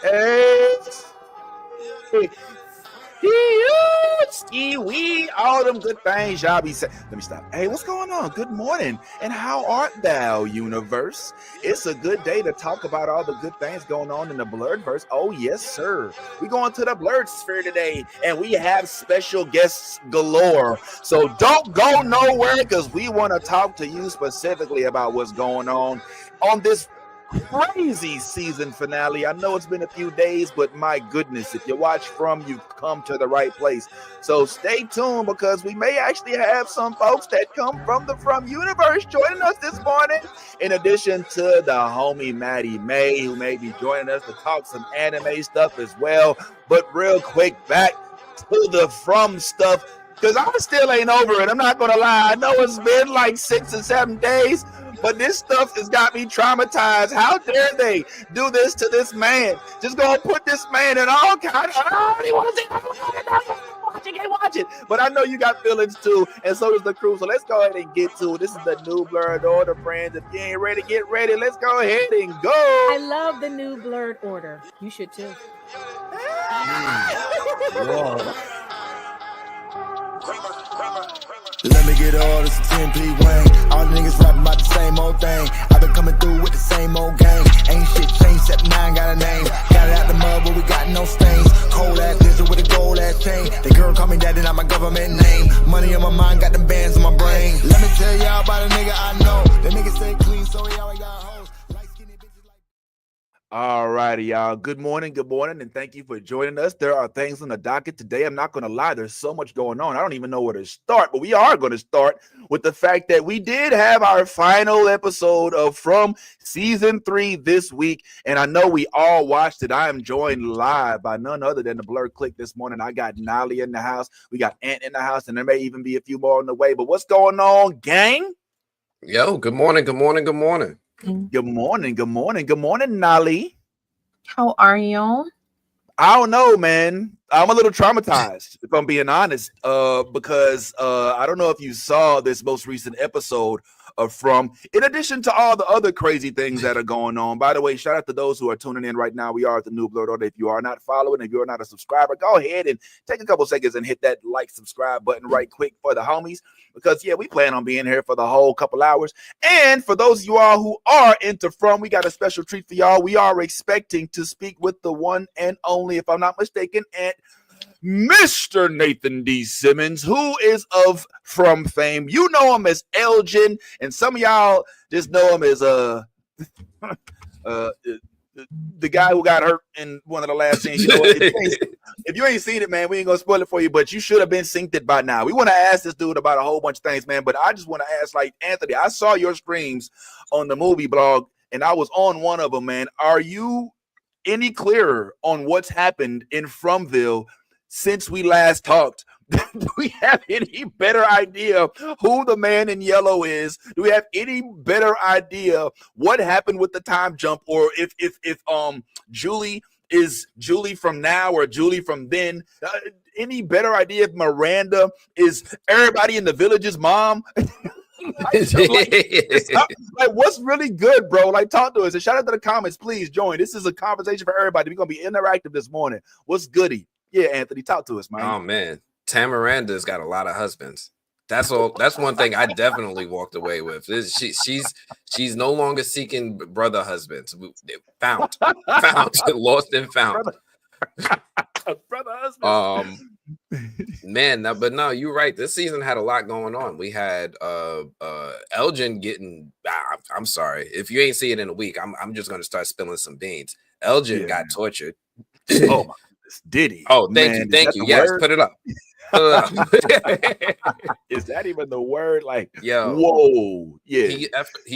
Hey, we all them good things y'all be saying. Let me stop. Hey, what's going on? Good morning. And how art thou, universe? It's a good day to talk about all the good things going on in the blurred verse. Oh, yes, sir. We going to the blurred sphere today, and we have special guests galore. So don't go nowhere because we want to talk to you specifically about what's going on this crazy season finale. I know it's been a few days, but my goodness, if you watch From, you've come to the right place. So stay tuned because we may actually have some folks that come from the From universe joining us this morning, in addition to the homie Maddie May, who may be joining us to talk some anime stuff as well. But real quick, back to the From stuff, because I still ain't over it. I'm not going to lie. I know it's been like 6 or 7 days, but this stuff has got me traumatized. How dare they do this to this man? Just gonna put this man in all kind of. Oh, he wants it. Watch it. But I know you got feelings too, and so does the crew. So let's go ahead and get to it. This is the New Blurred Order, friends. If you ain't ready, get ready. Let's go ahead and go. I love the New Blurred Order. You should too. Let me get all this 10p Wayne. All the niggas rapping about the same old thing. I've been coming through with the same old gang. Ain't shit changed except 9 got a name. Got it out the mud but we got no stains. Cold ass nigga with a gold ass chain. The girl call me daddy, not my government name. Money on my mind, got them bands on my brain. Let me tell y'all about a nigga I know. The nigga stay clean so he always got hoes. Light skinny bitches like. All righty, y'all. Good morning, and thank you for joining us. There are things on the docket today. I'm not going to lie. There's so much going on. I don't even know where to start, but we are going to start with the fact that we did have our final episode of From Season 3 this week, and I know we all watched it. I am joined live by none other than the Blur Click this morning. I got Nolly in the house. We got Ant in the house, and there may even be a few more on the way. But what's going on, gang? Yo, good morning. Good morning, Nolly. How are you? I don't know, man. I'm a little traumatized, if I'm being honest, because I don't know if you saw this most recent episode of From, in addition to all the other crazy things that are going on. By the way, shout out to those who are tuning in right now. We are at the New Blurred Order. If you are not following, if you're not a subscriber, go ahead and take a couple seconds and hit that like, subscribe button right quick for the homies, because, yeah, we plan on being here for the whole couple hours. And for those of you all who are into From, we got a special treat for y'all. We are expecting to speak with the one and only, if I'm not mistaken, and Mr. Nathan D. Simmons, who is of From fame. You know him as Elgin, and some of y'all just know him as the guy who got hurt in one of the last scenes. You know, if you ain't seen it, man, we ain't gonna spoil it for you, but you should have been synced it by now. We want to ask this dude about a whole bunch of things, man, but I just want to ask, like, Anthony, I saw your streams on the movie blog, and I was on one of them, man. Are you any clearer on what's happened in Fromville since we last talked? Do we have any better idea who the man in yellow is? Do we have any better idea what happened with the time jump, or if Julie is Julie from now or Julie from then? Any better idea if Miranda is everybody in the village's mom? like, what's really good, bro? Like, talk to us and shout out to the comments. Please join. This is a conversation for everybody. We're gonna be interactive this morning. What's goody? Yeah, Anthony, talk to us, man. Oh man, Tamiranda's got a lot of husbands. That's all. That's one thing I definitely walked away with. She's no longer seeking brother husbands. Found, lost and found. Brother husband. Man, but no, you're right. This season had a lot going on. We had Elgin getting. I'm sorry if you ain't see it in a week. I'm just gonna start spilling some beans. Elgin got tortured. Oh my. Did he? Oh, thank you. Yes, put it up. Is that even the word? Like, yo, whoa, yeah. He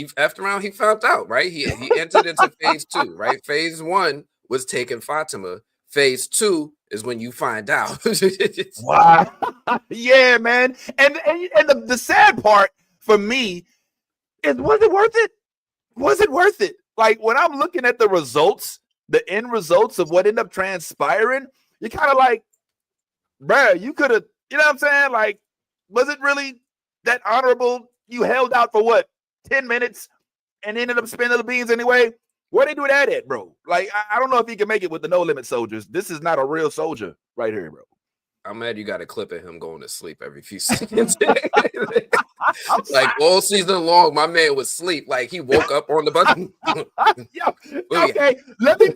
effed around. He found out, right? He entered into phase 2, right? Phase 1 was taking Fatima. Phase 2 is when you find out. Wow. Yeah, man. And the sad part for me is, was it worth it? Was it worth it? Like, when I'm looking at the results, the end results of what ended up transpiring, you're kind of like, bruh, you could have, you know what I'm saying? Like, was it really that honorable? You held out for what, 10 minutes and ended up spinning the beans anyway? Where they do that at, bro? Like, I don't know if he can make it with the No Limit soldiers. This is not a real soldier right here, bro. I'm mad you got a clip of him going to sleep every few seconds. I'm Like all season long, my man was asleep. Like he woke up on the button. Yo, okay, let me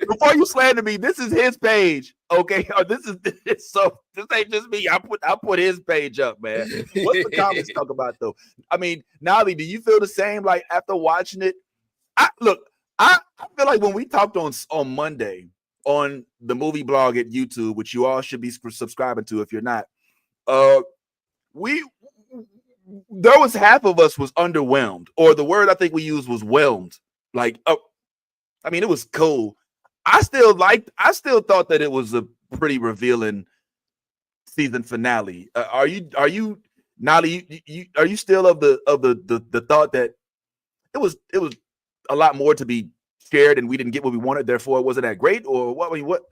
before you slander me. This is his page, okay? This ain't just me. I put his page up, man. What's the comments talk about though? I mean, Nolly, do you feel the same? Like after watching it, I feel like when we talked on Monday on the movie blog at YouTube, which you all should be subscribing to if you're not, there was half of us was underwhelmed, or the word I think we used was whelmed. Like, I mean, it was cool. I still thought that it was a pretty revealing season finale. Are you, Nolly? Are you still of the thought that it was a lot more to be shared and we didn't get what we wanted, therefore it wasn't that great, or what? I mean, what?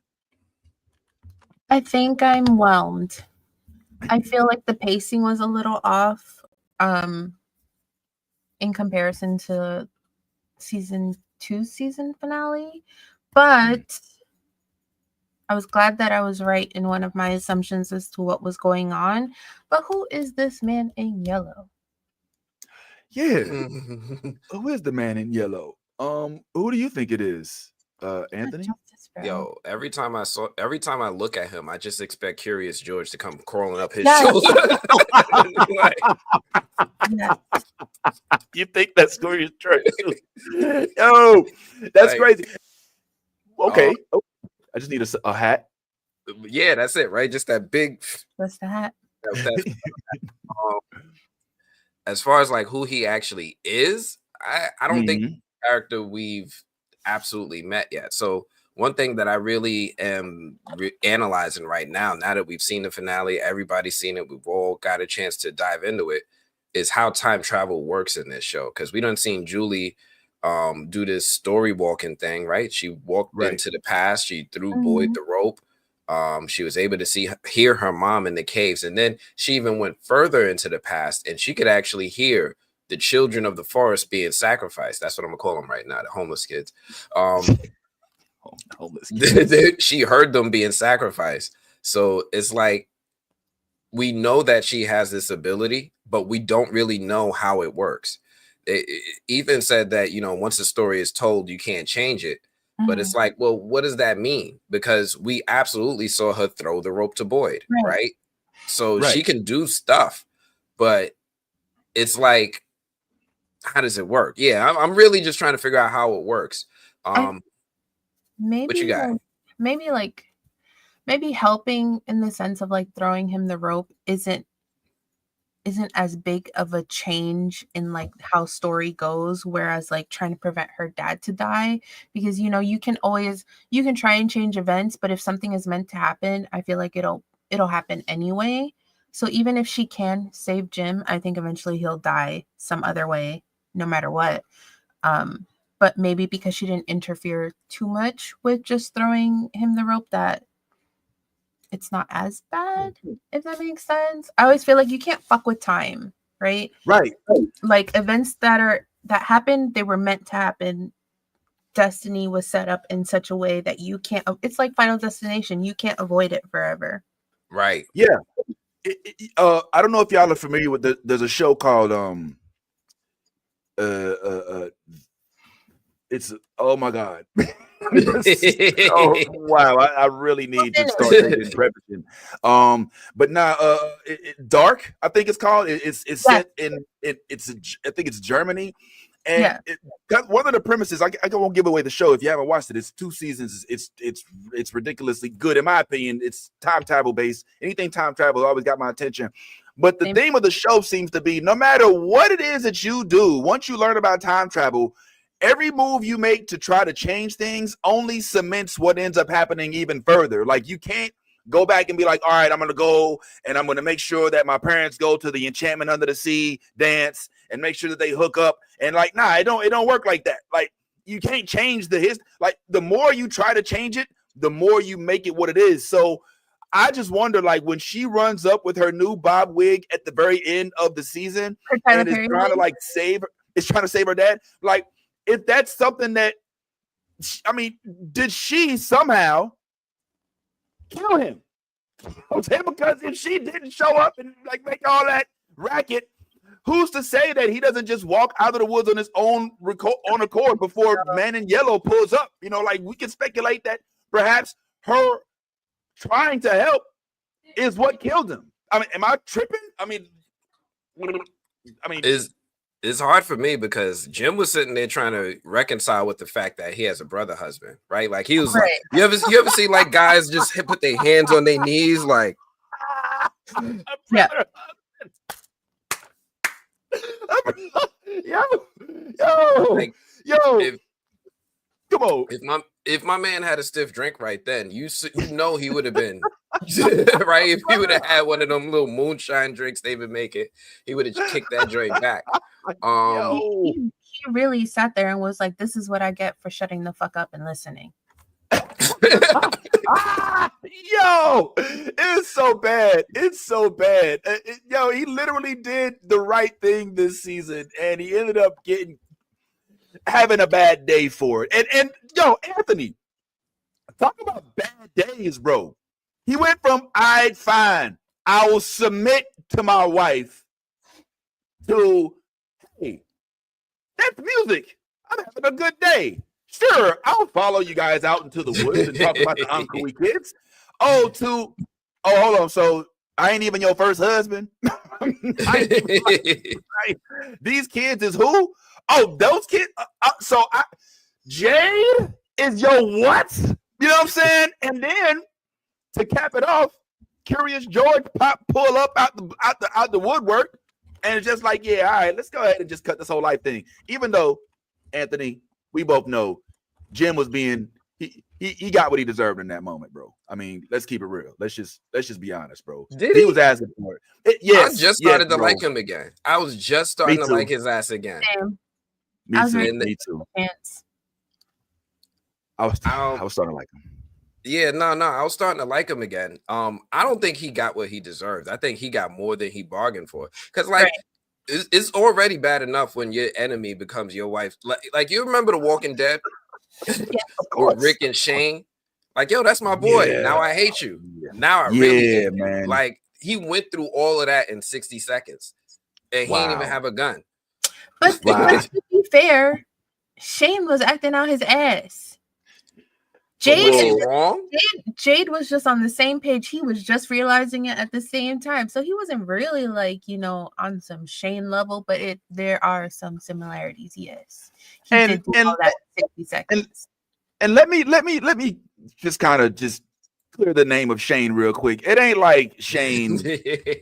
I think I'm whelmed. I feel like the pacing was a little off in comparison to season 2 season finale, but I was glad that I was right in one of my assumptions as to what was going on. But who is this man in yellow? Yeah. Who is the man in yellow? Who do you think it is? Anthony? Yo, every time I look at him, I just expect Curious George to come crawling up his Yes. shoulder. Like, Yeah. You think that's Curious George? Yo, that's Like, crazy. Okay. I just need a hat. yeah, that's it, right? Just that big. What's that? As far as like who he actually is, I don't think the character we've absolutely met yet. So one thing that I really am analyzing right now that we've seen the finale, everybody's seen it, we've all got a chance to dive into it, is how time travel works in this show. Because we done seen Julie do this story walking thing, right? She walked into the past, she threw Boyd the rope. She was able to hear her mom in the caves, and then she even went further into the past, and she could actually hear the children of the forest being sacrificed. That's what I'm gonna call them right now, the homeless kids. Homeless kids. She heard them being sacrificed. So it's like we know that she has this ability, but we don't really know how it works. Ethan said that, you know, once the story is told, you can't change it. But it's like, well, what does that mean? Because we absolutely saw her throw the rope to Boyd, right? So she can do stuff, but it's like, how does it work? Yeah, I'm really just trying to figure out how it works. Maybe what you got? Maybe helping in the sense of like throwing him the rope isn't as big of a change in like how story goes, whereas like trying to prevent her dad to die, because you know you can try and change events, but if something is meant to happen, I feel like it'll happen anyway. So even if she can save Jim, I think eventually he'll die some other way no matter what. But maybe because she didn't interfere too much with just throwing him the rope, that it's not as bad, if that makes sense. I always feel like you can't fuck with time, right? Right. Like events that happened, they were meant to happen. Destiny was set up in such a way that you can't. It's like Final Destination. You can't avoid it forever. Right. Yeah. I don't know if y'all are familiar with there's a show called it's oh my god. Oh wow, I really need to start taking preparation. But now Dark, I think it's called. It's set in I think it's Germany. And one of the premises, I won't give away the show if you haven't watched it. It's 2 seasons. It's ridiculously good in my opinion. It's time travel based. Anything time travel always got my attention. But the theme of the show seems to be no matter what it is that you do, once you learn about time travel, every move you make to try to change things only cements what ends up happening even further. Like you can't go back and be like, all right, I'm going to go and I'm going to make sure that my parents go to the Enchantment Under the Sea dance and make sure that they hook up. And like, nah, it don't work like that. Like you can't change like the more you try to change it, the more you make it what it is. So I just wonder, like when she runs up with her new bob wig at the very end of the season and is trying to save her dad. Like, if that's something that, I mean, did she somehow kill him? Okay, because if she didn't show up and like make all that racket, who's to say that he doesn't just walk out of the woods on his own accord before Man in Yellow pulls up? You know, like we can speculate that perhaps her trying to help is what killed him. I mean, am I tripping? I mean, it's hard for me because Jim was sitting there trying to reconcile with the fact that he has a brother husband, right? Like he was like, you ever see like guys just put their hands on their knees, like, yeah. Yo, come on. If my man had a stiff drink right then, you know he would have been right. If he would have had one of them little moonshine drinks they've been making, he would have kicked that drink back. He really sat there and was like, "This is what I get for shutting the fuck up and listening." Yo, it's so bad. It's so bad. Yo, he literally did the right thing this season, and he ended up having a bad day for it. And yo, Anthony, talk about bad days, bro. He went from fine, I will submit to my wife, to hey, that's music. I'm having a good day. Sure, I'll follow you guys out into the woods and talk about the Uncle kids. Hold on. So I ain't even your first husband. These kids is who? Oh, those kids. Jade is your what? You know what I'm saying? And then to cap it off, Curious George pull up out the woodwork, and it's just like, yeah, all right, let's go ahead and just cut this whole life thing. Even though, Anthony, we both know Jim was being he got what he deserved in that moment, bro. I mean, let's keep it real. Let's just be honest, bro. He was asking for it. Yes, I just started to like him again. I was just starting to like his ass again. Me too. I was starting to like him. Yeah, no, I was starting to like him again. I don't think he got what he deserved. I think he got more than he bargained for. Because it's already bad enough when your enemy becomes your wife. Like you remember The Walking Dead? With Rick and Shane. Like, yo, that's my boy. Yeah. Now I hate you. Now I really hate you. Man. Like he went through all of that in 60 seconds. And he didn't even have a gun. But to be fair, Shane was acting out his ass. Jade was just on the same page. He was just realizing it at the same time. So he wasn't really like, on some Shane level, but there are some similarities, yes. He did do all that in 60 seconds. And let me just kind of just clear the name of Shane real quick. It ain't like Shane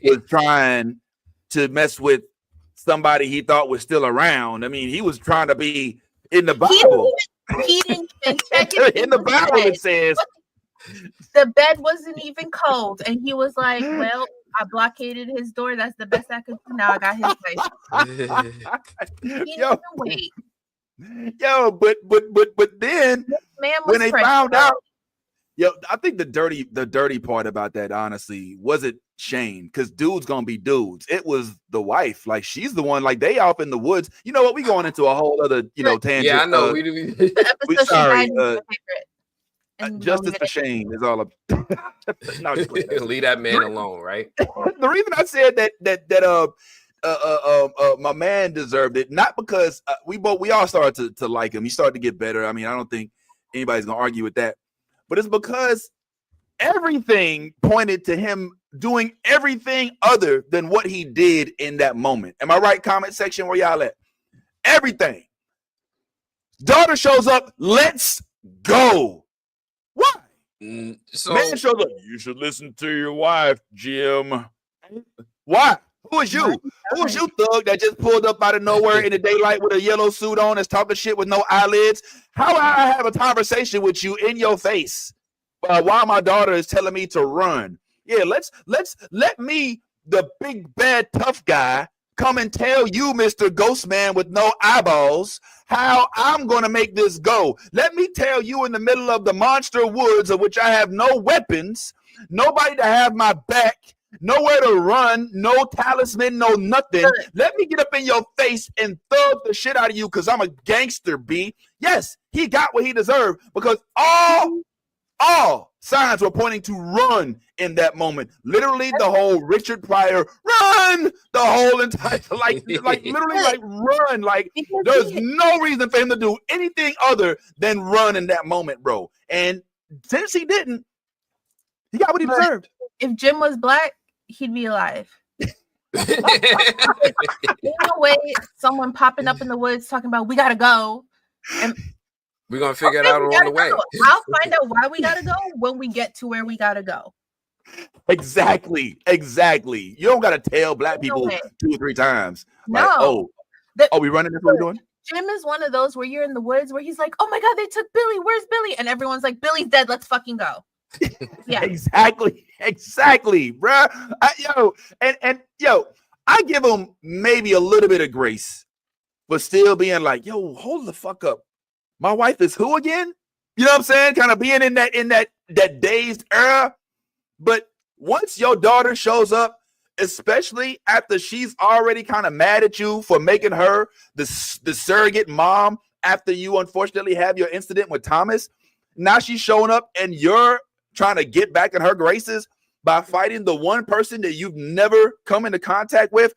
was trying to mess with somebody he thought was still around. I mean, he was trying to be in the Bible. He didn't even check it. In the Bible, it says the bed wasn't even cold, and he was like, "Well, I blockaded his door. That's the best I could do. Now I got his place." He didn't even wait. Yo, but then when they found out, I think the dirty part about that, honestly, wasn't Shane, because dudes gonna be dudes. It was the wife. Like, she's the one. Like, they off in the woods. You know what? We going into a whole other tangent. Yeah, I know. We sorry. Justice for Shane is all up. No, leave that man alone, right? The reason I said that my man deserved it, not because we all started to like him. He started to get better. I mean, I don't think anybody's gonna argue with that, but it's because everything pointed to him doing everything other than what he did in that moment. Am I right? Comment section, where y'all at? Everything. Daughter shows up. Let's go. Why? So man shows up. You should listen to your wife, Jim. Why? Who is you? Who is you, thug, that just pulled up out of nowhere in the daylight with a yellow suit on, that's talking shit with no eyelids? How will I have a conversation with you in your face while my daughter is telling me to run? Yeah, let me, the big bad tough guy, come and tell you, Mr. Ghost Man with no eyeballs, how I'm going to make this go. Let me tell you, in the middle of the monster woods, of which I have no weapons, nobody to have my back, nowhere to run, no talisman, no nothing. Let me get up in your face and thug the shit out of you because I'm a gangster, B. Yes, he got what he deserved because all signs were pointing to run in that moment. Literally, the whole Richard Pryor run, the whole entire like literally like run. Like there's no reason for him to do anything other than run in that moment, bro. And since he didn't, he got what he deserved. If Jim was black, he'd be alive. There's no way someone popping up in the woods talking about we gotta go. And we're gonna figure it out along the way. I'll find out why we gotta go when we get to where we gotta go. Exactly. You don't gotta tell black people 2 or 3 times. Like, No. We running? That's what we're doing. Jim is one of those where you're in the woods where he's like, "Oh my god, they took Billy. Where's Billy?" And everyone's like, "Billy's dead. Let's fucking go." Yeah. Exactly, bruh. I give him maybe a little bit of grace, but still being like, "Yo, hold the fuck up. My wife is who again?" You know what I'm saying? Kind of being in that dazed era. But once your daughter shows up, especially after she's already kind of mad at you for making her the surrogate mom after you unfortunately have your incident with Thomas, now she's showing up and you're trying to get back in her graces by fighting the one person that you've never come into contact with.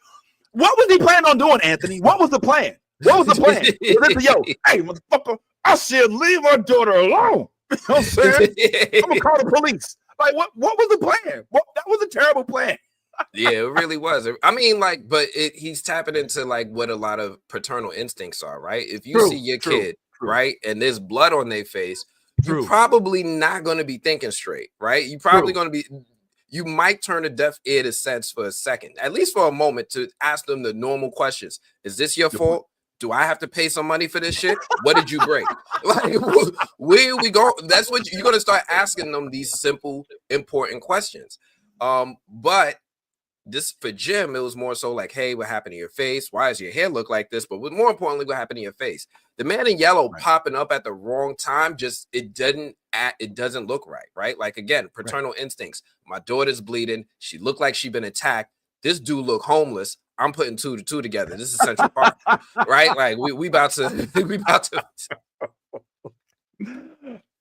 What was he planning on doing, Anthony? What was the plan? Yo, hey, motherfucker, I said leave our daughter alone. You know what I'm saying? I'm gonna call the police. Like, what was the plan? That was a terrible plan. Yeah, it really was. I mean, like, but he's tapping into like what a lot of paternal instincts are, right? If you see your kid, right, and there's blood on their face, you're probably not going to be thinking straight, right? You're probably going to be, you might turn a deaf ear to sense for a second, at least for a moment, to ask them the normal questions. Is this your fault? Do I have to pay some money for this shit? What did you break? Like, where we go? That's what you're going to start asking them, these simple, important questions. But this for Jim, it was more so like, hey, what happened to your face? Why does your hair look like this? But more importantly, what happened to your face? The man in yellow popping up at the wrong time, it doesn't look right? Like, again, paternal instincts. My daughter's bleeding. She looked like she'd been attacked. This dude look homeless. I'm putting 2 to 2 together. This is Central Park, right? Like we about to.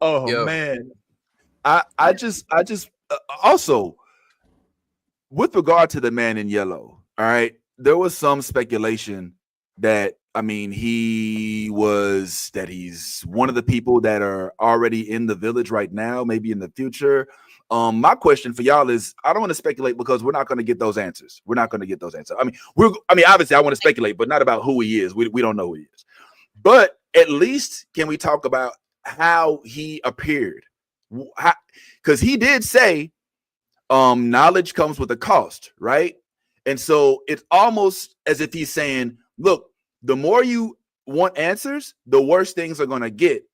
Oh man, I just also with regard to the man in yellow. All right, there was some speculation that he's one of the people that are already in the village right now, maybe in the future. My question for y'all is, I don't want to speculate because we're not going to get those answers. Obviously I want to speculate, but not about who he is. We don't know who he is. But at least can we talk about how he appeared? Because he did say knowledge comes with a cost, right? And so it's almost as if he's saying, look, the more you want answers, the worse things are going to get.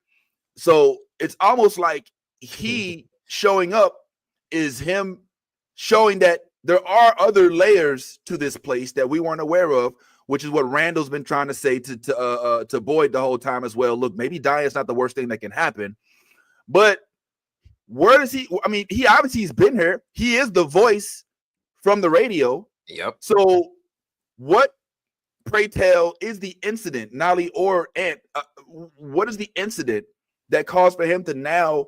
So it's almost like he showing up is him showing that there are other layers to this place that we weren't aware of, which is what Randall's been trying to say to Boyd the whole time as well. Look, maybe dying is not the worst thing that can happen, but where does he? He obviously he's been here. He is the voice from the radio. Yep. So what, pray tell, is the incident, Nolly or Ant? What is the incident that caused for him to now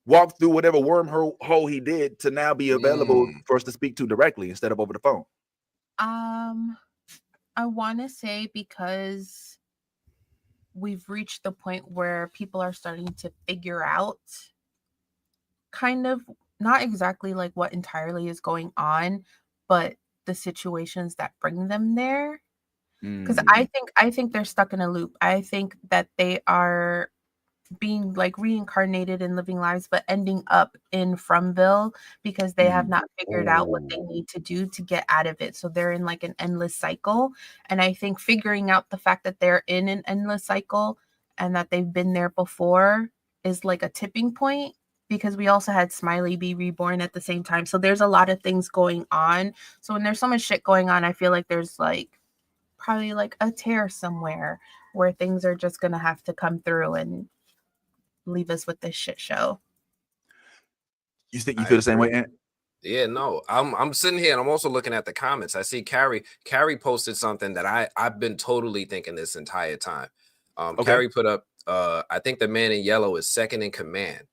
walk through whatever wormhole he did to now be available for us to speak to directly instead of over the phone? I want to say because we've reached the point where people are starting to figure out kind of not exactly like what entirely is going on, but the situations that bring them there. Because I think they're stuck in a loop. I think that they are being like reincarnated in living lives, but ending up in Fromville because they have not figured out what they need to do to get out of it. So they're in like an endless cycle. And I think figuring out the fact that they're in an endless cycle and that they've been there before is like a tipping point, because we also had Smiley be reborn at the same time. So there's a lot of things going on. So when there's so much shit going on, I feel like there's like probably like a tear somewhere where things are just going to have to come through and leave us with this shit show. You think you feel the same way, Ant? Yeah, no, I'm sitting here and I'm also looking at the comments. I see Carrie posted something that I've been totally thinking this entire time. Okay. Carrie put up, I think the man in yellow is second in command,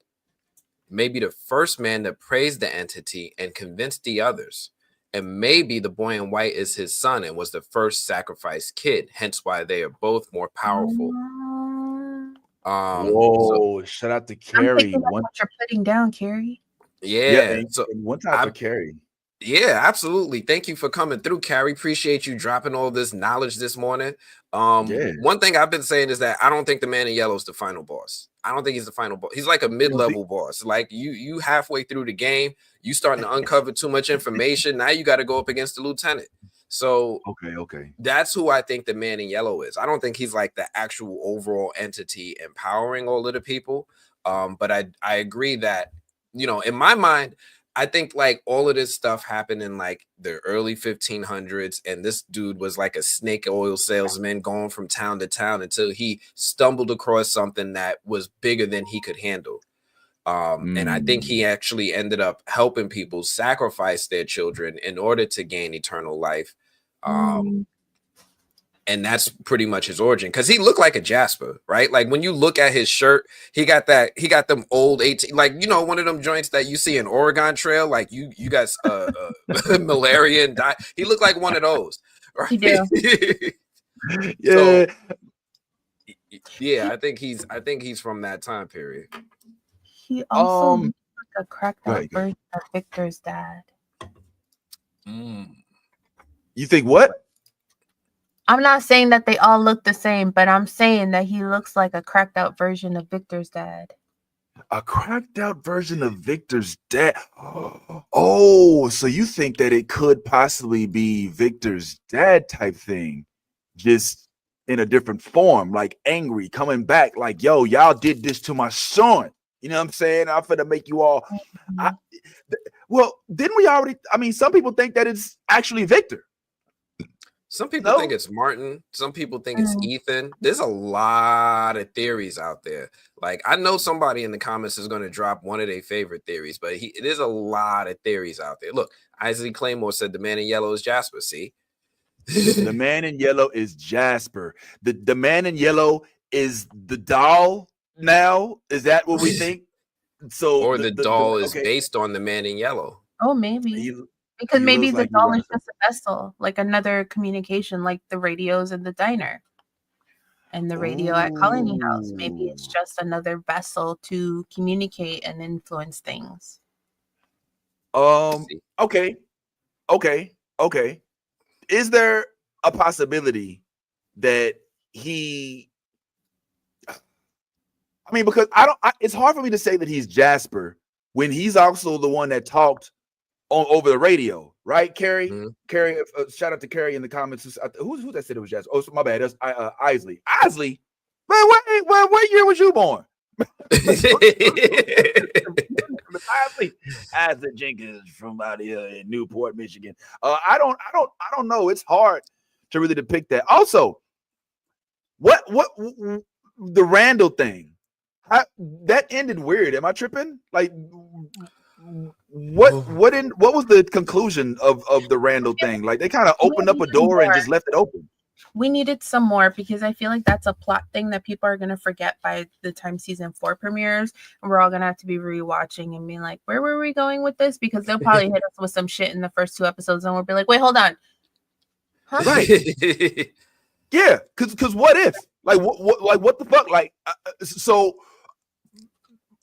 maybe the first man that praised the entity and convinced the others. And maybe the boy in white is his son and was the first sacrificed kid, hence why they are both more powerful. So Whoa! Shout out to I'm Carrie. picking up what you're putting down, Carrie. Yeah, yeah, and so one time for I Carrie. Yeah, absolutely. Thank you for coming through, Carrie. Appreciate you dropping all this knowledge this morning. Yeah. One thing I've been saying is that I don't think the man in yellow is the final boss. I don't think he's the final boss. He's like a You don't think? mid-level boss. Like you halfway through the game, you starting to uncover too much information. Now you got to go up against the lieutenant. So Okay. that's who I think the man in yellow is. I don't think he's like the actual overall entity empowering all of the people. But I agree that, in my mind, I think like all of this stuff happened in like the early 1500s, and this dude was like a snake oil salesman going from town to town until he stumbled across something that was bigger than he could handle. And I think he actually ended up helping people sacrifice their children in order to gain eternal life. And that's pretty much his origin, because he looked like a Jasper, right? Like when you look at his shirt, he got them old 18, like, one of them joints that you see in Oregon Trail, like you got malaria and die. He looked like one of those, right? He do. Yeah. So, yeah, I think he's from that time period. He also looks like a cracked Go out ahead. version of Victor's dad. You think what? I'm not saying that they all look the same, but I'm saying that he looks like a cracked out version of Victor's dad. A cracked out version of Victor's dad. Oh, so you think that it could possibly be Victor's dad type thing, just in a different form, like angry, coming back, like, yo, y'all did this to my son. You know what I'm saying? I'm finna make you all. Well, didn't we already? I mean, some people think that it's actually Victor. Some people think it's Martin. Some people think it's Ethan. There's a lot of theories out there. Like, I know somebody in the comments is going to drop one of their favorite theories, but there's a lot of theories out there. Look, Isaac Claymore said the man in yellow is Jasper. See? The man in yellow is Jasper. The man in yellow is the doll now. Is that what we think? So, or the doll is based on the man in yellow. Oh, maybe. Because maybe the doll is just a vessel, like another communication, like the radios in the diner and the radio at Colony House. Maybe it's just another vessel to communicate and influence things. Okay. Is there a possibility that he? I mean, because it's hard for me to say that he's Jasper when he's also the one that talked over the radio, right, Carrie? Carrie, shout out to Carrie in the comments. Who that said it was Jasper? Oh, my bad. That's Isley. Isley, man, what year was you born? Isley Jenkins from out here in Newport, Michigan. I don't know. It's hard to really depict that. Also, what the Randall thing? That ended weird. Am I tripping? Like, what was the conclusion of the Randall thing? Like, they kind of opened up a door and just left it open. We needed some more, because I feel like that's a plot thing that people are going to forget by the time season 4 premieres, and we're all going to have to be rewatching and being like, where were we going with this? Because they'll probably hit us with some shit in the first 2 episodes and we'll be like, wait, hold on. Huh? Right. Yeah, because what if? Like, what the fuck? Like, so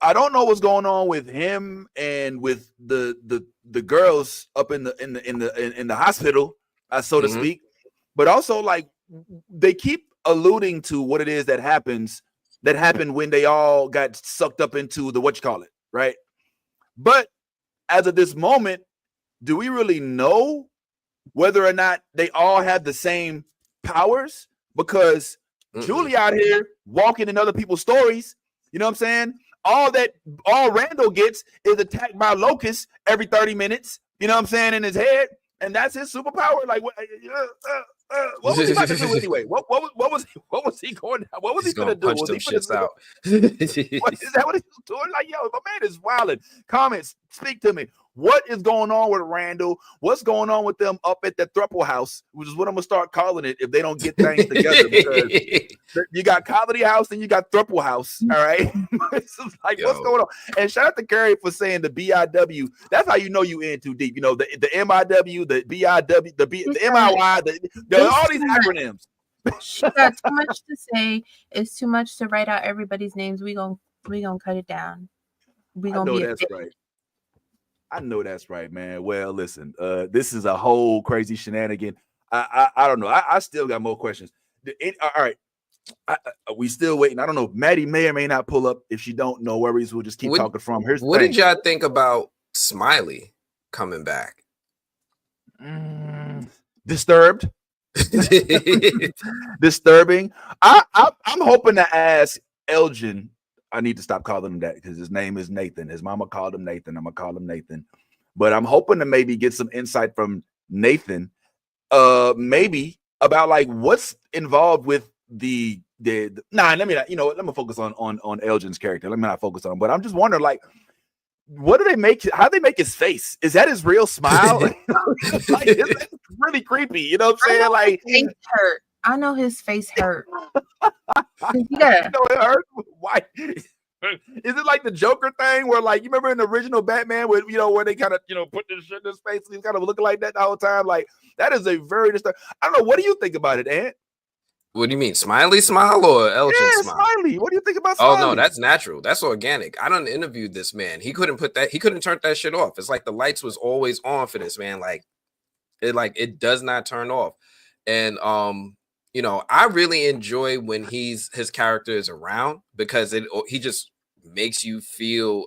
I don't know what's going on with him and with the girls up in the hospital, so to speak. But also, like, they keep alluding to what it is that happened when they all got sucked up into the whatchamacallit, right? But as of this moment, do we really know whether or not they all have the same powers? Because Julie out here walking in other people's stories, you know what I'm saying? All Randall gets is attacked by locusts every 30 minutes, you know what I'm saying, in his head, and that's his superpower. Like, what was he about to do anyway? What was he going? What was he going to do? Was he shits out? Is that what he was doing? Like, yo, my man is wilding. Comments, speak to me. What is going on with Randall? What's going on with them up at the thruple house, which is what I'm gonna start calling it if they don't get things together. Because you got comedy house and you got thruple house. All right, it's like what's going on? And shout out to Curry for saying the BIW. That's how you know you in too deep. You know the MIW, the BIW, the MIY, all these acronyms. She got too much to say. It's too much to write out everybody's names. We gonna cut it down. We gonna be that's right. I know that's right, man. Well, listen, this is a whole crazy shenanigan. I don't know. I still got more questions. All right. We still waiting. I don't know. Maddie may or may not pull up. If she don't, no worries. We'll just keep talking from. Here's what did y'all think about Smiley coming back? Disturbed. Disturbing. I'm hoping to ask Elgin. I need to stop calling him that because his name is Nathan. His mama called him Nathan. I'm gonna call him Nathan. But I'm hoping to maybe get some insight from Nathan, maybe about like what's involved with the let me not, let me focus on Elgin's character. Let me not focus on, but I'm just wondering, like, what do they make? How do they make his face? Is that his real smile? Like, it's really creepy. You know what I'm saying? Like, his face hurt. I know his face hurt. Yeah. It hurt. Why? Is it like the Joker thing where, like, you remember in the original Batman where they kind of put this shit in his face and he's kind of looking like that the whole time? Like, that is a very disturbing. I don't know. What do you think about it, Ant? What do you mean, Smiley smile or Elgin smile? Smiley. What do you think about Smiley? Oh no, that's natural. That's organic. I done interviewed this man. He couldn't turn that shit off. It's like the lights was always on for this man. It does not turn off. And I really enjoy when his character is around because he just makes you feel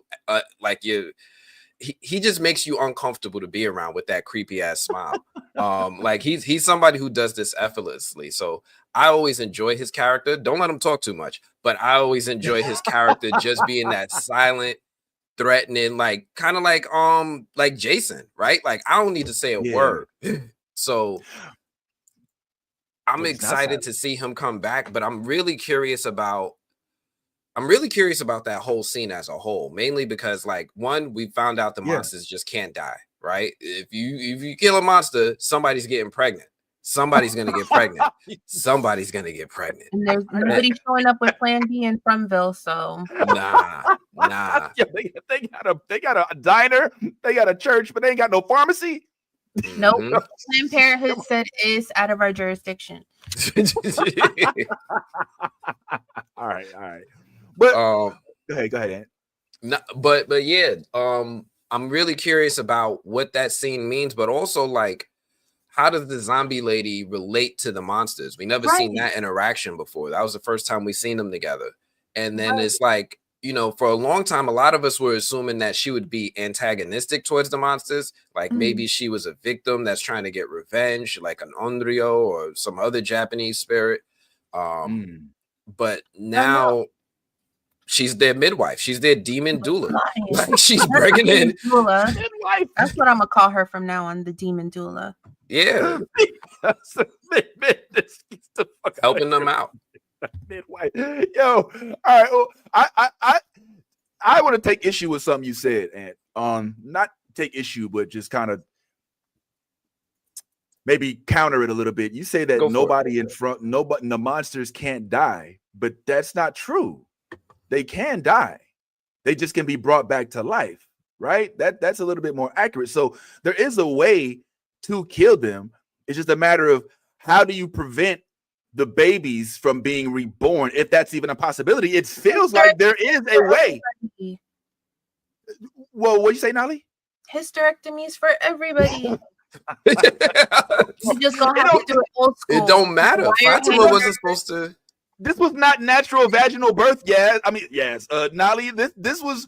like he just makes you uncomfortable to be around with that creepy ass smile. Like he's somebody who does this effortlessly. So I always enjoy his character. Don't let him talk too much, but I always enjoy his character just being that silent, threatening, like kind of like Jason, right? Like I don't need to say a word. So I'm excited to see him come back, but I'm really curious about that whole scene as a whole, mainly because, like, one, we found out the monsters just can't die, right? If you kill a monster, somebody's getting pregnant. Somebody's gonna get pregnant. Somebody's gonna get pregnant. And there's nobody showing up with Plan B in Frumville, so nah. Yeah, they got a diner, they got a church, but they ain't got no pharmacy. Nope. Planned Parenthood said it's out of our jurisdiction. All right. But go ahead, Ant. No, but yeah, I'm really curious about what that scene means, but also, like, how does the zombie lady relate to the monsters? We never seen that interaction before. That was the first time we seen them together. And then it's like, for a long time, a lot of us were assuming that she would be antagonistic towards the monsters. Like maybe she was a victim that's trying to get revenge, like an Onryo or some other Japanese spirit. But now she's their midwife. She's their demon doula. Like, she's bringing in midwife. That's what I'm gonna call her from now on, the demon doula. Yeah. Helping them out. Midwife. Yo, all right. Well, I want to take issue with something you said, and not take issue, but just kind of maybe counter it a little bit. You say that the monsters can't die, but that's not true. They can die. They just can be brought back to life, right? That's a little bit more accurate. So there is a way to kill them. It's just a matter of how do you prevent the babies from being reborn, if that's even a possibility. It feels like there is a way. Well, what you say, Nolly? Hysterectomies for everybody. You just gonna have to do it old school. It don't matter. Fatima wasn't supposed to. This was not natural vaginal birth. Yes. Nolly, this was.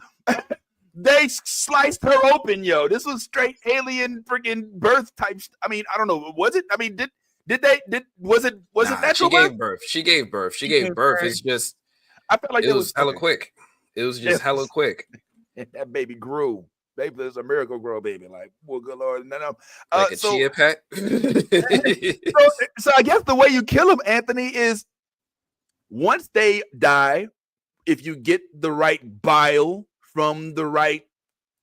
They sliced her open, yo. This was straight alien freaking birth type. I mean, I don't know. Was it? I mean, was it natural birth? She gave birth. It's just, I felt like it was hella quick. It was just hella quick. And that baby grew. Baby, there's a miracle grow baby. Like, well, good Lord. No. Like a chia pet. So I guess the way you kill them, Anthony, is once they die, if you get the right bile from the right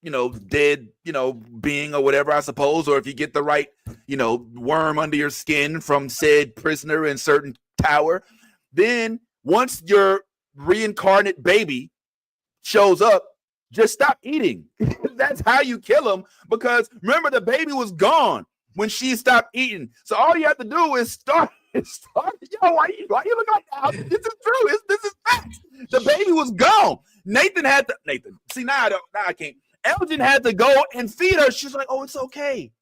dead, being or whatever, I suppose, or if you get the right, worm under your skin from said prisoner in certain tower, then once your reincarnate baby shows up, just stop eating. That's how you kill him, because remember, the baby was gone when she stopped eating. So all you have to do is start. Yo, why you look like that? This is true. This is facts. The baby was gone. Nathan. See, now I can't. Elgin had to go and feed her. She's like, oh, it's okay.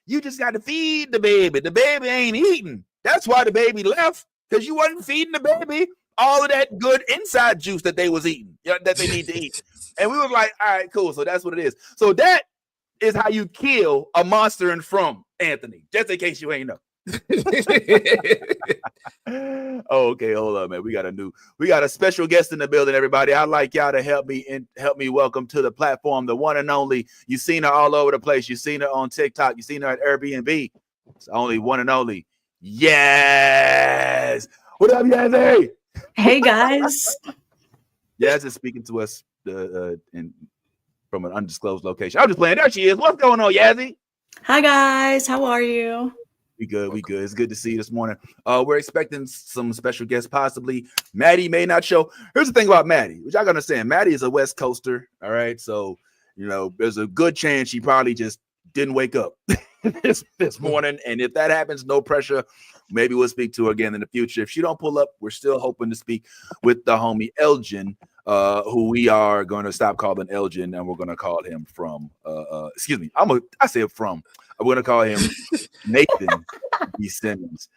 You just got to feed the baby. The baby ain't eating. That's why the baby left, because you wasn't feeding the baby all of that good inside juice that they was eating, that they need to eat. And we were like, all right, cool. So that's what it is. So that is how you kill a monster in From, Anthony, just in case you ain't know. Oh, okay, hold up, man. We got a special guest in the building, everybody. I'd like y'all to help me welcome to the platform the one and only. You've seen her all over the place. You've seen her on TikTok. You've seen her at Airbnb. It's only one and only. Yes. What up, Yazzie? Hey guys. Yaz is speaking to us from an undisclosed location. I'm just playing. There she is. What's going on, Yazzie? Hi guys. How are you? We good. It's good to see you this morning. We're expecting some special guests, possibly. Maddie may not show. Here's the thing about Maddie, which I gotta understand. Maddie is a West Coaster. All right. So, there's a good chance she probably just didn't wake up this morning. And if that happens, no pressure. Maybe we'll speak to her again in the future. If she don't pull up, we're still hoping to speak with the homie Elgin, who we are going to stop calling Elgin, and we're going to call him From. Excuse me. I said From. I'm going to call him Nathan B. Simmons.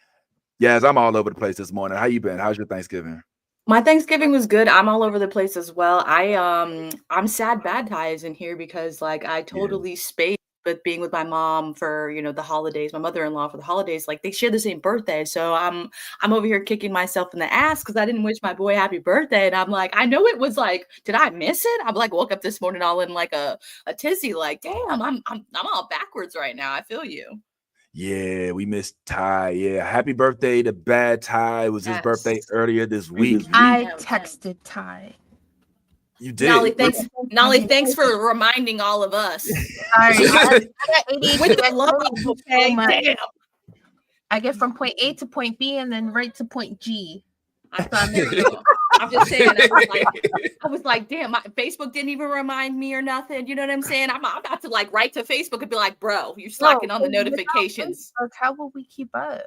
Yes, I'm all over the place this morning. How you been? How's your Thanksgiving? My Thanksgiving was good. I'm all over the place as well. I'm sad Bad Tie is in here because I totally spaced with being with my mom for the holidays, my mother-in-law for the holidays. Like, they share the same birthday, so I'm over here kicking myself in the ass because I didn't wish my boy happy birthday, and I'm like, I know it was like, did I miss it? I'm like, woke up this morning all in like a tizzy, like, damn, I'm all backwards right now. I feel you. Yeah, we missed Ty. Yeah, happy birthday to Bad Ty. It was his birthday earlier this week. I texted Ty. You did. Nolly, thanks for reminding all of us. Sorry. With the love, okay, damn. I get from point A to point B and then right to point G. I'm just saying. I was like, damn, my Facebook didn't even remind me or nothing. You know what I'm saying? I'm about to write to Facebook and be like, bro, you're slacking on the notifications. How will we keep up?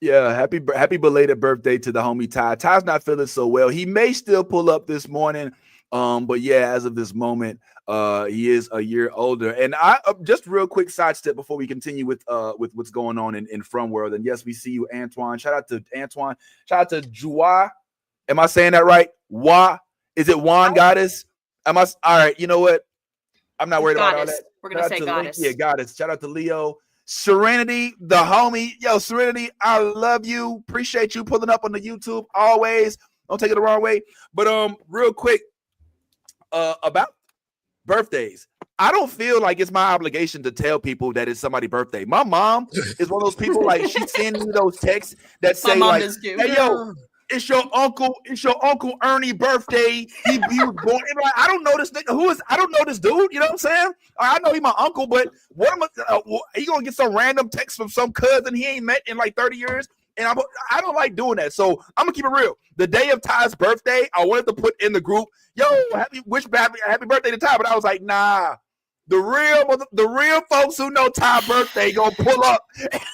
Yeah, happy belated birthday to the homie Ty. Ty's not feeling so well. He may still pull up this morning, but yeah, as of this moment, he is a year older. And I just real quick sidestep before we continue with what's going on in From World. And yes, we see you, Antoine. Shout out to Antoine. Shout out to Joie. Am I saying that right? Wa? Is it Juan Goddess? All right? You know what? I'm not worried about all that. We're gonna say Goddess. Yeah, Goddess. Shout out to Leo. Serenity, the homie. Yo, Serenity, I love you. Appreciate you pulling up on the YouTube always. Don't take it the wrong way. But real quick, about birthdays. I don't feel like it's my obligation to tell people that it's somebody's birthday. My mom is one of those people, like, she sends me those texts that say, like, hey, yo, it's your uncle Ernie birthday. He was born. And like, I don't know this nigga. I don't know this dude. You know what I'm saying? I know he's my uncle, but what am I? He gonna get some random text from some cousin he ain't met in like 30 years? And I don't like doing that. So I'm gonna keep it real. The day of Ty's birthday, I wanted to put in the group, yo, happy birthday to Ty. But I was like, nah. The real folks who know Ty's birthday gonna pull up.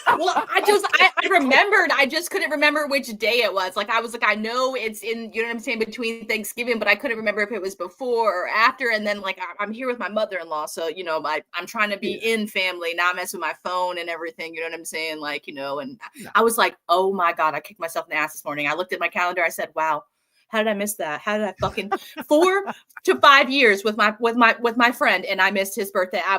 Well, I remembered. I just couldn't remember which day it was. Like, I was like, I know it's in, you know what I'm saying, between Thanksgiving, but I couldn't remember if it was before or after. And then, like, I'm here with my mother-in-law, so I'm trying to be in family, not mess with my phone and everything. You know what I'm saying? Like, and I was like, oh my God, I kicked myself in the ass this morning. I looked at my calendar. I said, wow. How did I miss that? How did I fucking 4 to 5 years with my friend, and I missed his birthday? I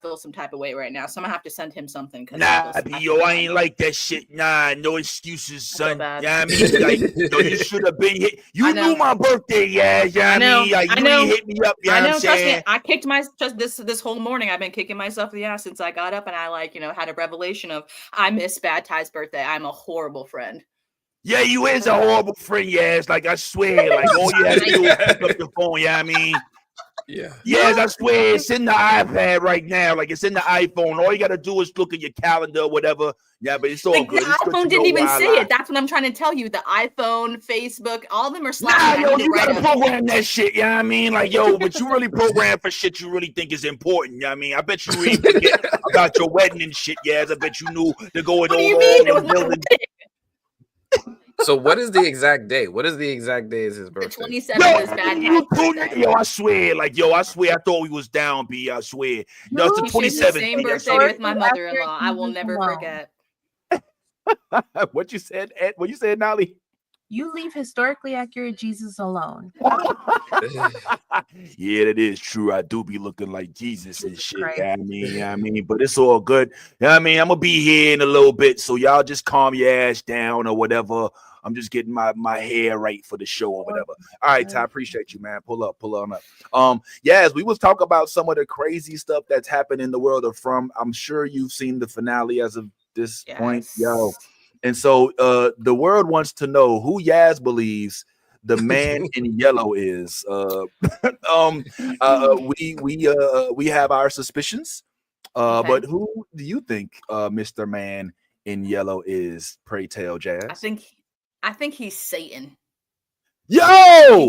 feel some type of way right now, so I'm gonna have to send him something. Nah, I ain't like that shit. Nah, no excuses, son. Yeah, I mean, like, you should have been hit. You knew my birthday, yeah. I mean, like, you ain't hit me up. You know what I'm saying? I kicked this whole morning. I've been kicking myself in the ass since I got up, and I had a revelation of I missed Bad Ty's birthday. I'm a horrible friend. Yeah, you is a horrible friend, yes. Like, I swear, like, all you have to do is pick up your phone, yeah, I mean. Yeah. Yes, I swear it's in the iPad right now. Like it's in the iPhone. All you gotta do is look at your calendar or whatever. Yeah, but it's all Like, good. the It's good to iPhone know didn't even why I say lie. it. That's what I'm trying to tell you. The iPhone, Facebook, all of them are Nah, slacking. I yo, need to you write gotta a program that shit. You know what I mean? Like, yo, but you really program for shit you really think is important. You know what I mean? I bet you ain't forget about your wedding and shit. Yes, I bet you knew to go What do over you all mean? It them was my buildings. So what is the exact day? What is the exact day is his The birthday? 27th is Bad You Guy's too, birthday. yo, I swear, like, yo, I swear, I thought we was down, B. I swear. No, it's the He shares the 27th. same Man, I birthday swear. with my mother-in-law. I will never forget. What you said, Ed? What you said, Nolly? You leave historically accurate Jesus alone. Yeah, that is true. I do be looking like Jesus and Jesus shit. Christ. I mean, but it's all good. Yeah, I mean, I'm gonna be here in a little bit, so y'all just calm your ass down or whatever. I'm just getting my hair right for the show or whatever. All right, Ty, appreciate you, man. Pull on up. Yes, we was talking about some of the crazy stuff that's happened in the world of From. I'm sure you've seen the finale as of this point, yo. And so the world wants to know who Yaz believes the man in yellow is. We have our suspicions. But who do you think Mr. Man in Yellow is? Pray tell, Jazz. I think he's Satan. Yo,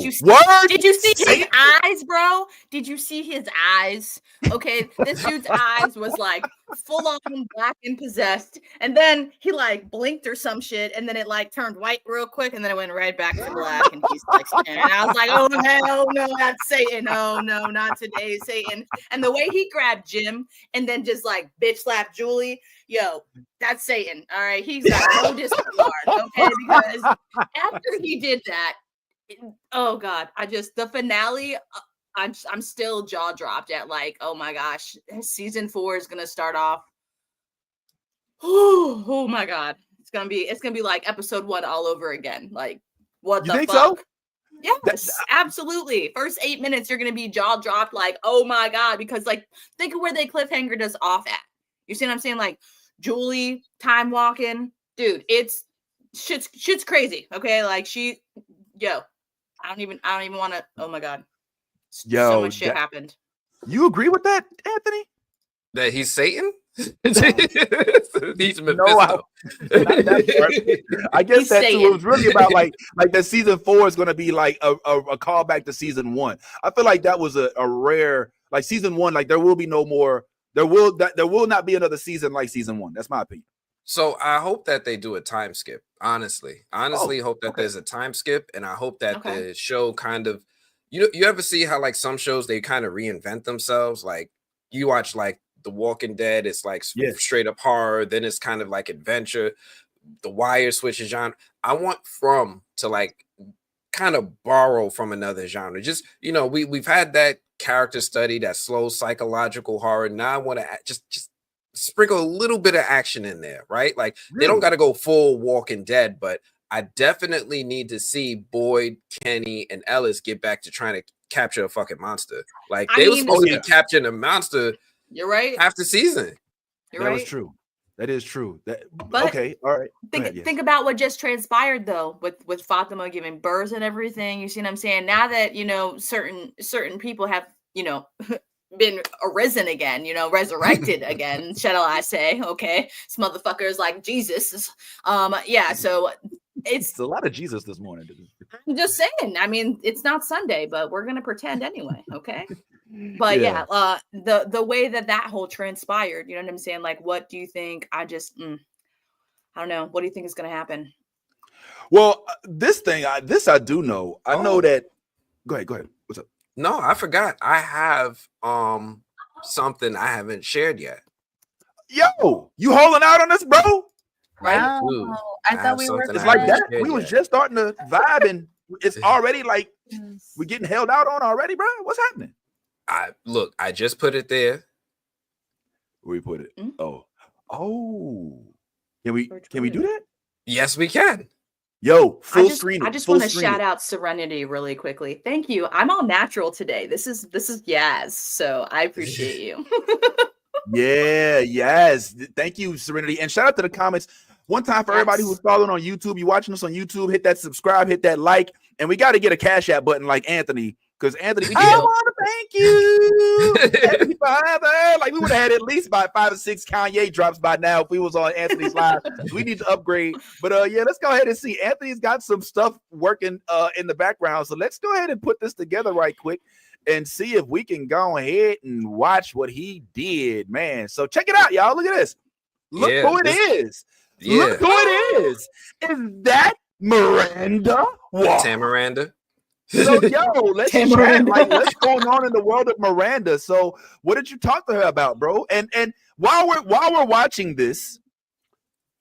did you see his eyes, bro? Did you see his eyes? Okay, this dude's eyes was like full on black and possessed, and then he like blinked or some shit, and then it like turned white real quick, and then it went right back to black, and he's like, and I was like, oh hell no, that's Satan. Oh no, not today, Satan. And the way he grabbed Jim and then just like bitch slapped Julie, yo, that's Satan. All right, he's got no disregard, okay? Because after he did that. Oh God, the finale. I'm still jaw dropped at like, oh my gosh, season 4 is gonna start off. Oh my God, it's gonna be like episode 1 all over again. Like, what you the think fuck? So? Yes, absolutely. First 8 minutes, you're gonna be jaw dropped, like, oh my God, because like, think of where they cliffhangered us off at. You see what I'm saying? Like, Julie time walking, dude. It's shit's crazy. Okay, like yo. I don't even want to. Oh my God. So much shit happened. You agree with that, Anthony? That he's Satan? He's Mephisto. No, not that part. I guess that too. It was really about like that season 4 is going to be like a callback to season 1. I feel like that was a rare, like season 1, like there will be no more. There will not be another season like season 1. That's my opinion. So I hope that they do a time skip. Honestly, hope that there's a time skip, and I hope that the show kind of, you ever see how like some shows they kind of reinvent themselves? Like you watch like The Walking Dead, it's like straight up horror, then it's kind of like adventure. The Wire switches genre. I want From to like kind of borrow from another genre. Just we've had that character study, that slow psychological horror. Now I want to just sprinkle a little bit of action in there, right? Like they don't got to go full Walking Dead, but I definitely need to see Boyd, Kenny, and Ellis get back to trying to capture a fucking monster. Like they were supposed to be capturing a monster. You're right. Half the season. That was true. That is true. But okay, all right. Think about what just transpired though, with Fatima giving birth and everything. You see what I'm saying? Now that certain people have been arisen again, resurrected again, shall I say? Okay, this motherfucker is like Jesus. So it's a lot of Jesus this morning. I'm just saying. I mean, it's not Sunday, but we're gonna pretend anyway. Okay. But the way that whole transpired, you know what I'm saying? Like, what do you think? I don't know. What do you think is gonna happen? Well, this I do know. I know that. Go ahead. What's up? No, I forgot. I have something I haven't shared yet. Yo, you holding out on us, bro? Right? I thought we were. It's like that. We was just starting to vibe, and it's already like we're getting held out on already, bro. What's happening? I just put it there. Where we put it? Oh. Can we do that? Yes, we can. Yo, full screen. I just want to shout out Serenity really quickly. Thank you. I'm all natural today. This is Yaz, so I appreciate you. Yes. Thank you, Serenity. And shout out to the comments. One time for everybody who's following on YouTube, you watching us on YouTube, hit that subscribe, hit that like, and we got to get a Cash App button like Anthony Because Anthony, We I do. want to thank you, Heavenly Father. Like we would have had at least about 5 or 6 Kanye drops by now if we was on Anthony's live. So we need to upgrade. But yeah, let's go ahead and see. Anthony's got some stuff working in the background. So let's go ahead and put this together right quick and see if we can go ahead and watch what he did, man. So check it out, y'all. Look at this. Look who it is. Yeah. Look who it is. Is that Miranda? What? Tamaranda. So yo, let's chat. Like, what's going on in the world of Miranda? So, what did you talk to her about, bro? And while we're watching this,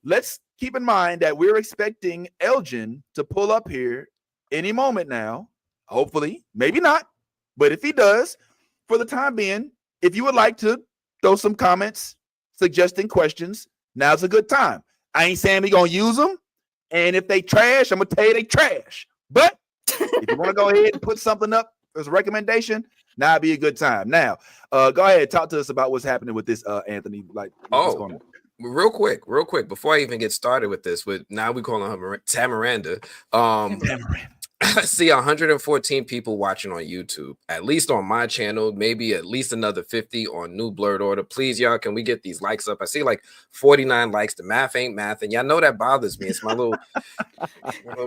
let's keep in mind that we're expecting Elgin to pull up here any moment now. Hopefully, maybe not, but if he does, for the time being, if you would like to throw some comments, suggesting questions, now's a good time. I ain't saying we gonna use them, and if they trash, I'm gonna tell you they trash, but if you want to go ahead and put something up as a recommendation, now would be a good time. Now, go ahead, talk to us about what's happening with this, Anthony. Like, what's going on? Real quick, before I even get started with this, now we calling her Tamaranda. Tamaranda. I see 114 people watching on YouTube, at least on my channel, maybe at least another 50 on New Blurred Order. Please, y'all, can we get these likes up? I see like 49 likes. The math ain't math, and y'all know that bothers me. It's my little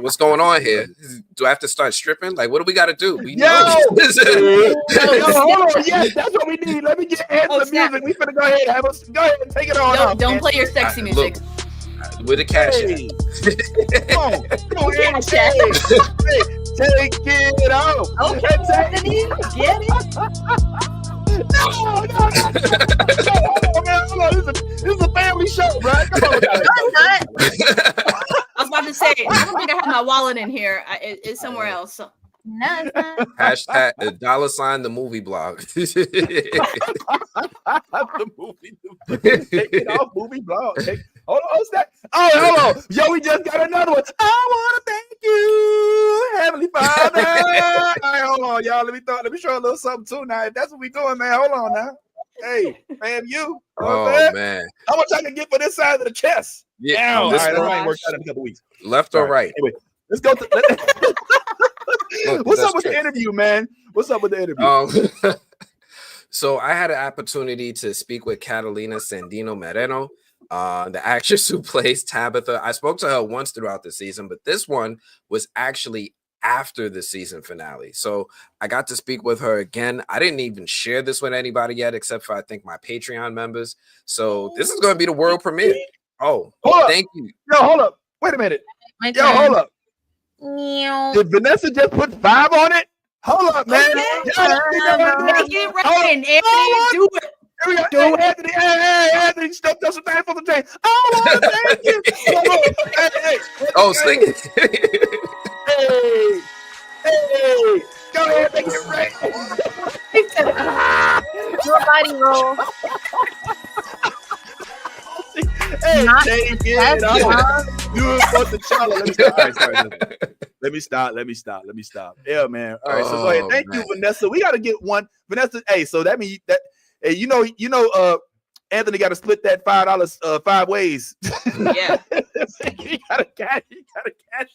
what's going on here? Do I have to start stripping? Like, what do we got to do? We Yo, hold on. Yes, that's what we need. Let me get answer music. We finna go ahead and go ahead and take it on. Don't play your sexy music. With a cash Come on, Cash take it off. Okay, Anthony, get it. No, man. Hold on. This is a family show, bro. Come on. I was about to say, I don't think I have my wallet in here. It's somewhere else. So. No, it's not. Hashtag $, the movie blog. The movie. Take it off, movie blog. Hold on, what's that? Oh, hold on. Yo, we just got another one. I want to thank you, Heavenly Father. All right, hold on, y'all. Let me show a little something too now. If that's what we doing, man. Hold on now. Hey, fam, you. Oh, man. How much I can get for this side of the chest? Yeah. All This right, that one, might work out in a couple weeks. left or right? Anyway, let's go to Look, what's that's up with true. the interview, man? What's up with the interview? So I had an opportunity to speak with Catalina Sandino Moreno, the actress who plays Tabitha. I spoke to her once throughout the season, but this one was actually after the season finale. So I got to speak with her again. I didn't even share this with anybody yet, except for I think my Patreon members. So this is going to be the world premiere. Oh, thank you. Yo, hold up. Wait a minute. My Yo, turn. hold up. Meow. Did Vanessa just put 5 on it? Hold up, man. Okay. Yo, Make it rain, Anthony. Do it. Here we go. Hey, Anthony. Hey, Anthony. Stop some things for the day. I want to thank you. Hey. Oh, sing it. Hey. Go ahead, make it rain. Do a body roll. Hey, Not take it that's off. wrong. Do it for the child. Let me stop. All right, sorry. Let me stop. Yeah, man. All right, so go ahead. Thank you, Vanessa. We got to get one. Vanessa, hey, so that means that, hey, you know, Anthony got to split that $5 5 ways. Yeah. you gotta cash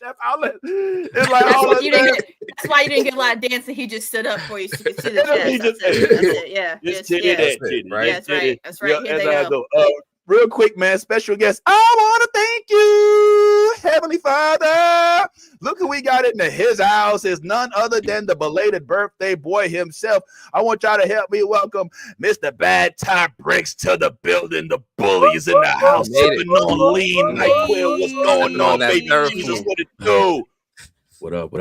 that outlet. It's like That's, all what you didn't get, that's why you didn't get a lot of dancing. He just stood up for you. So you could see the chest. That's it. Yeah. Just yeah. titty that, That's it, titty. right? Yeah, that's right. That's right. Yeah, Here they go. Real quick, man. Special guest. I want to thank you, Heavenly Father. Look who we got into his house. Is none other than the belated birthday boy himself. I want y'all to help me welcome Mr. Bad Time Bricks to the building. The bullies in the house. Sipping on lean like Quill. What's going on, that baby? therapy. Jesus, what it do? What up,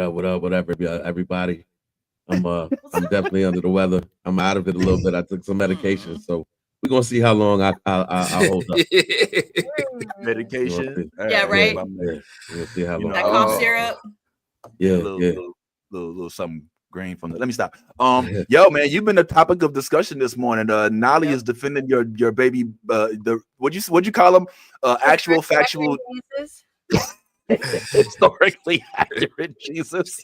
everybody? I'm definitely under the weather. I'm out of it a little bit. I took some medication, so we're gonna see how long I hold up. Medication. Yeah, right. We'll see how long. That cough syrup. Yeah, little something green from the. Let me stop. Yo, man, you've been the topic of discussion this morning. Nolly is defending your baby. What'd you call them? Actual factual. Historically accurate Jesus.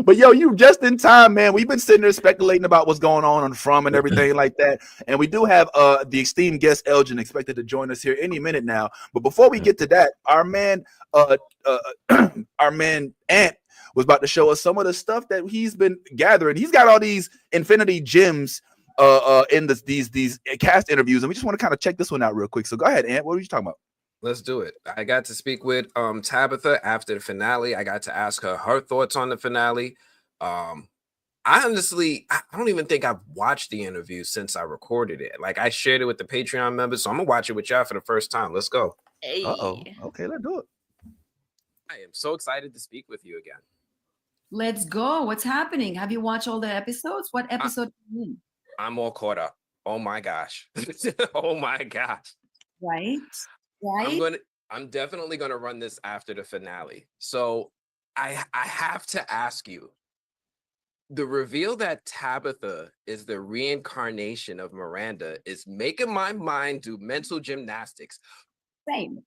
But yo, you just in time, man. We've been sitting there speculating about what's going on From and everything like that. And we do have the esteemed guest Elgin expected to join us here any minute now. But before we get to that, our man Ant was about to show us some of the stuff that he's been gathering. He's got all these infinity gems in these cast interviews, and we just want to kind of check this one out real quick. So go ahead, Ant. What were you talking about? Let's do it. I got to speak with Tabitha after the finale. I got to ask her thoughts on the finale. I honestly, I don't even think I've watched the interview since I recorded it. Like, I shared it with the Patreon members, so I'm gonna watch it with y'all for the first time. Let's go. Hey. Okay, let's do it. I am so excited to speak with you again. Let's go. What's happening? Have you watched all the episodes? What episode are you in? I'm all caught up. Oh my gosh. Oh my gosh. Right? Right? I'm definitely gonna run this after the finale. So I have to ask you, the reveal that Tabitha is the reincarnation of Miranda is making my mind do mental gymnastics. Same.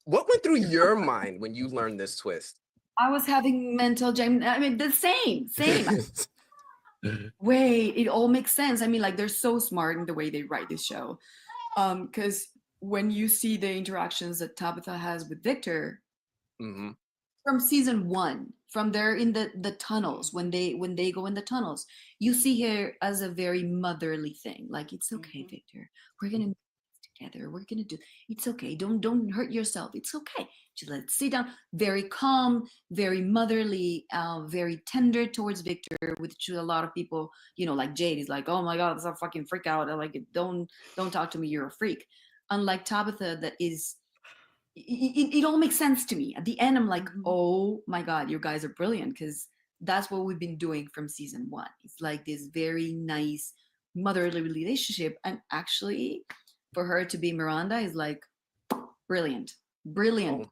What went through your mind when you learned this twist? I was having mental I mean, the same. Wait, it all makes sense. I mean, like, they're so smart in the way they write this show. Because when you see the interactions that Tabitha has with Victor from season 1, from there in the tunnels, when they go in the tunnels, you see her as a very motherly thing. Like, it's okay, Victor. We're gonna do this together. We're gonna do. It's okay. Don't hurt yourself. It's okay. Just let's sit down. Very calm, very motherly, very tender towards Victor, which a lot of people, like Jade is like, oh my God, that's a fucking freak out. I like it. Don't talk to me. You're a freak. Unlike Tabitha, that is. It all makes sense to me. At the end, I'm like, oh my God, you guys are brilliant, because that's what we've been doing from season 1. It's like this very nice motherly relationship, and actually, for her to be Miranda is like brilliant. Oh,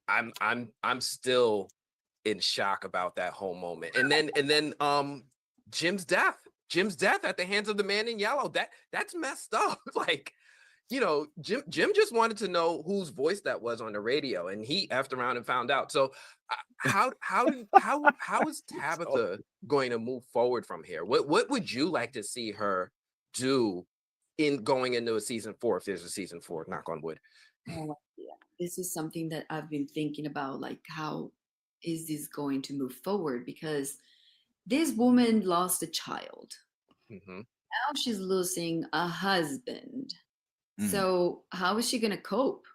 I'm still in shock about that whole moment. And then Jim's death at the hands of the man in yellow. That's messed up. Like, Jim just wanted to know whose voice that was on the radio, and he effed around and found out. So how is Tabitha going to move forward from here? What would you like to see her do in going into a season 4, if there's a season 4, knock on wood? Oh, yeah. This is something that I've been thinking about, like, how is this going to move forward? Because this woman lost a child. Now she's losing a husband. So how is she going to cope?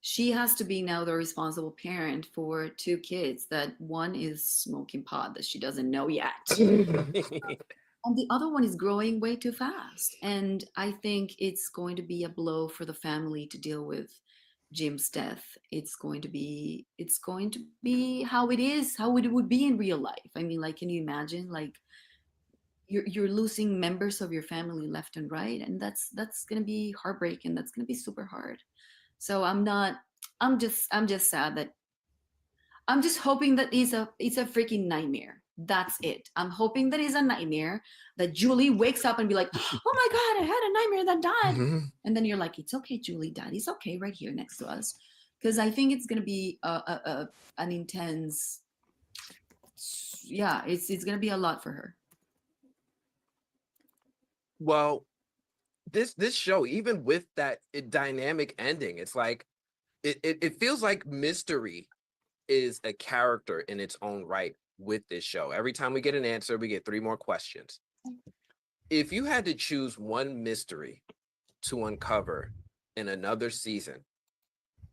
She has to be now the responsible parent for 2 kids, that one is smoking pot that she doesn't know yet. And the other one is growing way too fast. And I think it's going to be a blow for the family to deal with Jim's death. It's going to be how it is, how it would be in real life. I mean, like, can you imagine, like, you're losing members of your family left and right, and that's going to be heartbreaking. That's going to be super hard. So I'm just sad that I'm just hoping that it's a freaking nightmare. That's it. I'm hoping that it's a nightmare, that Julie wakes up and be like, oh my God, I had a nightmare that died. And then you're like, it's okay, Julie, Daddy's okay right here next to us. Because I think it's going to be an intense, it's going to be a lot for her. Well, this show, even with that dynamic ending, it's like it feels like mystery is a character in its own right with this show. Every time we get an answer, we get 3 more questions. If you had to choose one mystery to uncover in another season,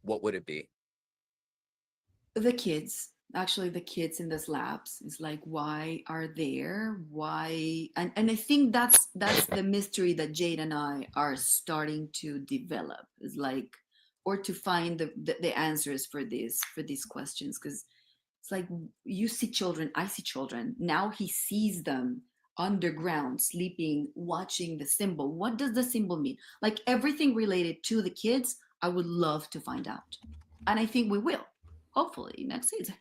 what would it be? The kids. Actually, the kids in these labs is like, why are there? Why? And I think that's the mystery that Jade and I are starting to develop, is like, or to find the answers for these questions. Because it's like, you see children, I see children. Now he sees them underground, sleeping, watching the symbol. What does the symbol mean? Like, everything related to the kids, I would love to find out. And I think we will. Hopefully next season.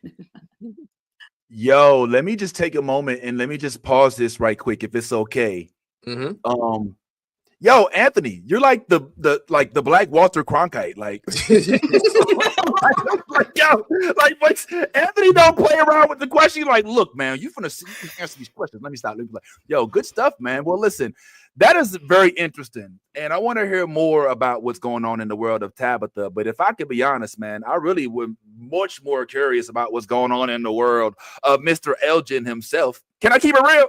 Yo, let me just take a moment and let me just pause this right quick, if it's okay. Yo, Anthony, you're like the Black Walter Cronkite. Like, Anthony don't play around with the question. Like, look, man, you can answer these questions. Let me stop. Like, yo, good stuff, man. Well, listen, that is very interesting, and I want to hear more about what's going on in the world of Tabitha. But if I could be honest, man, I really would much more curious about what's going on in the world of Mr. Elgin himself. Can I keep it real?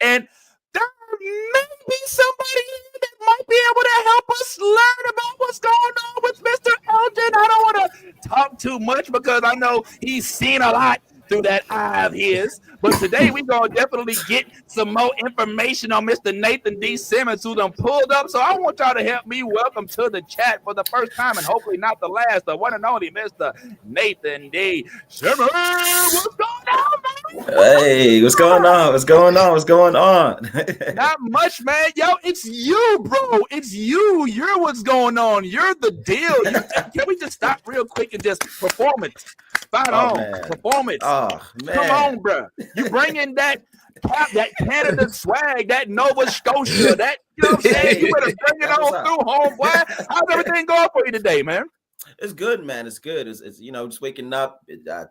And there may be somebody that might be able to help us learn about what's going on with Mr. Elgin. I don't want to talk too much because I know he's seen a lot through that eye of his. But today we're going to definitely get some more information on Mr. Nathan D. Simmons, who done pulled up. So I want y'all to help me welcome to the chat for the first time and hopefully not the last, the one and only Mr. Nathan D. Simmons. What's going on, man? Hey, what's going on? Not much, man. Yo, it's you, bro. It's you. You're what's going on. You're the deal. Can we just stop real quick and just performance? Spot on. Man. Performance. Oh, man. Come on, bro. You bring in that Canada swag, that Nova Scotia, that, you know what I'm saying? You better bring it on through, homeboy. How's everything going for you today, man? It's good, man. It's good. It's just waking up,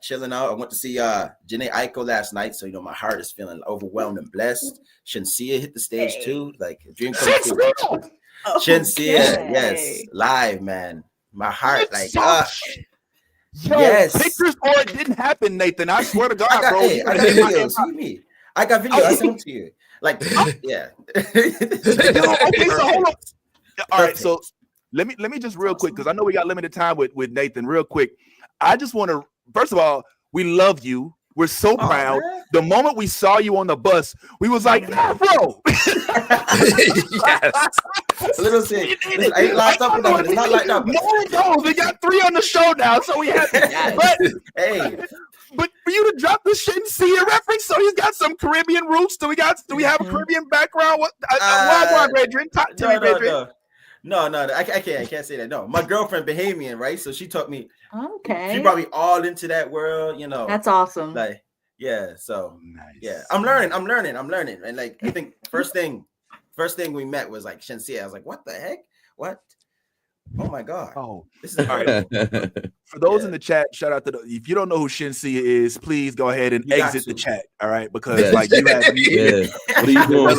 chilling out. I went to see Janae Aiko last night, so my heart is feeling overwhelmed and blessed. Shinsia hit the stage too, like a dream come true. Shinsia, yes, live, man. My heart, like, Yo, yes. Pictures or it didn't happen, Nathan. I swear to God, bro. I got video. See me. I got video. I sent them to you. Like, yeah. Okay, so hold on. All right, so let me just real quick, because I know we got limited time with Nathan. Real quick, I just want to, first of all, we love you. We're so proud. The moment we saw you on the bus, we was like, yeah, bro. Yes. Little thing. I ain't locked up enough. It's not like that. No one knows. We got 3 on the show now, so we have. But hey. But for you to drop the Shinsia reference, so he's got some Caribbean roots. Do we have a Caribbean background? What? Adrian? Talk to me, Adrian. No, I can't say that. No, my girlfriend Bahamian, right? So she taught me. Okay. She brought me all into that world, That's awesome. Like, yeah. So nice. Yeah, I'm learning, and like I think first thing we met was like Shinsia. I was like, what the heck? What? Oh my God. Oh, this is all right. For those in the chat, shout out to if you don't know who Shinsia is, please go ahead and exit the chat. All right, because like you have, what are you doing?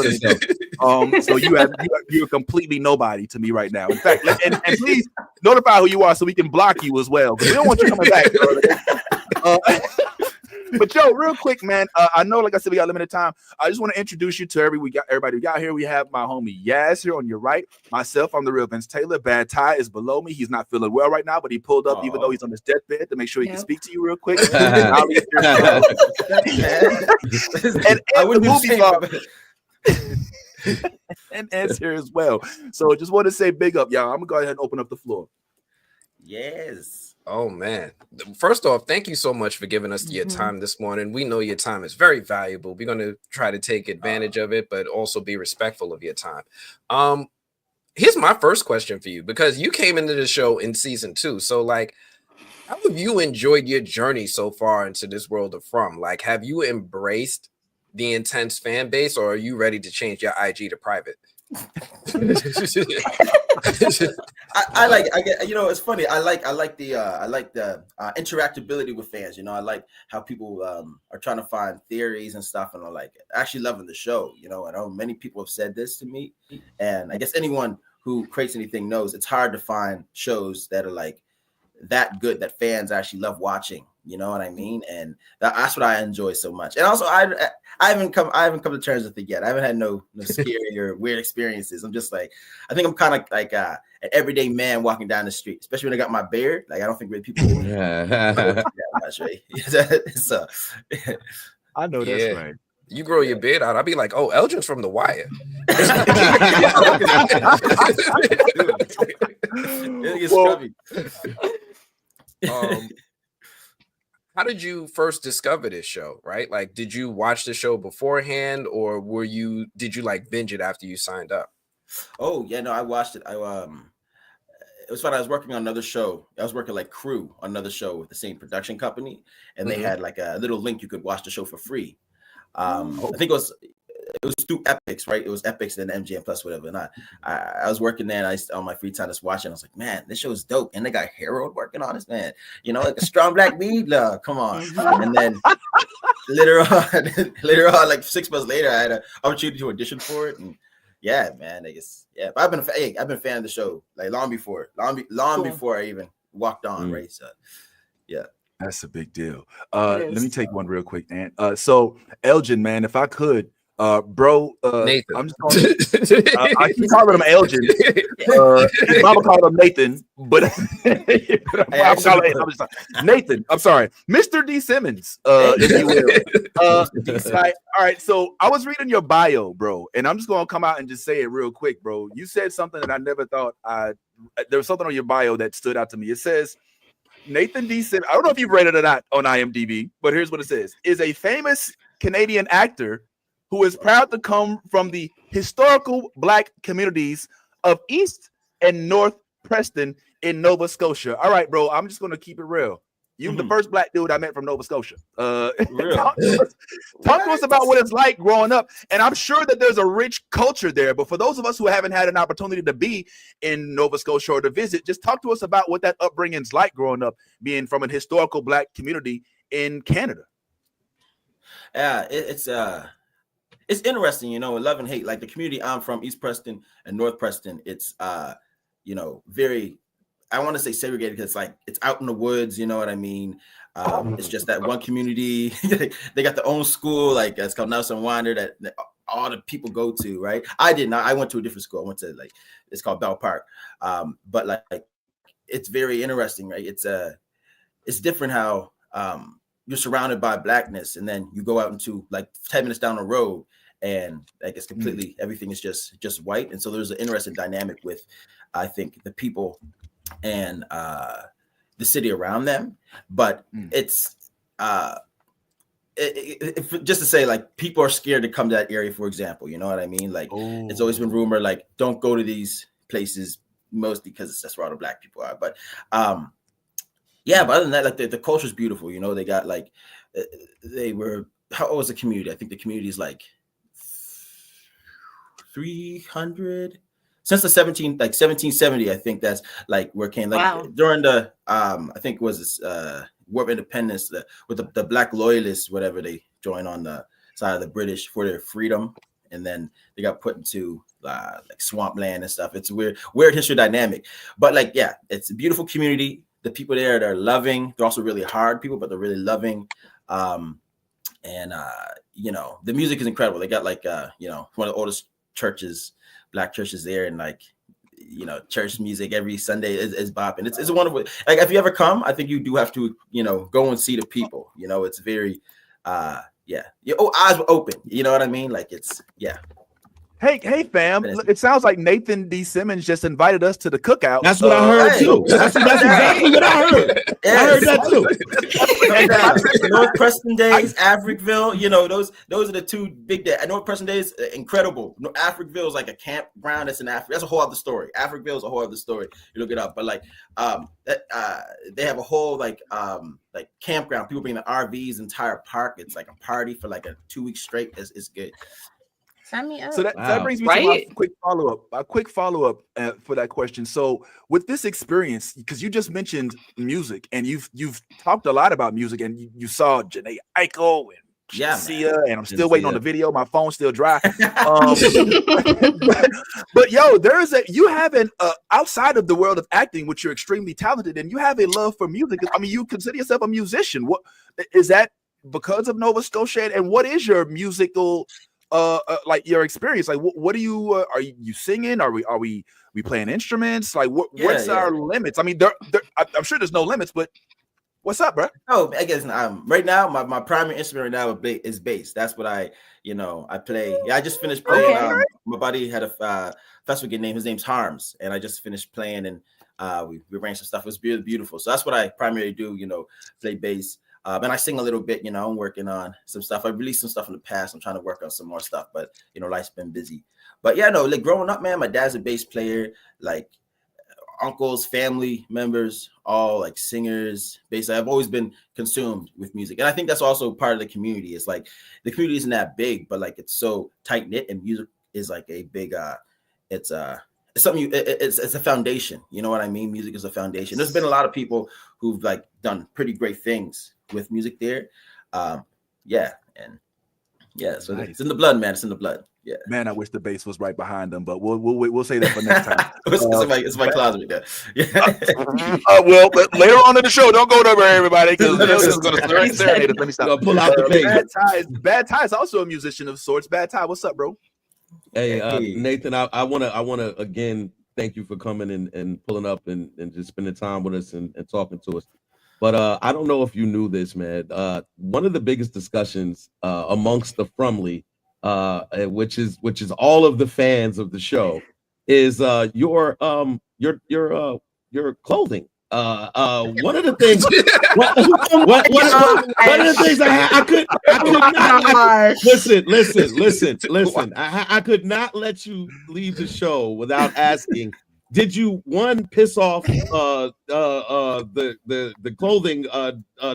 So you're completely nobody to me right now. In fact, and please notify who you are so we can block you as well, because we don't want you coming back. But yo, real quick, man. I know, like I said, we got limited time. I just want to introduce you to everybody we got here. We have my homie Yaz here on your right. Myself, I'm the real Vince Taylor. Bad Ty is below me. He's not feeling well right now, but he pulled up even though he's on his deathbed to make sure he can speak to you real quick. And I wouldn't be and Ed's here as well. So just want to say big up, y'all. I'm gonna go ahead and open up the floor. Yes. Oh man. First off, thank you so much for giving us your time this morning. We know your time is very valuable. We're going to try to take advantage of it, but also be respectful of your time. Here's my first question for you, because you came into the show in season 2. So like, how have you enjoyed your journey so far into this world of From? Like, have you embraced the intense fan base, or are you ready to change your IG to private? It's funny. I like the interactability with fans. I like how people are trying to find theories and stuff, and are actually loving the show. I know many people have said this to me, and I guess anyone who creates anything knows it's hard to find shows that are that good that fans actually love watching. You know what I mean? And that's what I enjoy so much. And also, I haven't come to terms with it yet. I haven't had no scary or weird experiences. I'm just I think I'm kind of like an everyday man walking down the street, especially when I got my beard. I don't think really people know that much, right? So I know that's right. You grow your beard out, I'll be like, oh, Elgin's from The Wire. How did you first discover this show, right? Like, did you watch the show beforehand, or did you binge it after you signed up? Oh, yeah, no, I watched it. It was fun. I was working on another show. I was working crew on another show with the same production company, and they had a little link you could watch the show for free. I think it was it was through Epics, right? It was Epics and MGM Plus, whatever. And I was working there, and I on my free time just watching. I was like, man, this show is dope. And they got Harold working on this, man. You know, like a strong black lead. Come on. And then later on, like 6 months later, I had an opportunity to audition for it, and yeah, man, I guess yeah. But I've been a fan of the show like long before I even walked on, right? So yeah. That's a big deal. Let me take one real quick, Dan. So Elgin, man, if I could, bro, Nathan. I'm just going I keep calling him Elgin. His mama called him Nathan, but Nathan. I'm sorry, Mr. D. Simmons, if you will. All right. So I was reading your bio, bro, and I'm just gonna come out and just say it real quick, bro. You said something that I never thought there was something on your bio that stood out to me. It says, Nathan D. Simmons, I don't know if you've read it or not on IMDb, but here's what it says: is a famous Canadian actor who is proud to come from the historical Black communities of East and North Preston in Nova Scotia. All right, bro, I'm just going to keep it real. You're the first Black dude I met from Nova Scotia. Talk to us about what it's like growing up. And I'm sure that there's a rich culture there. But for those of us who haven't had an opportunity to be in Nova Scotia or to visit, just talk to us about what that upbringing's like growing up, being from an historical Black community in Canada. Yeah, it's interesting, you know, love and hate. Like the community I'm from, East Preston and North Preston, it's you know, very, I want to say segregated because it's out in the woods, you know what I mean? It's just that one community. They got their own school, like it's called Nelson Winder, that all the people go to, right? I did not. I went to a different school. I went to it's called Bell Park. But like it's very interesting, right? It's different how you're surrounded by Blackness, and then you go out into like 10 minutes down the road, and like it's completely everything is just white. And so there's an interesting dynamic with, I think, the people and the city around them. But it's just to say, like, people are scared to come to that area, for example, you know what I mean? Like it's always been rumored, like, don't go to these places, mostly because that's where all the Black people are. But yeah, but other than that, like the culture is beautiful, you know. They got like how old was the community? I think the community is like 300 since the 1770. I think that's like where it came, like during the I think it was this War of Independence, with the Black loyalists, whatever, they joined on the side of the British for their freedom, and then they got put into like swampland and stuff. It's weird history dynamic, but like, yeah, it's a beautiful community. The people there, they're loving. They're also really hard people, but they're really loving. And you know, the music is incredible. They got like you know, one of the oldest churches, Black churches there, and like, you know, church music every Sunday is bopping. It's a wonderful. Like, if you ever come, I think you do have to, you know, go and see the people. You know, it's very yeah. Your eyes were open. You know what I mean? Like, it's yeah. Hey, fam! It sounds like Nathan D. Simmons just invited us to the cookout. That's what I heard too. That's exactly what I heard. Yes. I heard that too. North Preston Days, Africville. You know, those are the two big days. North Preston Days, incredible. Africville is like a campground. That's in Africa. That's a whole other story. Africville is a whole other story. You look it up, but like, they have a whole like campground. People bring the RVs, entire park. It's like a party for like a 2 weeks straight. It's good. Sign me up. So that brings me to my quick follow-up for that question. So with this experience, because you just mentioned music, and you've talked a lot about music, and you saw Janae Aiko and Sia, and I'm still waiting on the video. My phone's still dry. But yo, you have an outside of the world of acting, which you're extremely talented, and you have a love for music. I mean, you consider yourself a musician. What is that because of Nova Scotia? And what is your musical like your experience? Like, what do you are you singing? Are we playing instruments? Like, what's our limits? I mean, I'm sure there's no limits, but what's up, bro? Oh, I guess right now my primary instrument right now is bass. That's what I play. Yeah, I just finished playing. My buddy had a festival name. His name's Harms, and I just finished playing, and we arranged some stuff. It was beautiful. So that's what I primarily do. Play bass. And I sing a little bit, I'm working on some stuff. I released some stuff in the past. I'm trying to work on some more stuff, but life's been busy. But yeah, no, like growing up, man, my dad's a bass player. Like uncles, family members, all like singers. Basically, I've always been consumed with music, and I think that's also part of the community. It's like the community isn't that big, but like it's so tight knit, and music is like a big. It's something. It's a foundation. You know what I mean? Music is a foundation. There's been a lot of people who've like done pretty great things with music there. Yeah, so Nice. it's in the blood, man. It's in the blood. Yeah, Man, I wish the bass was right behind them, but we'll say that for next time. it's my closet. Yeah. Well, but later on in the show, don't go over everybody because this is going to serenade us. Let me stop. Pull out the page. Bad Ty is also a musician of sorts. Bad Ty, what's up, bro? Hey, Nathan, I wanna again thank you for coming and pulling up and just spending time with us and talking to us. But I don't know if you knew this, man. One of the biggest discussions amongst the Frumly, which is all of the fans of the show, is your clothing. One of the things, one of the things I could not listen. I could not let you leave the show without asking. Did you piss off the clothing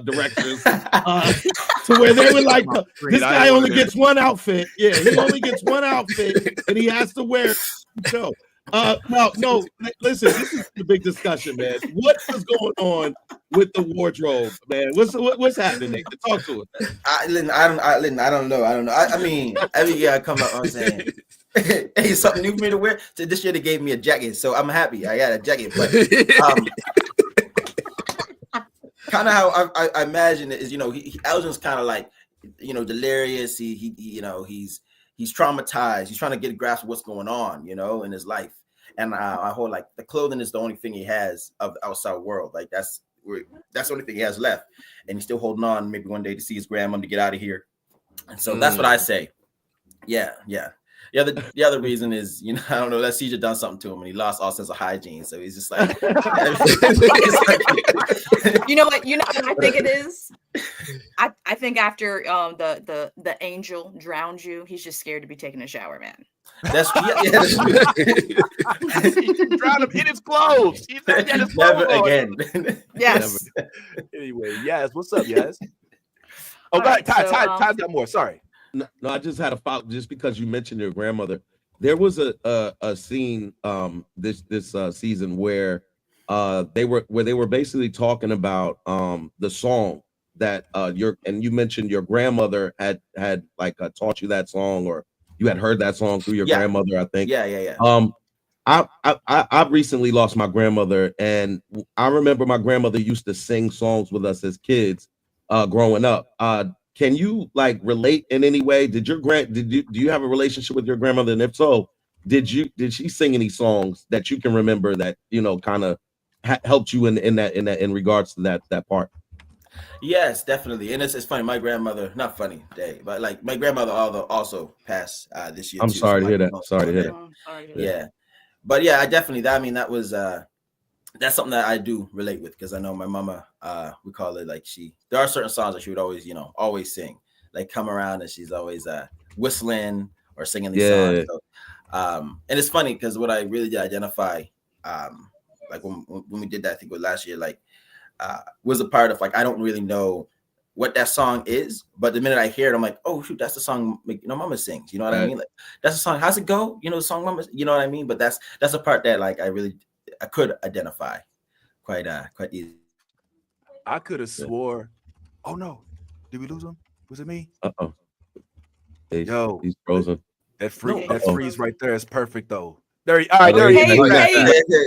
directors to where they were like, this guy only gets one outfit? Yeah, he only gets one outfit and he has to wear the show. No, listen, this is the big discussion, man. What is going on with the wardrobe, man? What's happening, Nathan? Talk to us. I don't know. I mean, every year I come up, I'm saying, hey, something new for me to wear. So this year they gave me a jacket, so I'm happy. I got a jacket, but kind of how I imagine it is, Elgin's kind of like, delirious. He's traumatized. He's trying to get a grasp of what's going on, in his life. And I hold like the clothing is the only thing he has of the outside world. Like that's the only thing he has left, and he's still holding on. Maybe one day to see his grandmom to get out of here. And so that's what I say. Yeah. The other reason is, I don't know, that Caesar done something to him and he lost all sense of hygiene. So he's just like, you know what I think it is? I think after the angel drowned you, he's just scared to be taking a shower, man. That's true. That's true. He drowned him in his clothes. He's never again. Yes. Anyway, yes. What's up, yes? Oh, God, Ty's got more. Sorry. No, I just had a follow just because you mentioned your grandmother. There was a scene this season where they were basically talking about the song that you mentioned your grandmother had like taught you that song, or you had heard that song through your grandmother, I think. Yeah. I recently lost my grandmother, and I remember my grandmother used to sing songs with us as kids growing up. Can you like relate in any way? Do you have a relationship with your grandmother? And if so, did she sing any songs that you can remember that kind of helped you in regards to that part? Yes, definitely. And it's funny. My grandmother, not funny day, but like my grandmother also passed this year. I'm sorry to hear that. Sorry to hear that. Yeah, but yeah, I definitely. That was that's something that I do relate with, because I know my mama. We call it like there are certain songs that she would always sing, like "Come Around," and she's always whistling or singing these songs. So, and it's funny because what I really did identify, like when we did that, I think it was last year, like was a part of like I don't really know what that song is, but the minute I hear it, I'm like, oh shoot, that's the song Mama sings. You know what I mean? Like that's the song. How's it go? The song Mama. You know what I mean? But that's a part that like I could identify quite easily. I could have swore. Oh no, did we lose him? Was it me? Uh-oh. Yo, he's frozen. That freeze right there is perfect though. There he is. All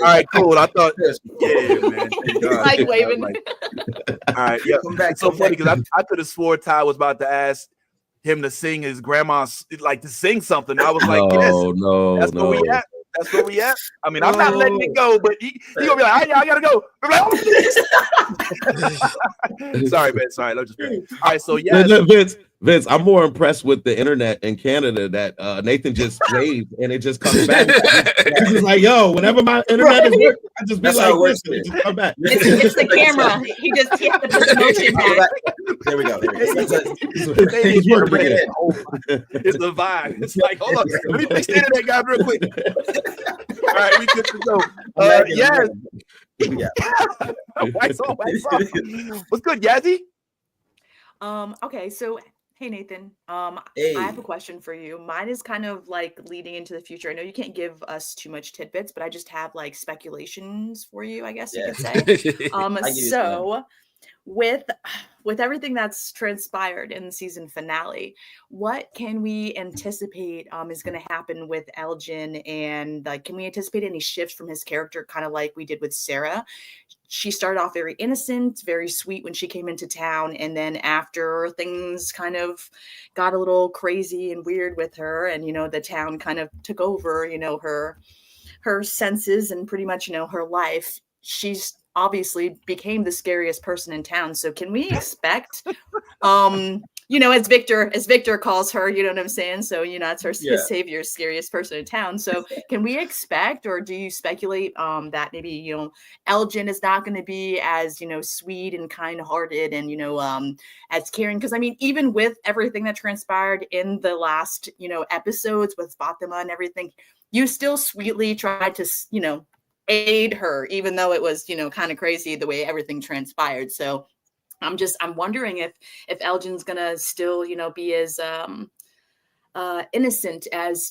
right, cool. I thought, yeah, man. Like waving. All right, yeah. It's so funny because I could have swore Ty was about to ask him to sing his grandma's, like to sing something. I was like, no, that's where we at. That's where we at. I mean, I'm not letting it go, but he gonna be like, I gotta go. I'm like, oh, sorry, man. Sorry, let's just. All right, so yeah. Vince, I'm more impressed with the internet in Canada that Nathan just waved and it just comes back. He's just like, yo, whenever my internet is working, I just be like, listen, it just come back. It's the camera. He has to put the motion back. There we go. He's working it. It's the vibe. It's like, hold on, let me fix the internet guy real quick. right, we good to go. Yes. Yeah. Wax on, wax off. What's good, Yazzie? Okay, so hey Nathan, Hey. I have a question for you. Mine is kind of like leading into the future. I know you can't give us too much tidbits, but I just have like speculations for you, I guess you could say. I give you some. So with everything that's transpired in the season finale, what can we anticipate is going to happen with Elgin, and like, can we anticipate any shifts from his character, kind of like we did with Sarah? She started off very innocent, very sweet when she came into town, and then after things kind of got a little crazy and weird with her, and the town kind of took over, her senses and pretty much her life, she's obviously became the scariest person in town. So can we expect as Victor calls her, you know what I'm saying? So, it's his savior, scariest person in town. So can we expect, or do you speculate that maybe, Elgin is not going to be as, sweet and kind hearted and, as caring? Because I mean, even with everything that transpired in the last, episodes with Fatima and everything, you still sweetly tried to, aid her, even though it was, kind of crazy the way everything transpired. So I'm wondering if Elgin's gonna still, be as innocent as,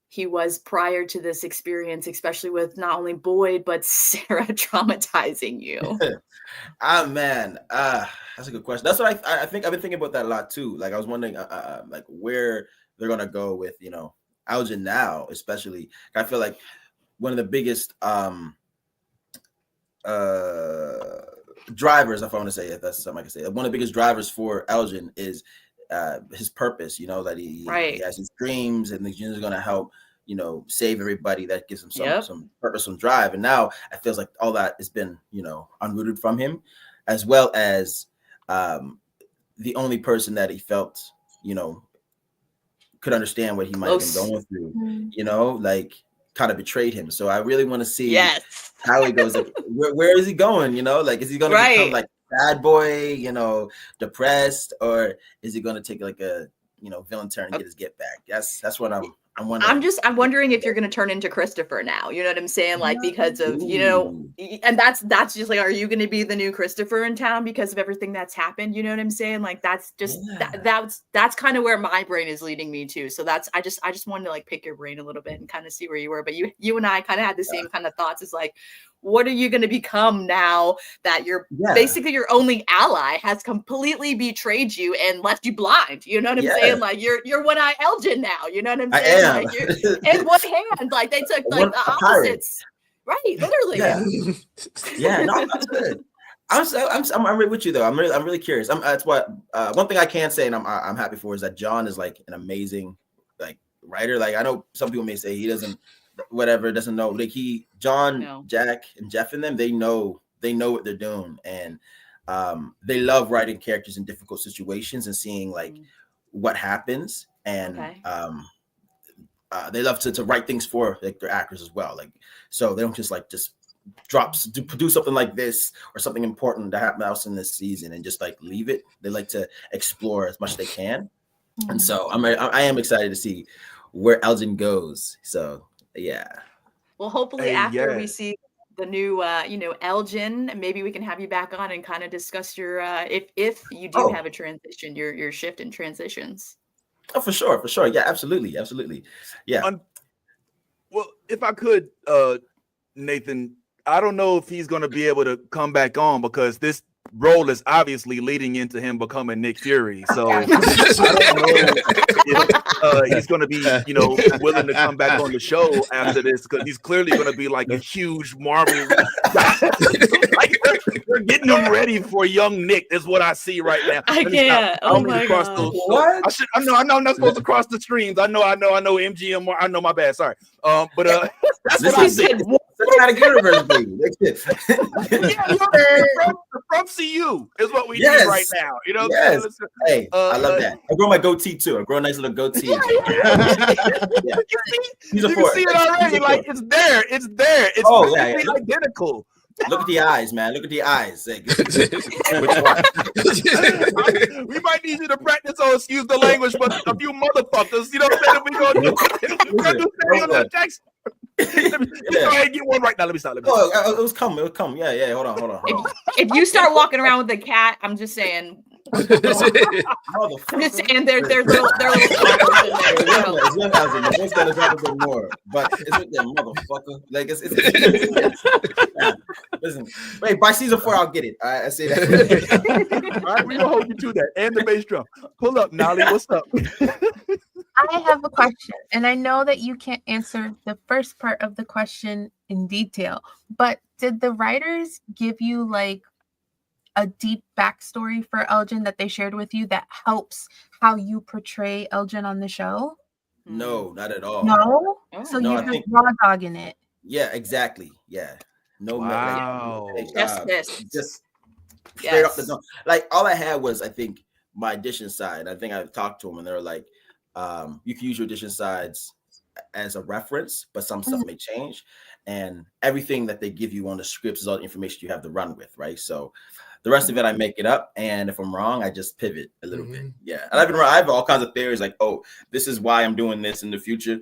he was prior to this experience, especially with not only Boyd, but Sarah traumatizing you. Man, that's a good question. That's what I think. I've been thinking about that a lot too. Like I was wondering, like where they're gonna go with, Elgin now, especially. I feel like one of the biggest drivers, if I want to say it, that's something I can say. One of the biggest drivers for Elgin is his purpose. That he has his dreams, and he's going to help, save everybody. That gives him some purpose, some drive. And now it feels like all that has been, unrooted from him, as well as the only person that he felt, could understand what he might have been going through. Like kind of betrayed him. So I really want to see how he goes. Like, where is he going? Like, is he going to become like bad boy, depressed, or is he going to take like a villain turn and get his get back? That's what I'm wondering. I'm wondering if you're going to turn into Christopher now. You know what I'm saying? Like, because of and that's just like, are you going to be the new Christopher in town because of everything that's happened? You know what I'm saying? Like, that's just that's kind of where my brain is leading me to. So I just wanted to like pick your brain a little bit and kind of see where you were. But you and I kind of had the same kind of thoughts. It's like, what are you going to become now that you're basically your only ally has completely betrayed you and left you blind? You know what I'm saying? Like you're one-eye Elgin now. You know what I'm saying? Like you're in one hand, like they took like the opposites. Right, literally. No, that's good. I'm right with you though. I'm really curious. That's what one thing I can say, and I'm happy for, is that John is like an amazing like writer. Like I know some people may say he doesn't know. Like Jack and Jeff and them, they know what they're doing, and they love writing characters in difficult situations and seeing like what happens, and they love to write things for like their actors as well. Like so they don't just produce something like this or something important that happened else in this season and just like leave it. They like to explore as much as they can, and so I am excited to see where Elgin goes. So. Yeah. Well, hopefully after we see the new, Elgin, maybe we can have you back on and kind of discuss your, if you do have a transition, your shift in transitions. Oh, for sure. Yeah, absolutely. Yeah. Well, if I could, Nathan, I don't know if he's going to be able to come back on because this role is obviously leading into him becoming Nick Fury. So I don't know if he's going to be, willing to come back on the show after this, because he's clearly going to be like a huge Marvel. Like they're getting him ready for young Nick. Is what I see right now. I can't. Oh my god! What? I know. I'm not supposed to cross the streams. I know. MGM. I know. My bad. Sorry. But that's what I see. Cinematic universe, baby. From CU is what we need right now. You know. Yes. Hey, I love that. I grow my goatee too. I grow a nice little goatee. You can see it already. Like it's there. It's identical. Look at the eyes, man. Look at the eyes. We might need you to practice or excuse the language, but a few motherfuckers, you know what I'm saying? We're going to do Samuel L. Jackson. Let me go ahead and get one right now. Let me stop. Oh, it was coming. It was coming. Yeah. Hold on. If you start walking around with a cat, I'm just saying. I'm just saying they're little stalkers in there. It's young Elgin. The voice got to drop a bit more, but it's with that motherfucker. Like it's listen. Wait, by season 4, I'll get it. All right, I say that. All right, we're gonna hold you to that. And the bass drum. Pull up, Nolly. What's up? I have a question, and I know that you can't answer the first part of the question in detail, but did the writers give you like a deep backstory for Elgin that they shared with you that helps how you portray Elgin on the show? No, not at all. No? So No, you're just raw dogging it. Yeah, exactly. Yeah. No. Wow. Just straight off the zone. Like all I had was, I think, my audition side. I think I talked to them and they were like, you can use your audition sides as a reference, but some stuff may change. And everything that they give you on the scripts is all the information you have to run with, right? So the rest of it, I make it up. And if I'm wrong, I just pivot a little bit. Yeah. And I have all kinds of theories like, oh, this is why I'm doing this in the future.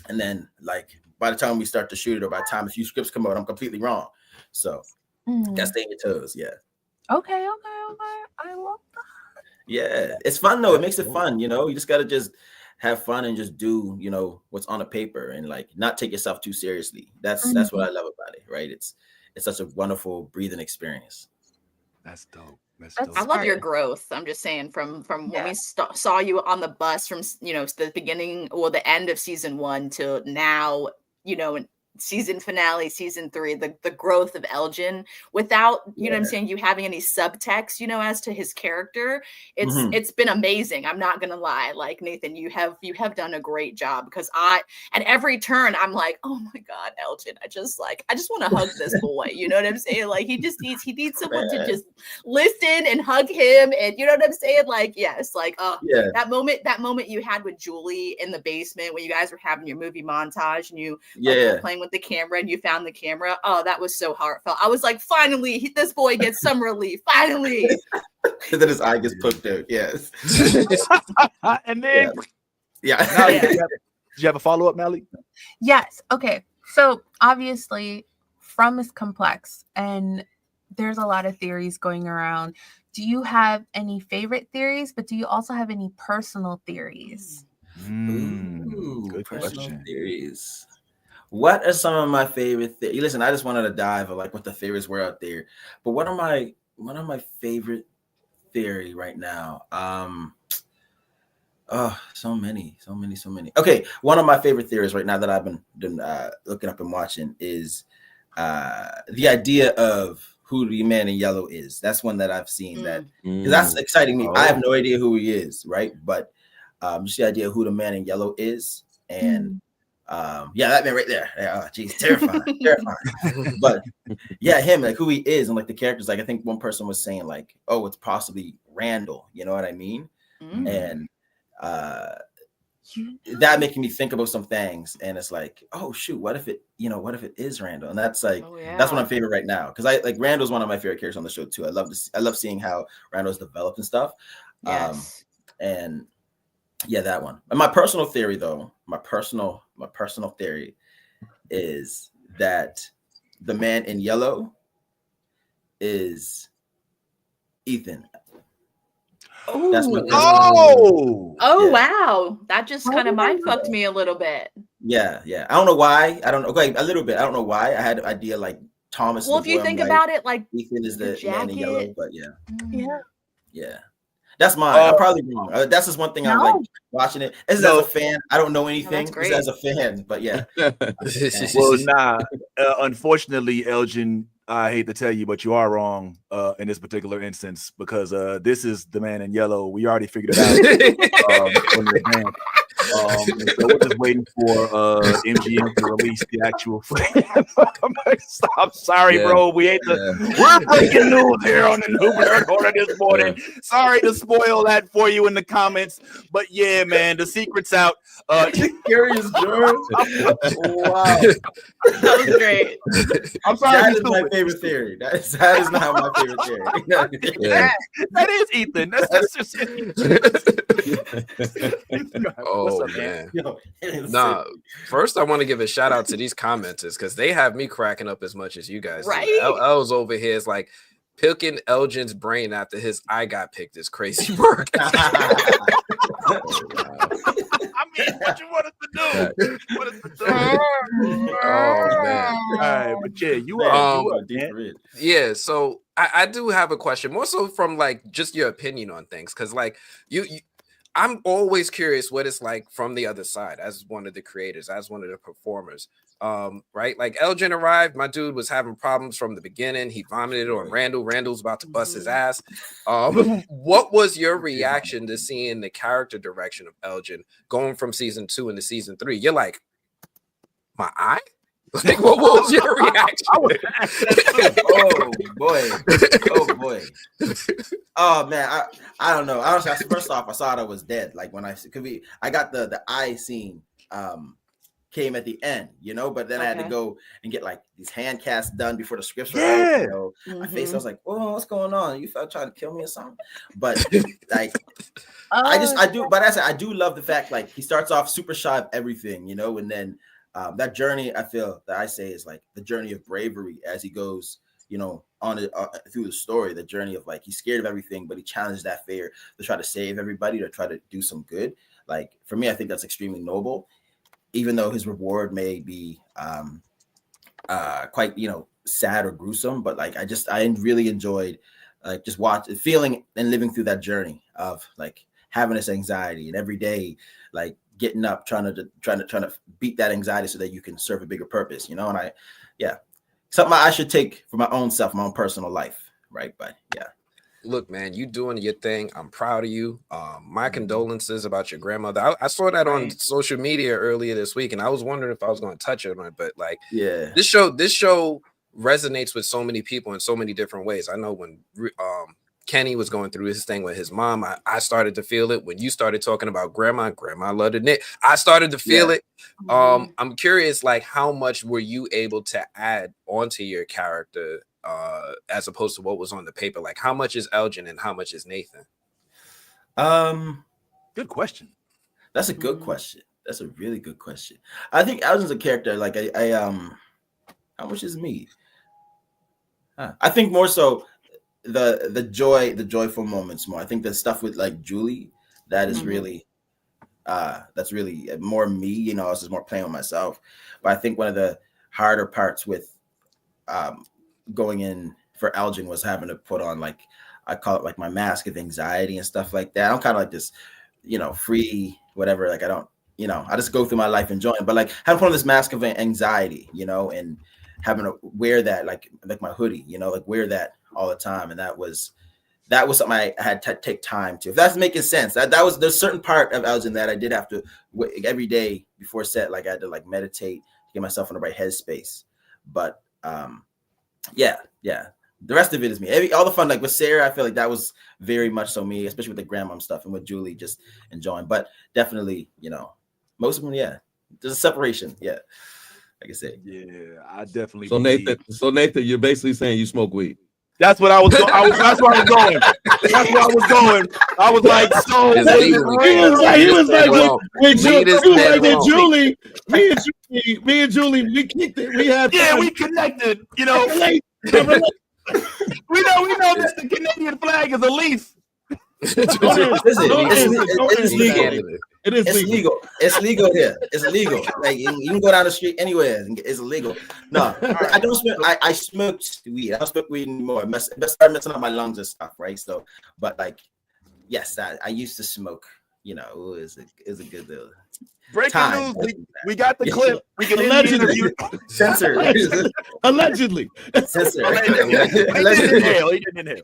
And then like by the time we start to shoot it or by the time a few scripts come out, I'm completely wrong. So gotta stay on your toes. Yeah. Okay. I love that. Yeah. It's fun though. It makes it fun. You know, you just gotta just have fun and just do, you know, what's on a paper and like not take yourself too seriously. That's what I love about it, right? It's such a wonderful breathing experience. That's dope. I love your growth. I'm just saying from when we saw you on the bus from, you know, the beginning or the end of season 1 to now, you know, season finale, season 3, the growth of Elgin without, you know what I'm saying, you having any subtext, you know, as to his character. It's been amazing. I'm not gonna lie. Like Nathan, you have done a great job because at every turn I'm like, oh my God, Elgin, I just want to hug this boy. You know what I'm saying? Like he needs someone to just listen and hug him. And you know what I'm saying? Like, yes, like that moment you had with Julie in the basement when you guys were having your movie montage and you were playing with the camera and you found the camera. Oh, that was so heartfelt. I was like, finally, this boy gets some relief. Finally. And then his eye gets poked out. Yes. And then Nally, did you have a follow-up, Nally? Yes. Okay. So obviously From is complex and there's a lot of theories going around. Do you have any favorite theories, but do you also have any personal theories? Good question. Theories. What are some of my favorite theories? Listen, I just wanted to dive of like what the theories were out there. But one of my favorite theory right now. So many. Okay, one of my favorite theories right now that I've been looking up and watching is the idea of who the man in yellow is. That's one that I've seen that's exciting me. I have no idea who he is, right? But just the idea of who the man in yellow is and that man right there. Oh, geez, terrifying. But yeah, him, like who he is and like the characters. Like I think one person was saying like, oh, it's possibly Randall. You know what I mean? And that making me think about some things. And it's like, oh shoot, what if it is Randall? And that's like that's one of my favorite right now because I like Randall's one of my favorite characters on the show too. I love seeing how Randall's developed and stuff. And yeah, that one. And my personal theory, though, my personal theory is that the man in yellow is Ethan. That's my wow. That just kind of mind fucked me a little bit. Yeah. I don't know why. I don't know. Okay, a little bit. I don't know why. I had an idea like Thomas. Well, if you think about it, like Ethan is the man in yellow, but yeah. That's mine. I'm probably wrong. That's just one thing I'm like watching it. As a fan, I don't know anything. As a fan, but yeah. Well, unfortunately, Elgin, I hate to tell you, but you are wrong in this particular instance because this is the man in yellow. We already figured it out. So we're just waiting for MGM to release the actual. I'm sorry, bro. We're breaking news here on the New Blurred Order this morning. Sorry to spoil that for you in the comments, but yeah, man, the secret's out. Curious George. Wow, that was great. I'm sorry. That is my favorite theory. That is not my favorite theory. That is Ethan. That's just. Oh up, man. Yo, Nah, first I want to give a shout out to these commenters because they have me cracking up as much as you guys Right? do. L's over here is like picking Elgin's brain after his eye got picked is crazy work. I mean, what you want us to do? What us to do? Oh man. All right, but yeah, you Man, are. you You are are, deep man. for it. Yeah, so I do have a question, more so from like just your opinion on things, because like you I'm always curious what it's like from the other side as one of the creators, as one of the performers. Right? Like Elgin arrived, my dude was having problems from the beginning. He vomited on Randall. Randall's about to bust his ass. What was your reaction to seeing the character direction of Elgin going from season 2 into season 3? You're like, my eye? Like, what was your reaction? Oh boy. Oh boy. Oh man, I don't know. Honestly, first off, I saw that I was dead. Like when I got the eye scene came at the end, you know, but then I had to go and get like these hand casts done before the scripts were out. You know, my face, I was like, oh, what's going on? You felt trying to kill me or something? But like I do love the fact like he starts off super shy of everything, you know, and then that journey, I feel that I say is like the journey of bravery as he goes, you know, on it through the story, the journey of like he's scared of everything, but he challenged that fear to try to save everybody, to try to do some good. Like for me, I think that's extremely noble, even though his reward may be quite, you know, sad or gruesome. But like I really enjoyed like just feeling and living through that journey of like having this anxiety and every day like getting up, trying to beat that anxiety so that you can serve a bigger purpose, you know. And something I should take for my own self, my own personal life, right? But yeah. Look, man, you doing your thing. I'm proud of you. My condolences about your grandmother. I saw that on social media earlier this week, and I was wondering if I was going to touch it on it, but like, yeah, this show resonates with so many people in so many different ways. I know when Kenny was going through his thing with his mom, I started to feel it. When you started talking about grandma loved it. I started to feel it. I'm curious, like, how much were you able to add onto your character as opposed to what was on the paper? Like, how much is Elgin and how much is Nathan? Good question. That's a good question. That's a really good question. I think Elgin's a character. Like how much is me? I think more so the joyful moments more. I think the stuff with like Julie, that is really that's really more me, you know. I was just more playing with myself. But I think one of the harder parts with going in for Elgin was having to put on, like, I call it like my mask of anxiety and stuff like that. I'm kind of like this, you know, free whatever. Like I don't, you know, I just go through my life enjoying, but like having to put on this mask of anxiety, you know, and having to wear that like my hoodie, you know, like wear that all the time. And that was something I had to take time to, if that's making sense. There's certain part of Elgin that I did have to every day before set, like I had to like meditate, get myself in the right headspace. But yeah. The rest of it is me. All the fun, like with Sarah, I feel like that was very much so me, especially with the grandmom stuff, and with Julie just enjoying. But definitely, you know, most of them, yeah, there's a separation. Yeah, like I said. Yeah, I definitely. So Nathan, you're basically saying you smoke weed. That's what I was. That's where I was going. That's where I was going. I was like, so he was like, Julie, me and Julie, we kicked it. We had fun. we connected. You know, we know that the Canadian flag is a leaf. It is legal. It's legal here. It's legal. Like you can go down the street anywhere. It's illegal. No, I don't smoke. I smoked weed. I don't smoke weed anymore. It started messing up my lungs and stuff, right? So, but like, yes, I used to smoke. You know, it was a good deal. Breaking news. We got the clip. We can allegedly censor. Allegedly. Censor. He didn't inhale.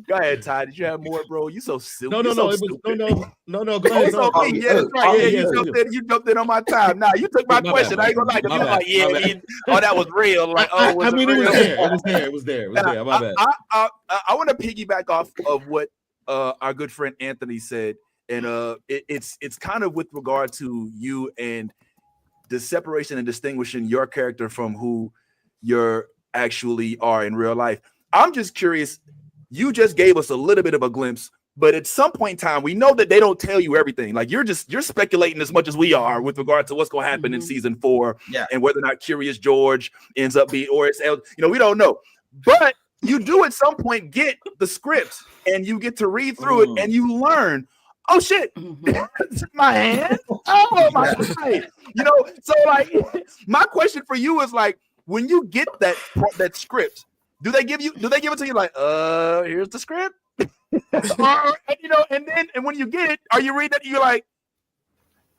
Go ahead, Ty. Did you have more, bro? You so silly. No. Go ahead. That's right. You jumped in on my time. Nah, you took my question. I ain't gonna lie. You're like, that was real. Like, it was there. My bad. I want to piggyback off of what our good friend Anthony said. And it's kind of with regard to you and the separation and distinguishing your character from who you actually are in real life. I'm just curious. You just gave us a little bit of a glimpse, But at some point in time, we know that they don't tell you everything. Like you're speculating as much as we are with regard to what's going to happen in season 4, and whether or not Curious George ends up being, or it's, we don't know. But you do at some point get the script, and you get to read through it, and you learn. Oh shit! My hand. Oh my god! So like, my question for you is like, when you get that script, do they give it to you like, here's the script? And when you get it, are you reading it? You're like,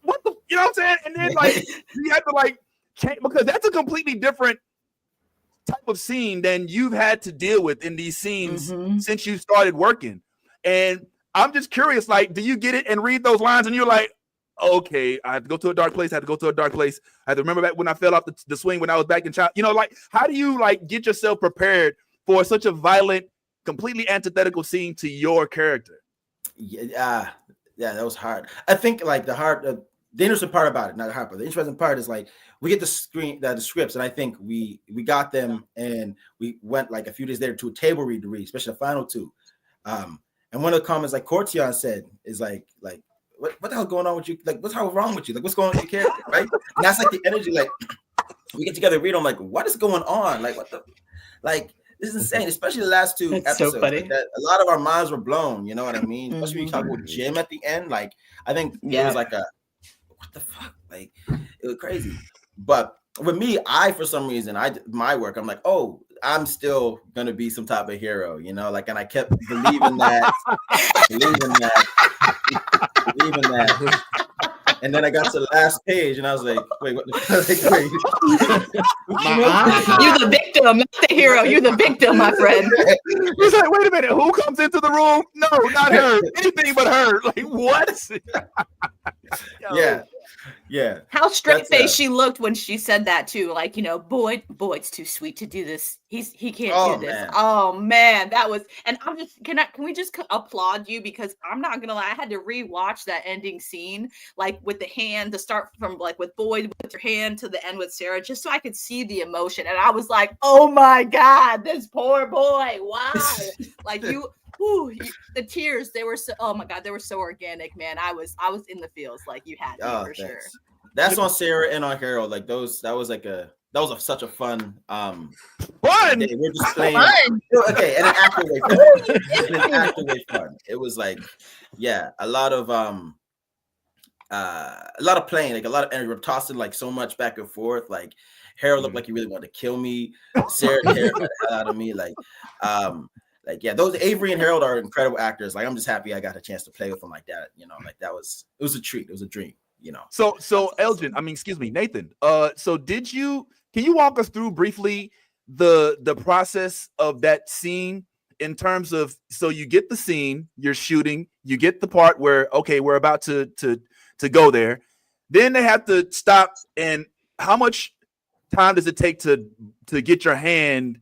what the, what I'm saying? And then like, you have to like change, because that's a completely different type of scene than you've had to deal with in these scenes since you started working. And I'm just curious, like, do you get it and read those lines and you're like, okay, I have to go to a dark place. I have to go to a dark place. I have to remember back when I fell off the swing when I was back in child. Like, how do you like get yourself prepared for such a violent, completely antithetical scene to your character? Yeah, that was hard. I think like the interesting part about it, not the hard part. The interesting part is like we get the scripts, and I think we got them, and we went like a few days later to a table read to read, especially the final 2. And one of the comments like Cortion said is like what the hell going on with you? Like what's wrong with you? Like what's going on with your character, right? And that's like the energy. Like we get together, read. I'm like, what is going on? Like what the like. This is insane, especially the last 2 episodes. So funny. Like that, a lot of our minds were blown. You know what I mean? Especially when you talk about Jim at the end. Like, I think it was like what the fuck? Like, it was crazy. But with me, for some reason, my work, I'm like, oh, I'm still gonna be some type of hero, like, and I kept believing that. And then I got to the last page, and I was like, "Wait, what? Wait. You're the victim, not the hero. You're the victim, my friend." He's like, "Wait a minute, who comes into the room? No, not her. Anything but her. Like what?" Yeah. How straight-faced she looked when she said that too. Like, Boyd's too sweet to do this. He can't do this. Man. Oh man, that was. And I'm just can we just applaud you, because I'm not gonna lie, I had to rewatch that ending scene, like with the hand, to start from like with Boyd with her hand to the end with Sarah, just so I could see the emotion. And I was like, oh my god, this poor boy. Wow. Like the tears, they were so, oh my god, they were so organic, man. I was in the feels, like you had me for sure. That's on Sarah and on Harold. Like that was such a fun fun. We're just playing okay, in an active way. Fun. It was like, a lot of playing, like a lot of energy. We're tossing like so much back and forth. Like Harold looked like he really wanted to kill me. Sarah terrified the hell out of me. Those Avery and Harold are incredible actors. Like I'm just happy I got a chance to play with them like that. Like it was a treat. It was a dream. So Elgin, Nathan. So can you walk us through briefly the process of that scene in terms of, so you get the scene, you're shooting, you get the part where we're about to go there, then they have to stop, and how much time does it take to get your hand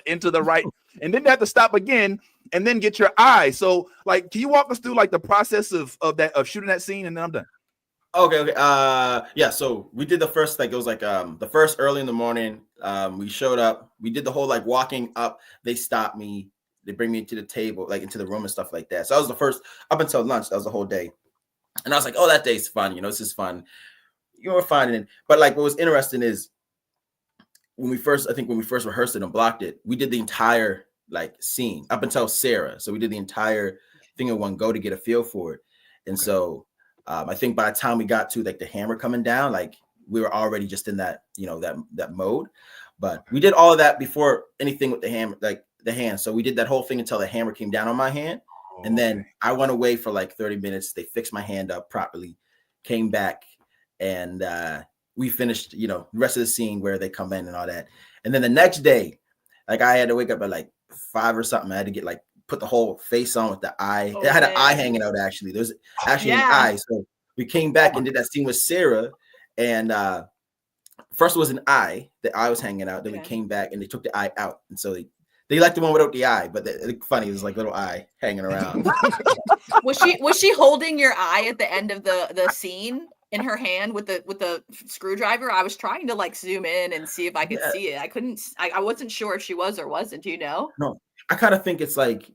into the right, and then they have to stop again and then get your eye. So like, can you walk us through like the process of shooting that scene, and then I'm done. Okay. So we did the first, like it was like the first early in the morning. We showed up, we did the whole like walking up, they stopped me, they bring me to the table, like into the room and stuff like that. So that was the first, up until lunch, that was the whole day. And I was like, oh, that day's fun, this is fun. You were finding it. But like what was interesting is when we first rehearsed it and blocked it, we did the entire like scene up until Sarah. So we did the entire thing in one go to get a feel for it. And so I think by the time we got to like the hammer coming down, like we were already just in that, that mode. But we did all of that before anything with the hammer, like the hand. So we did that whole thing until the hammer came down on my hand. And then I went away for like 30 minutes. They fixed my hand up properly, came back, and we finished, the rest of the scene where they come in and all that. And then the next day, like I had to wake up at like 5 or something. I had to get like, put the whole face on with the eye. It had an eye hanging out actually. There's actually an eye. So we came back and did that scene with Sarah. And first it was an eye. The eye was hanging out. Then we came back and they took the eye out. And so they liked the one without the eye, but funny, it was like little eye hanging around. Was she holding your eye at the end of the scene in her hand with the screwdriver? I was trying to like zoom in and see if I could see it. I couldn't. I wasn't sure if she was or wasn't. Do you know? No, I kind of think it's like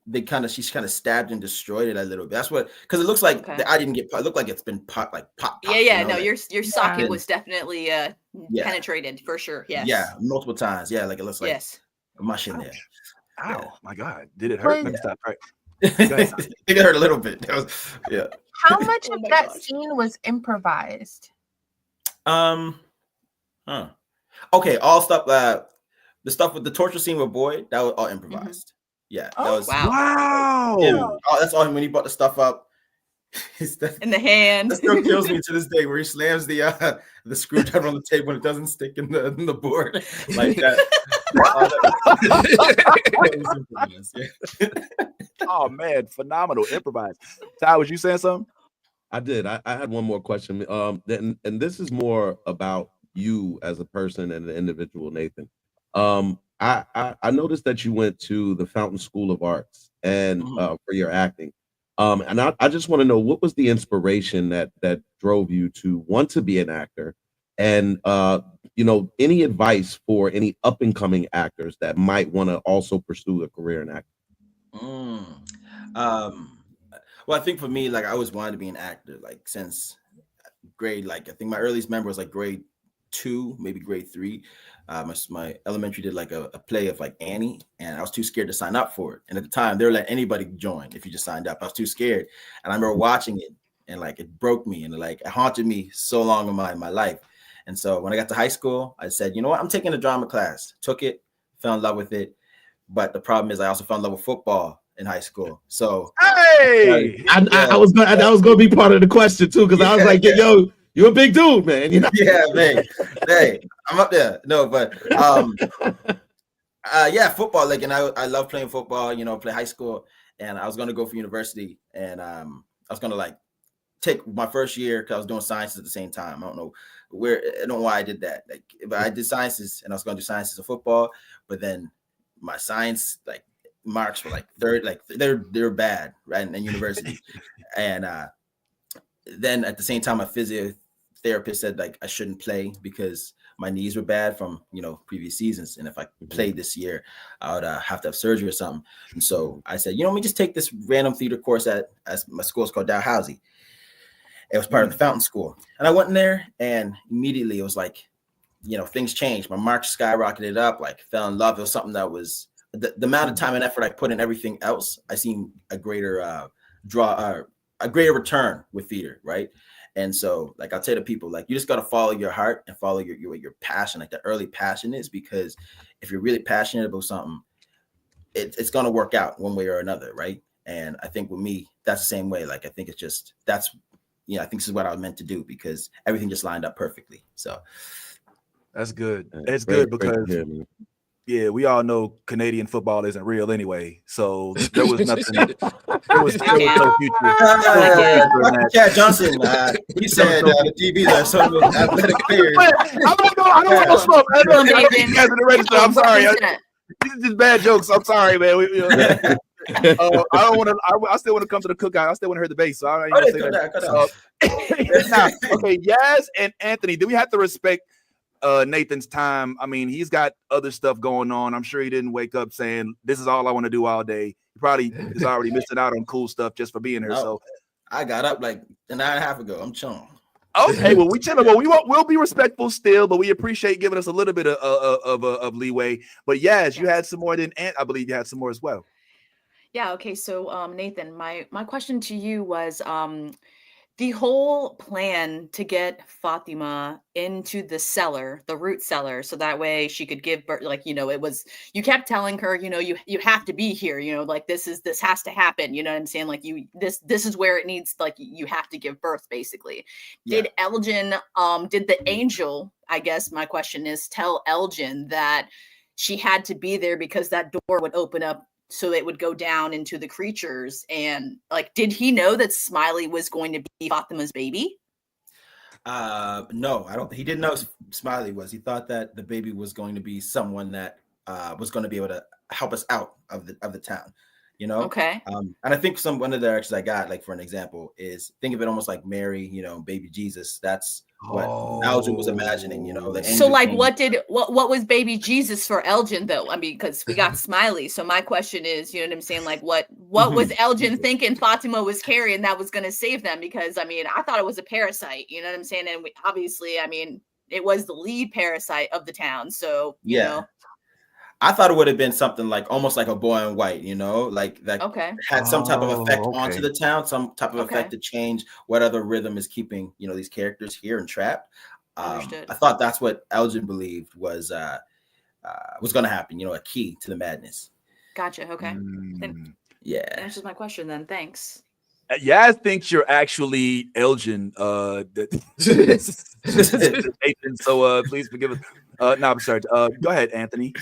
she's kind of stabbed and destroyed it a little bit. That's what, because it looks like Okay. the eye didn't get. It looked like it's been pop. Yeah. You know, No, like, your socket Yeah. was definitely Yeah. penetrated for sure. Yes. yeah, multiple times. Yeah, like it looks like Yes. mush in there. Ow, Yeah. my God. Did it hurt? Was- Let me stop. Right. It hurt a little bit. That was, yeah. How much Oh of my that gosh. scene was improvised? Okay, all stuff. The stuff with the torture scene with Boyd, that was all improvised. Yeah, that Oh, was Wow. Wow. him. Oh, that's all him when he brought the stuff up. In the hand. That still kills me to this day, where he slams the screwdriver on the table and it doesn't stick in the board like that. That was improvised, yeah. Oh man, phenomenal. Improvised. Ty, was you saying something? I did. I had one more question. And this is more about you as a person and an individual, Nathan. I noticed that you went to the Fountain School of Arts and for your acting. And I just want to know, what was the inspiration that drove you to want to be an actor, and any advice for any up and coming actors that might want to also pursue a career in acting? Well, I think for me, like I always wanted to be an actor, like since grade, like I think my earliest memory was like grade 2, maybe grade 3. My elementary did like a play of like Annie, and I was too scared to sign up for it. And at the time, they were letting anybody join if you just signed up. I was too scared, and I remember watching it, and like it broke me, and like it haunted me so long in my life. And so when I got to high school, I said, you know what, I'm taking a drama class. Took it, fell in love with it, but the problem is I also fell in love with football in high school. So hey, I was going to be part of the question too, because I was like, yo, you're a big dude, man. You know? Yeah, man. Hey, I'm up there. No, but football. Like, and I love playing football. Play high school, and I was gonna go for university, and I was gonna like take my first year because I was doing sciences at the same time. I don't know why I did that. Like, but I did sciences, and I was gonna do sciences of football, but then my science like marks were like third, like they're bad, right? In university, and then at the same time, my physiotherapist said like I shouldn't play because my knees were bad from previous seasons, and if I played this year, I would have to have surgery or something. And so I said, let me just take this random theater course at my school's called Dalhousie. It was part of the Fountain School, and I went in there, and immediately it was like, things changed. My marks skyrocketed up. Like, fell in love. It was something that was the amount of time and effort I put in everything else. I seen a greater a greater return with theater, right? And so, like, I'll tell the people, like, you just got to follow your heart and follow your passion, like the early passion is, because if you're really passionate about something, it's going to work out one way or another, right? And I think with me, that's the same way. Like, I think it's just, I think this is what I was meant to do because everything just lined up perfectly. So that's good. It's good because we all know Canadian football isn't real anyway. So there was nothing. There was no future. Chad Johnson, he said the DBs are some athletic players. I don't want to smoke. I'm sorry. These are just bad jokes. I'm sorry, man. I don't want to. I still want to come to the cookout. I still want to hear the bass. So I don't even say that. Okay, Yaz and Anthony, do we have to respect Nathan's time? I mean, he's got other stuff going on. I'm sure he didn't wake up saying, this is all I want to do all day. He probably is already missing out on cool stuff just for being here. So I got up like an hour and a half ago. I'm chilling. Okay, well, we chilling. Well, we'll be respectful still, but we appreciate giving us a little bit of leeway. But yes, you had some more than I believe you had some more as well. Yeah. Okay. So, Nathan, my question to you was, the whole plan to get Fatima into the cellar, the root cellar, so that way she could give birth. Like, it was, you kept telling her, you have to be here, like this has to happen. You know what I'm saying? Like this is where it needs, like, you have to give birth basically. Yeah. Did Elgin, did the angel, I guess my question is, tell Elgin that she had to be there because that door would open up so it would go down into the creatures? And like, did he know that Smiley was going to be Fatima's baby? No, I don't. He didn't know Smiley was. He thought that the baby was going to be someone that was going to be able to help us out of the town. you know. Okay. And I think one of the directions I got, like for an example, is think of it almost like Mary, you know, baby Jesus. That's what Elgin was imagining, you know. The So angel like came. what was baby Jesus for Elgin though? I mean, because we got Smiley. So my question is, you know what I'm saying? Like what was Elgin thinking Fatima was carrying that was gonna save them? Because I mean, I thought it was a parasite, you know what I'm saying? And obviously, I mean, it was the lead parasite of the town. So you know. I thought it would have been something like almost like a boy in white, you know, like that had some type of effect onto the town, some type of effect to change what other rhythm is keeping, you know, these characters here and trapped. I thought that's what Elgin believed was going to happen, you know, a key to the madness. Gotcha. Okay. Yeah. That answers my question then. Thanks. Yaz thinks you're actually Elgin. So please forgive us. No, I'm sorry. Go ahead, Anthony.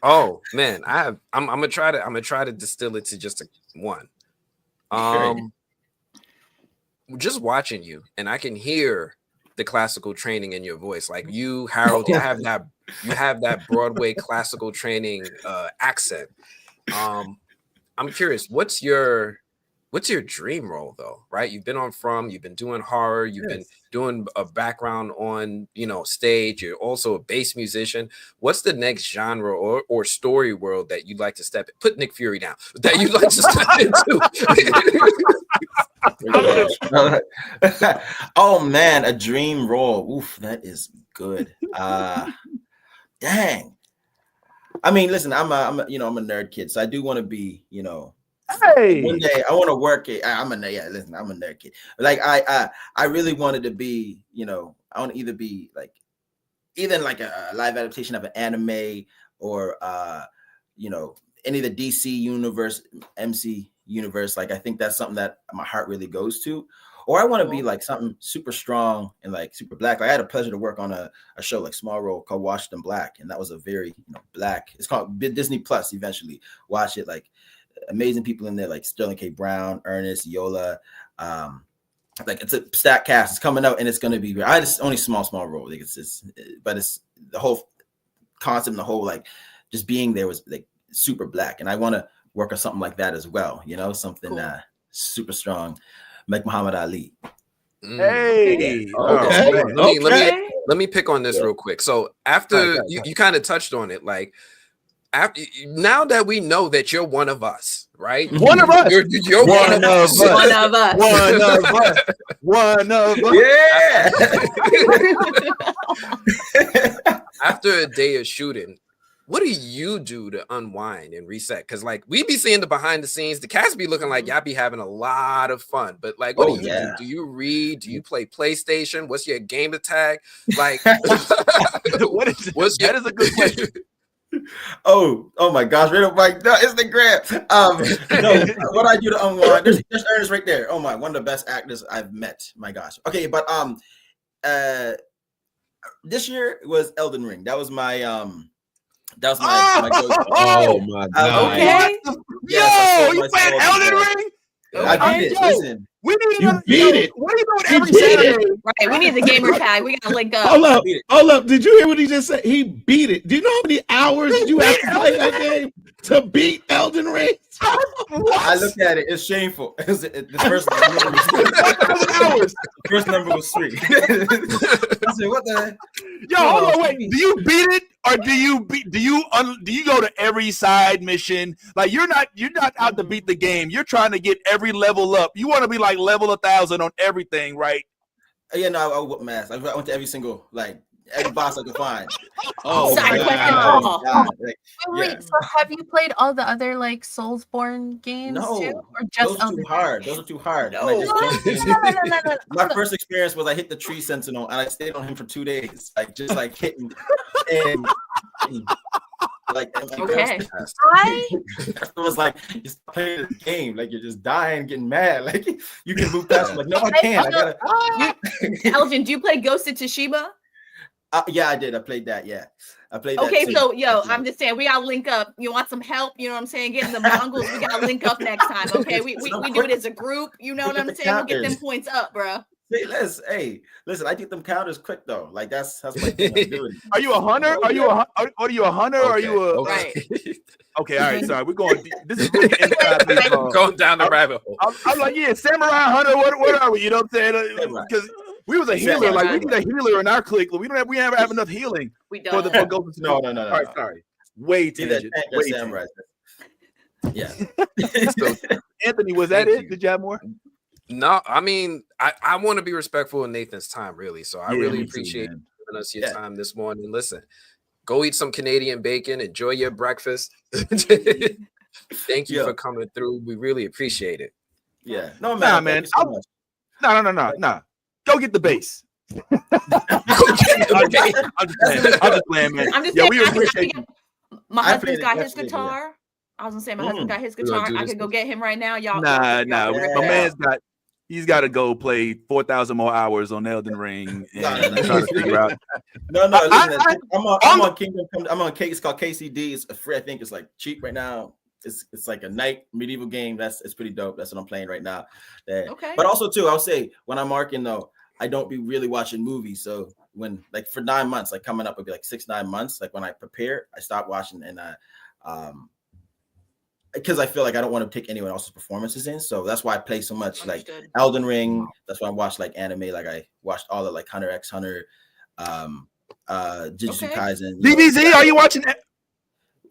Oh man, I'm gonna try to distill it to just one. Just watching you, and I can hear the classical training in your voice. Like you, Harold, you have that Broadway classical training accent. I'm curious, what's your dream role though, right? You've been you've been doing horror, you've been doing a background on, you know, stage. You're also a bass musician. What's the next genre or story world that you'd like to put Nick Fury down, that you'd like to step into? Oh man, a dream role. Oof, that is good. Dang. I mean, listen, I'm a nerd kid, so I do want to be, you know, one day I want to work it. I'm a nerd kid. Like I really wanted to be, you know, I want to either be like a live adaptation of an anime or you know, any of the DC universe, MC universe. Like I think that's something that my heart really goes to. Or I want to be like something super strong and like super black. Like I had a pleasure to work on a show like Small Role called Washington Black, and that was a very, you know, black. It's called Disney Plus. Eventually, watch it. Like amazing people in there, like Sterling K. Brown, Ernest, Yola. Like it's a stacked cast. It's coming out, and it's going to be. I just only small role. Like but it's the whole concept, and the whole like just being there was like super black, and I want to work on something like that as well. You know, something super strong. Like Muhammad Ali. Hey, Let me pick on this real quick. So after you kind of touched on it, like now that we know that you're one of us, right? One of us. You're one of us. One of us. One of us. One of us. Yeah. After a day of shooting, what do you do to unwind and reset? Because like we be seeing the behind the scenes, the cast be looking like y'all be having a lot of fun. But like, what do you do? Do you read? Do you play PlayStation? What's your game to tag? Like, that is a good question. Oh my gosh, right up like no, Instagram. No, what I do to unwind. There's Ernest right there. Oh my, one of the best actors I've met. My gosh. Okay, but this year was Elden Ring. That was my my go-to. Oh my god. Okay. You played Elden Ring? I beat it. Listen. We need You beat it. What are you doing You every beat Saturday? Right. We need the gamer tag. We gotta link up. Hold up. Did you hear what he just said? He beat it. Do you know how many hours you have to play that game to beat Elden Ring? I looked at it. It's shameful. The first number was 3. I said, "What the heck?" Yo, hold on, wait. Do you beat it, or do you go to every side mission? Like you're not out to beat the game. You're trying to get every level up. You want to be like level 1,000 on everything, right? Yeah, no, I whooped my ass. I went to every single every boss I could find. Side quest. Wait, so have you played all the other like Soulsborne games too? Or just those are too hard. No. My first experience was I hit the tree sentinel and I stayed on him for 2 days. Like hitting and okay. It was like just playing the game, like you're just dying, getting mad. Like you can move past. I'm like, no, I can't. I gotta. Elgin, do you play Ghost of Tsushima? Yeah, I did. I played that. Yeah, I played that. Okay, too. so I'm just saying we gotta link up. You want some help? You know what I'm saying? Getting the Mongols, we gotta link up next time. Okay, we do it as a group. You know what I'm saying? We'll get them points up, bro. Hey, listen, I get them counters quick though. Like that's my thing. I'm doing. Are you a hunter? Are you a hunter? Or are you a Right. Okay, all right. Sorry, we're going. This is really inside baseball. Going down the rabbit hole. I'm like, yeah, samurai hunter. What are we? You know what I'm saying? Because we was a healer. Like we need a healer in our clique. We never have enough healing. We don't. For Ghost. No. All right, sorry. Way tangent. Way samurai. Yeah. So, Anthony, was that it? Did you have more? No, I mean, I want to be respectful of Nathan's time, really. So I really appreciate you giving us your time this morning. Listen, go eat some Canadian bacon. Enjoy your breakfast. Thank you for coming through. We really appreciate it. Yeah. No, man. No. Go get the base. I'm just playing, man. We appreciate you. My husband's got his guitar. I was gonna say my husband got his guitar. I could go get him right now. Y'all. Nah. My man's he's got to go play 4,000 more hours on Elden Ring and try to figure out. No. Listen, I'm on Kingdom Come. I'm on It's called KCD. It's free. I think it's like cheap right now. It's like a night medieval game. It's pretty dope. That's what I'm playing right now. Okay. But also too, I'll say when I'm marking though, I don't be really watching movies. So when like for 9 months, like coming up would be like 6-9 months. Like when I prepare, I stop watching and because I feel like I don't want to take anyone else's performances in. So that's why I play so much like Elden Ring. That's why I watch like anime. Like I watched all of like Hunter x Hunter, Jujutsu Kaisen. DBZ, are you watching that?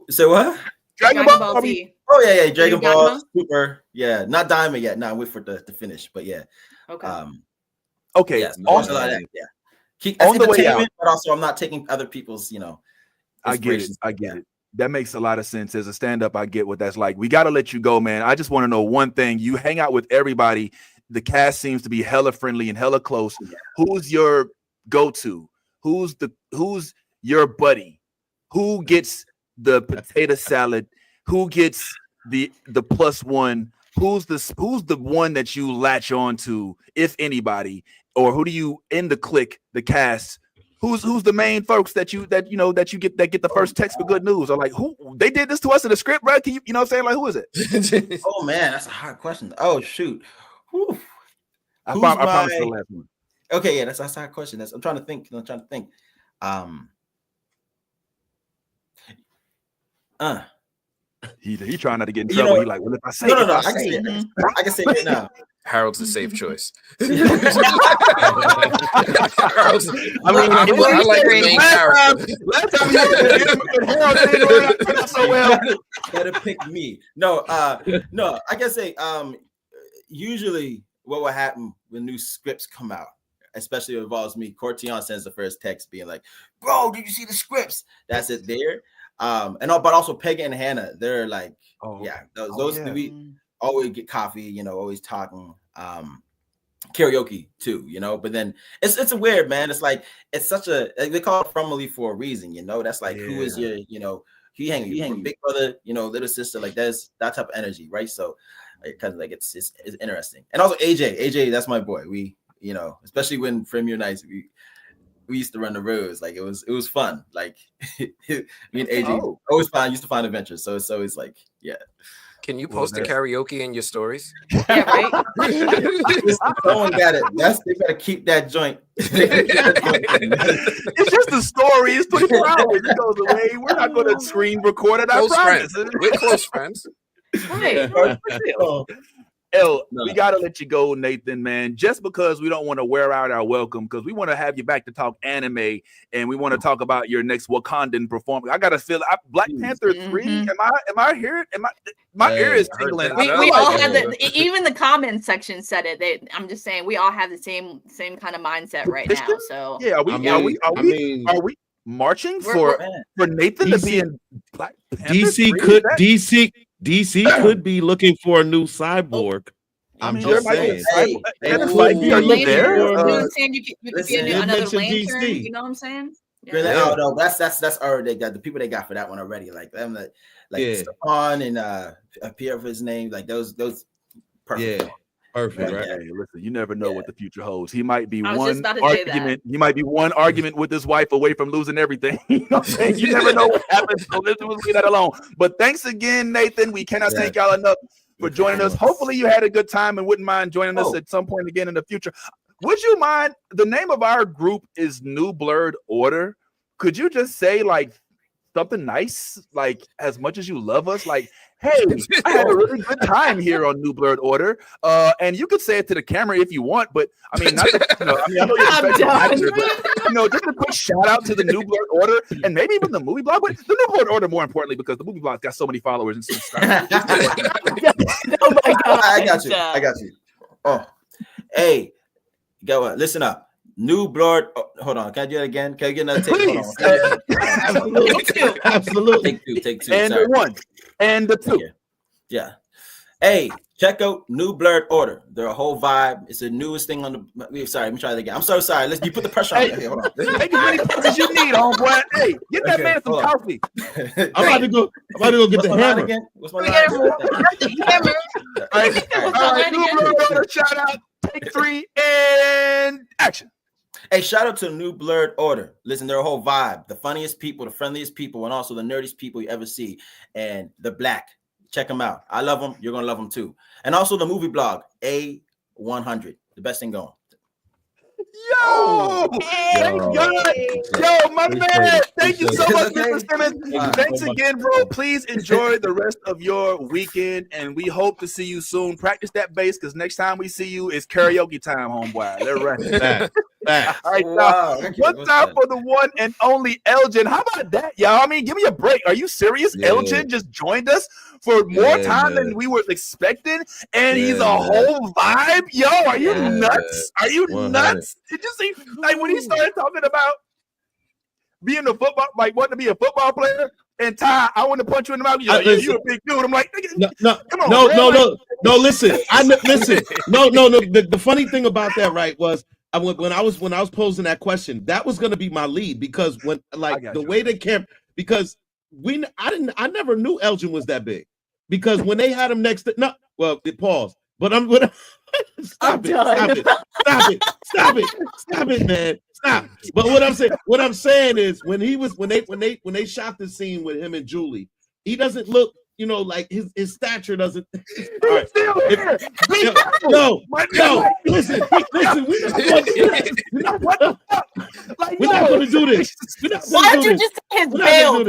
So what? Dragon Ball Z. Oh yeah, Dragon Ball Super. Yeah, not Diamond yet. No, wait for the finish. But yeah. Okay. Okay. Yes, also like that. Yeah. Keep on the way out. But also I'm not taking other people's, I get it. That makes a lot of sense. As a stand-up, I get what that's like. We got to let you go, man. I just want to know one thing. You hang out with everybody. The cast seems to be hella friendly and hella close. Yeah. Who's your go-to? Who's your buddy? Who gets the potato salad? Who gets the +1? Who's the one that you latch on to, if anybody? Or who do you in the clique, the cast? Who's the main folks that you get the first text for good news? Or like who they did this to us in the script, bro? Can you know what I'm saying? Like who is it? Oh man, that's a hard question. Oh shoot. I promise the last one. Okay, yeah, that's a hard question. I'm trying to think. He trying not to get in trouble. He like, well, if I say I can say it now. Harold's a safe choice. I like the main character. Last time Harold did so well. Better pick me. No, I can say usually what will happen when new scripts come out, especially if it involves me, Cortion sends the first text being like, bro, did you see the scripts? That's it there. But also Peggy and Hannah, they're like, we always get coffee, always talking, karaoke too, but then it's a weird, man. It's like, it's such they call it family for a reason, that's like, who is your, he hang big brother, little sister, like that's that type of energy, right? So because like it's interesting. And also AJ, that's my boy. We, especially when Premier Nights, we used to run the roads. Like it was fun. Like me and AJ always used to find adventures. So it's always like, yeah. Can you post the karaoke in your stories? Yeah, right. Someone got it. They better keep that joint. It's just a story. It's 24 hours. It goes away. We're not going to screen record it. I promise. We're close friends. Right. We got to let you go, Nathan, man, just because we don't want to wear out our welcome, because we want to have you back to talk anime, and we want to talk about your next Wakandan performance. I got to feel Black Panther 3. Am I hearing? My ear is tingling. We all have even the comment section said it. I'm just saying we all have the same kind of mindset right now. So yeah, are we marching for Nathan to be in Black Panther? DC could be looking for a new cyborg. I'm just saying. You could be another lantern. You know what I'm saying? Yeah. No, that's already the people they got for that one already. Like them, Stefan and Pierre for his name. Like those perfect. Yeah. Perfect, right? Hey, listen, you never know what the future holds. He might be one argument. He might be one argument with his wife away from losing everything. You know what I'm saying? You never know what happens. So let's leave that alone. But thanks again, Nathan. We cannot thank y'all enough for joining us. Hopefully, you had a good time and wouldn't mind joining us at some point again in the future. would you mind? The name of our group is New Blurred Order. Could you just say like something nice, like as much as you love us, like, hey, I had a really good time here on New Blurred Order. And you could say it to the camera if you want, but I mean, not that, I know you're a special actor, but just a quick shout out to the New Blurred Order and maybe even the movie blog, but the New Blurred Order more importantly, because the movie blog's got so many followers and subscribers. Oh my god! I got you. Oh, hey, go on. Listen up. New Blurred. Oh, hold on. Can I do that again? Can I get another take? Absolutely. Absolutely. Take two. And Sorry. the one. And the two. Yeah. Hey, check out New Blurred Order. They're a whole vibe. It's the newest thing on the. Sorry, let me try that again. I'm so sorry. You put the pressure on me. Okay, hold on. Take as many puffs as you need, homeboy. Hey, get that man some coffee. I'm about to go get the hammer. Again? What's my line? All right, New Blurred Order, shout out. Take 3 and action. Hey, shout out to New Blurred Order. Listen, they're a whole vibe. The funniest people, the friendliest people, and also the nerdiest people you ever see. And they're black. Check them out. I love them. You're going to love them too. And also the movie blog, A100. The best thing going. Yo, my man. Thank you so much, Mr. Simmons. Thanks again, bro. Please enjoy the rest of your weekend, and we hope to see you soon. Practice that bass, because next time we see you, it's karaoke time, homeboy. They're right. All right, Wow. one time for the one and only Elgin. How about that, y'all? I mean, give me a break. Are you serious? Yeah. Elgin just joined us for more time than we were expecting, and he's a whole vibe. Yo, are you nuts? Are you 100. nuts? Did you see, like, when he started talking about being a football, like wanting to be a football player, and Ty, I want to punch you in the mouth. You're like, yeah, you're a big dude. I'm like, come on, no. Listen, listen. No. The funny thing about that, right, was when I was posing that question, that was going to be my lead, because when way they came, because I never knew Elgin was that big, because when they had him next to pause, but stop it, man. Stop. But what I'm saying is when they shot the scene with him and Julie, he doesn't look, like his stature doesn't. All right. Listen, we're not going to do this. Why don't you just say his build?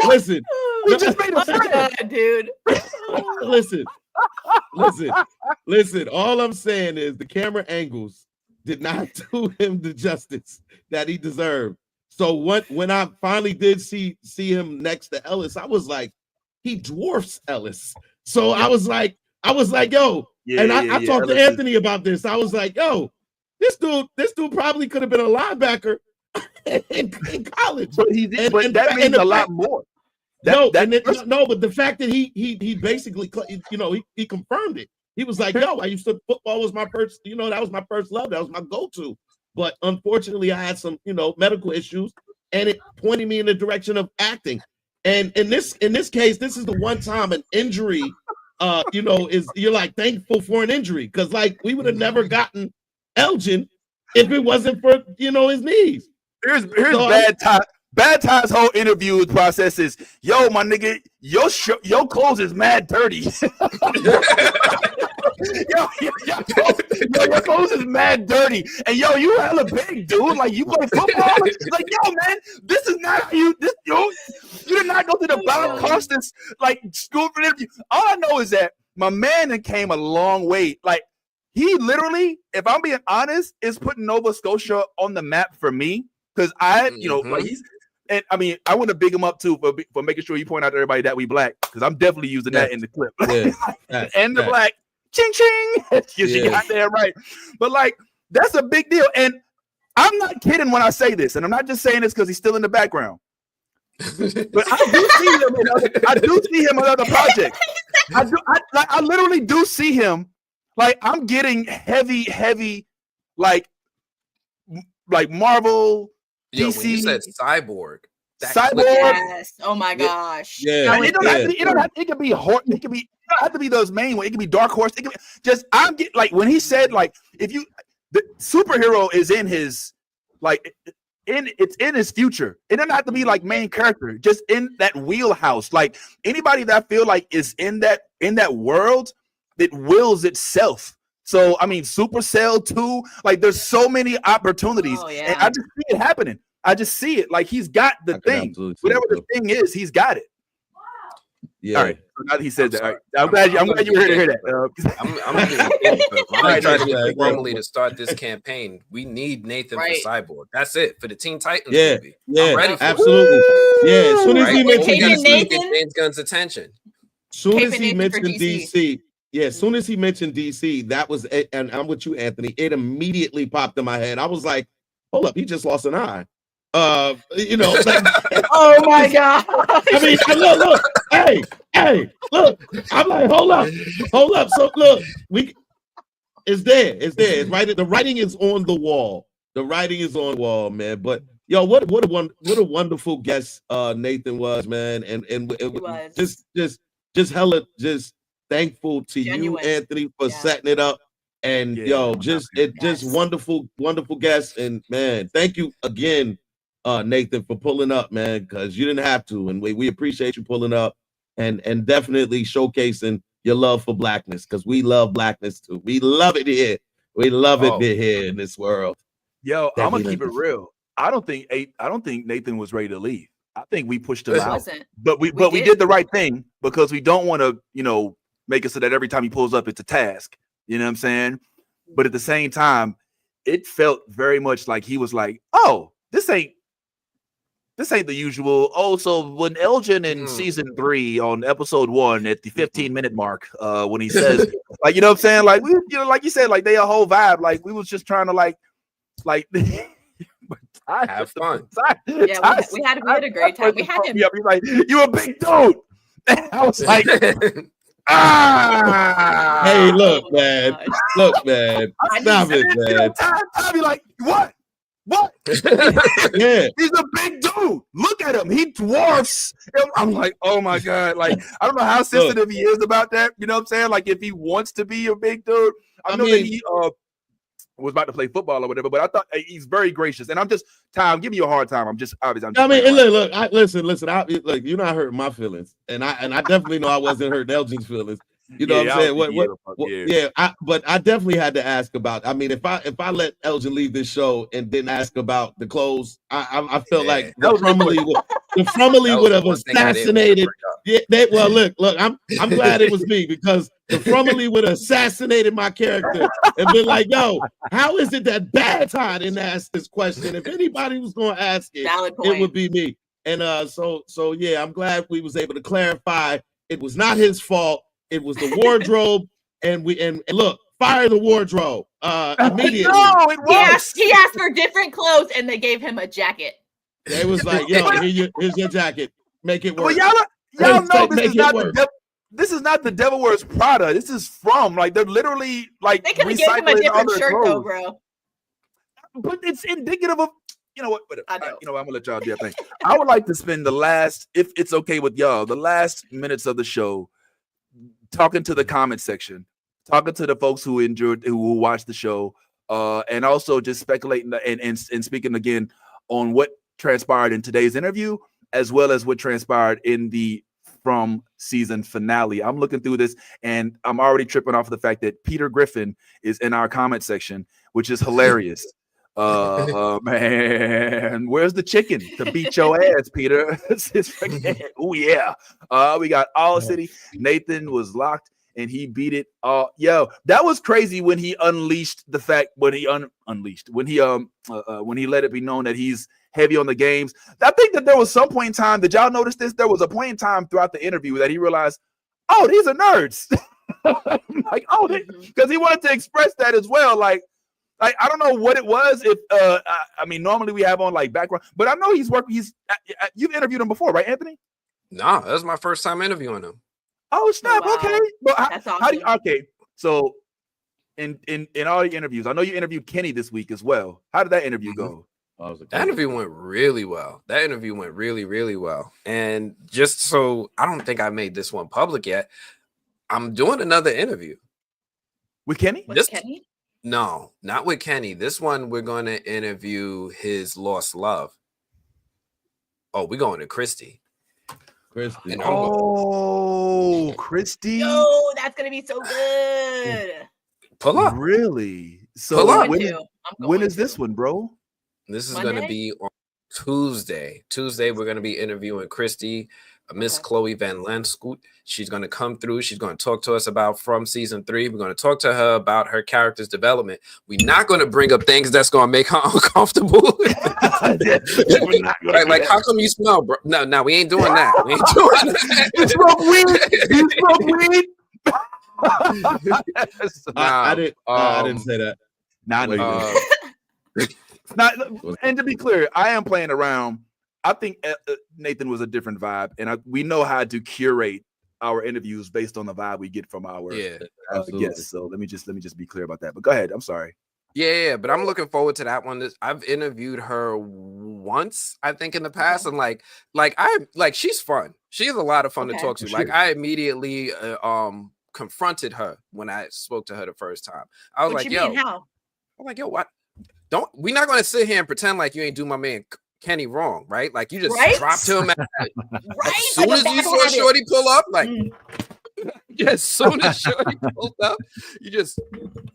Listen. We just made a friend, dude. Listen. All I'm saying is the camera angles did not do him the justice that he deserved. So when I finally did see him next to Ellis, I was like, he dwarfs Ellis. So I was like, yo, I talked to Anthony about this. I was like, yo, this dude probably could have been a linebacker in college. But that means a lot more. But the fact that he basically, he confirmed it. He was like, yo, football was my first, that was my first love. That was my go-to. But unfortunately, I had some, medical issues, and it pointed me in the direction of acting. And in this case, this is the one time an injury, you're like thankful for an injury, because like we would have never gotten Elgin if it wasn't for his knees. Here's bad time. Bad Ty's whole interview process is, yo, my nigga, your clothes is mad dirty. Your clothes is mad dirty. And yo, you hella big, dude. Like, you play football. Like, yo, man, this is not you. You did not go to the Bob Costas school for interview. All I know is that my man came a long way. Like, he literally, if I'm being honest, is putting Nova Scotia on the map for me. Because and I mean, I want to big him up too for making sure you point out to everybody that we black, because I'm definitely using that in the clip. And the black, ching ching, you got there right. But like, that's a big deal, and I'm not kidding when I say this, and I'm not just saying this because he's still in the background. But I do see him in other projects. I literally do see him. Like, I'm getting heavy, like Marvel. Yo, DC, when you said Cyborg. Yes. Oh my gosh. Yeah. It could be horror. It could be. It don't have to be those main ones. It could be Dark Horse. It could be just. I'm getting like when he said like the superhero is in his it's in his future. It doesn't have to be like main character. Just in that wheelhouse. Like anybody that I feel like is in that world that wills itself So I mean, Supercell 2, like there's so many opportunities, Oh, and I just see it happening. I just see it. Like he's got the thing. Whatever the thing is, he's got it. Yeah. All right. So now that he said that, all right. I'm glad you were here to hear that. I'm gonna give you I try to get formally yeah. to start this campaign. We need Nathan Right. for Cyborg. That's it for the Teen Titans Yeah, movie. yeah, I'm ready for absolutely. Yeah, as soon as he mentioned Cape and DC, Nathan? get James Gunn's attention. soon Cape as and he Nathan for mentioned DC, yeah, as soon as he mentioned DC, that was it, and I'm with you, Anthony. It immediately popped in my head. I was like, hold up, he just lost an eye. You know, like, Oh my god! I mean, look, hey, look. I'm like, hold up. So look, it's there. It's right. The writing is on the wall. The writing is on the wall, man. But yo, what a wonderful guest Nathan was, man. And was. just hella just thankful to Genuine. you, Anthony, for setting it up. And just wonderful guests. And man, thank you again, Nathan, for pulling up, man, because you didn't have to, and we appreciate you pulling up and definitely showcasing your love for blackness, because we love blackness too. We love it here. We love it here in this world. Yo, I'm gonna keep it real. I don't think Nathan was ready to leave. I think we pushed him out, but we did the right thing, because we don't want to make it so that every time he pulls up it's a task. You know what I'm saying? But at the same time, it felt very much like he was like, oh, this ain't the usual. Oh, so when Elgin in season 3 on episode 1 at the 15-minute mark, when he says, like, you know what I'm saying? Like, we, like you said, like they a whole vibe. Like we was just trying to like have fun. Yeah, we had a great time. We had him. He's like, you a big dude. I was like, hey, look, man. Stop it, man. I'll be like, what? Yeah, he's a big dude. Look at him. He dwarfs him. I'm like, oh my god. Like, I don't know how sensitive he is about that. You know what I'm saying? Like, if he wants to be a big dude, I know that he was about to play football or whatever, but I thought he's very gracious. And I'm just, Tom, give me a hard time. I'm just obviously. Listen. Look, you're not hurting my feelings, and I definitely know I wasn't hurting Elgin's feelings. You know what I'm saying? But I definitely had to ask about. I mean, if I let Elgin leave this show and didn't ask about the clothes, I felt like the Frumley would have assassinated. Yeah, look, I'm glad it was me, because the Frumley would have assassinated my character and been like, yo, how is it that Bad Todd didn't ask this question? If anybody was going to ask it, it would be me. And so yeah, I'm glad we was able to clarify it was not his fault. It was the wardrobe, and look, fire the wardrobe immediately. No, it was. He asked for different clothes, and they gave him a jacket. They was like, yo, here's your jacket. Make it work. Well, y'all know this is not the Devil Wears Prada. This is from, like, they're literally like they could have given him a different shirt though, bro. But it's indicative of, you know what? I know. I'm gonna let y'all do your thing. I would like to spend the last, if it's okay with y'all, the last minutes of the show talking to the comment section, talking to the folks who watched the show, and also just speculating and speaking again on what transpired in today's interview, as well as what transpired in the From season finale. I'm looking through this, and I'm already tripping off of the fact that Peter Griffin is in our comment section, which is hilarious. Man, where's the chicken to beat your ass, Peter? Oh yeah. We got All City. Nathan was locked and he beat it. Yo, that was crazy when he unleashed the fact when he let it be known that he's heavy on the games. I think that there was some point in time, did y'all notice this? There was a point in time throughout the interview that he realized, oh, these are nerds. Like, oh, because he wanted to express that as well. Like, I don't know what it was. If I mean, normally we have on like background, but I know he's you've interviewed him before, right, Anthony? No, that was my first time interviewing him. Oh snap! Oh, wow. Okay, well, that's awesome. Okay, so in all your interviews, I know you interviewed Kenny this week as well. How did that interview go? That interview went really well. That interview went really, really well. And just so I don't think I made this one public yet, I'm doing another interview with Kenny. Kenny? No, not with Kenny. This one, we're going to interview his lost love. Oh, we're going to Christy. Christy. Christy. Yo, that's going to be so good. Pull up. Really? Pull So up. when is this one, bro? This is going to be on Tuesday. Tuesday, we're going to be interviewing Christy, Miss Chloe Van Lanscoot. She's going to come through. She's going to talk to us about from season 3. We're going to talk to her about her character's development. We're not going to bring up things that's going to make her uncomfortable. Like, how come you smell, bro? No, we ain't doing that. We ain't doing that. You smoke weed? I didn't say that. And to be clear, I am playing around. I think Nathan was a different vibe, and we know how to curate our interviews based on the vibe we get from our guests. So let me just be clear about that. But go ahead. I'm sorry. Yeah, but I'm looking forward to that one. I've interviewed her once, I think, in the past, and like she's fun. She's a lot of fun to talk to. Like I immediately confronted her when I spoke to her the first time. I was like, yo, what? We're not gonna sit here and pretend like you ain't do my man Kenny wrong, right? Like you just dropped him at as soon as you saw Shorty pull up, like as soon as Shorty pulled up, you just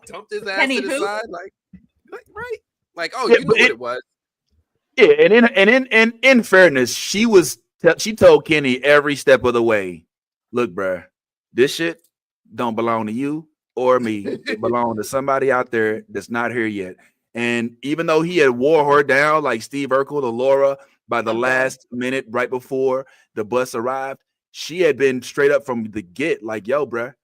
dumped his ass Kenny to the who? side, like right? Like, oh, you knew what it was. Yeah, and in fairness, she told Kenny every step of the way, look, bruh, this shit don't belong to you or me. It belongs to somebody out there that's not here yet. And even though he had wore her down like Steve Urkel to Laura by the last minute right before the bus arrived, she had been straight up from the get like, yo, bruh,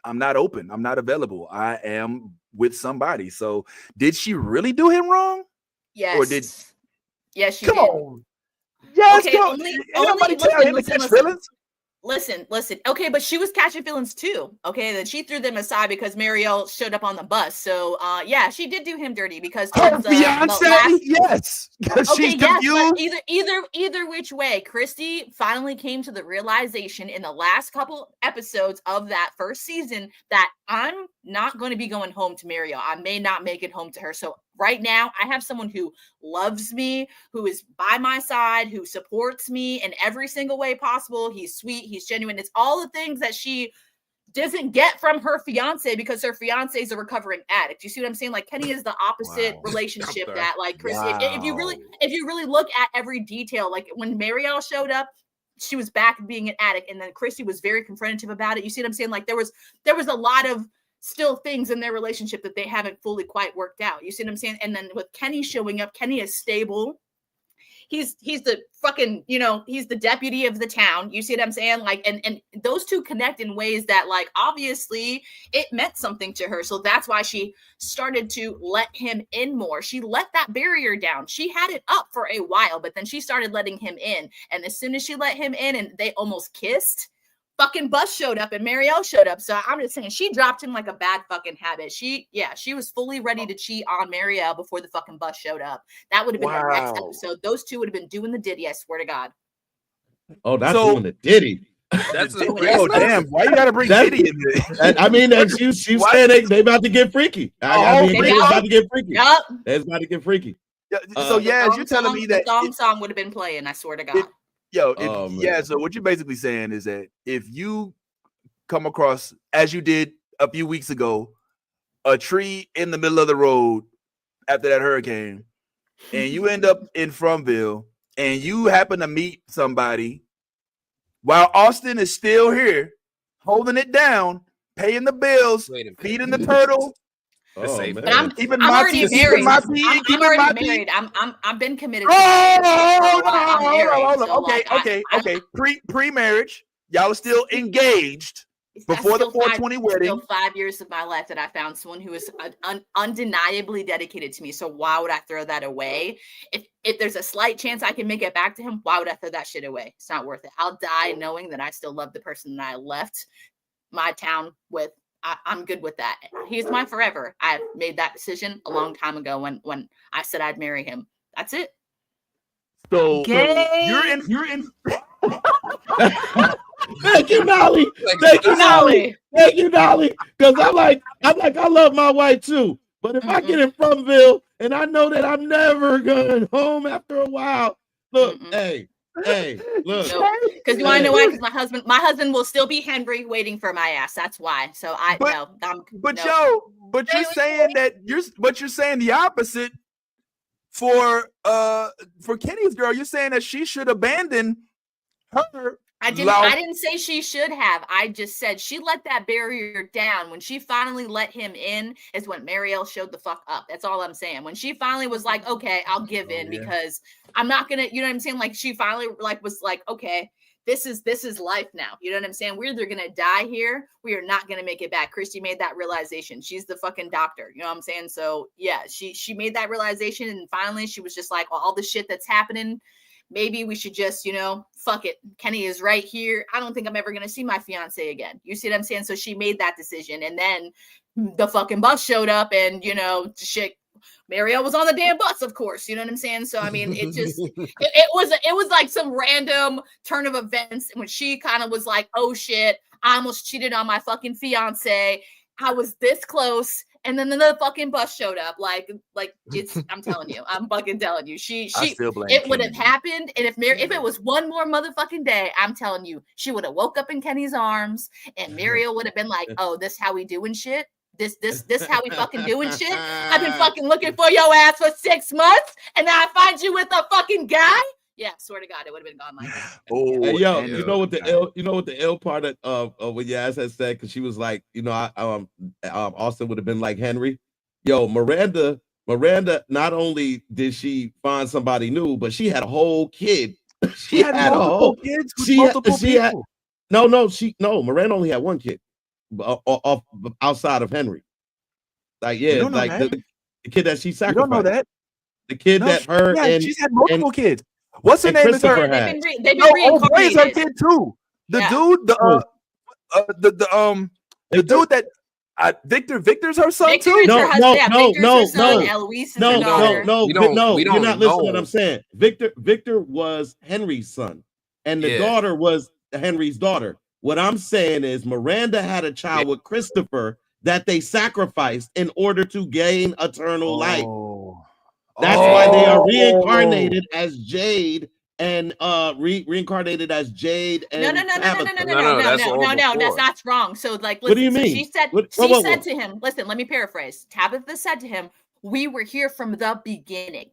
I'm not open. I'm not available. I am with somebody. So did she really do him wrong? Yes. Or did Yes, she come did. on. Yes, Okay, come on. Listen. Okay, but she was catching feelings too. Okay, then she threw them aside because Marielle showed up on the bus. So, yeah, she did do him dirty because her fiance, yes. She's confused. But either which way, Christy finally came to the realization in the last couple episodes of that first season that I'm not going to be going home to Marielle. I may not make it home to her. So right now, I have someone who loves me, who is by my side, who supports me in every single way possible. He's sweet. He's genuine. It's all the things that she doesn't get from her fiance because her fiance is a recovering addict. You see what I'm saying? Like Kenny is the opposite relationship that like Chris, if you really look at every detail, like when Marielle showed up, she was back being an addict. And then Christy was very confrontative about it. You see what I'm saying? Like there was a lot of still things in their relationship that they haven't fully quite worked out. You see what I'm saying? And then with Kenny showing up, Kenny is stable. He's the fucking, he's the deputy of the town. You see what I'm saying? Like, and those two connect in ways that like, obviously it meant something to her. So that's why she started to let him in more. She let that barrier down. She had it up for a while, but then she started letting him in. And as soon as she let him in and they almost kissed, fucking bus showed up and Marielle showed up. So I'm just saying she dropped him like a bad fucking habit. She was fully ready to cheat on Marielle before the fucking bus showed up. That would have been the next episode. Those two would have been doing the Diddy, I swear to God. Oh, that's doing the Diddy. That's damn. Why you gotta bring Diddy in there? I mean, she's saying they about to get freaky. They about to get freaky. Yep. They're about to get freaky. So you're telling me that the song would have been playing, I swear to God. So what you're basically saying is that if you come across, as you did a few weeks ago, a tree in the middle of the road after that hurricane, and you end up in Fromville, and you happen to meet somebody while Austin is still here, holding it down, paying the bills, feeding the turtle. But I'm already married. I'm already married. I've been committed. Okay. Pre-marriage, y'all are still engaged before the 420 wedding. Still 5 years of my life that I found someone who is undeniably dedicated to me. So why would I throw that away? If there's a slight chance I can make it back to him, why would I throw that shit away? It's not worth it. I'll die knowing that I still love the person that I left my town with. I'm good with that. He's mine forever. I made that decision a long time ago when I said I'd marry him. That's it. So you're in. Thank you, Nolly. Thank you, Nolly. Because I love my wife too. But if I get in Fromville and I know that I'm never going home after a while, look, hey, Hey, look. Because you want to know why? Because my husband will still be Henry waiting for my ass. That's why. So But you're saying that you're saying the opposite for Kenny's girl. You're saying that she should abandon her. I didn't say she should have. I just said she let that barrier down. When she finally let him in is when Marielle showed the fuck up. That's all I'm saying. When she finally was like, okay, I'll give in because I'm not gonna, you know what I'm saying? Like she finally was like, okay, this is life now. You know what I'm saying? We're either gonna die here. We are not gonna make it back. Christy made that realization. She's the fucking doctor. You know what I'm saying? So yeah, she made that realization, and finally she was just like, well, all the shit that's happening, maybe we should just, fuck it. Kenny is right here. I don't think I'm ever going to see my fiance again. You see what I'm saying? So she made that decision. And then the fucking bus showed up and, shit, Marielle was on the damn bus, of course. You know what I'm saying? So, I mean, it just, it was like some random turn of events when she kind of was like, oh shit, I almost cheated on my fucking fiance. I was this close. And then the fucking bus showed up. Like it's, I'm telling you, I'm fucking telling you. It would have happened. And if it was one more motherfucking day, I'm telling you, she would have woke up in Kenny's arms and Marielle would have been like, oh, this how we doing shit? This how we fucking doing shit? I've been fucking looking for your ass for 6 months and then I find you with a fucking guy? Yeah, swear to God, it would have been gone like that. Oh, hey, yo, you know what the L part of what Yaz had said, because she was like, Austin would have been like Henry. Yo, Miranda, not only did she find somebody new, but she had a whole kid. She had multiple kids with multiple people. Miranda only had one kid outside of Henry. Like, yeah, like the kid that she sacrificed. You don't know that? The kid that her and she's had multiple kids. What's her name? Is her? They've been reincarnated. Is her kid too. The dude, the dude that Victor's her son too. No. You're not listening to what I'm saying. Victor was Henry's son, and the daughter was Henry's daughter. What I'm saying is Miranda had a child with Christopher that they sacrificed in order to gain eternal life. That's why they are reincarnated as Jade and reincarnated as Jade and No, that's wrong. So like, listen, what do you mean? She said to him, listen, let me paraphrase. Tabitha said to him, we were here from the beginning.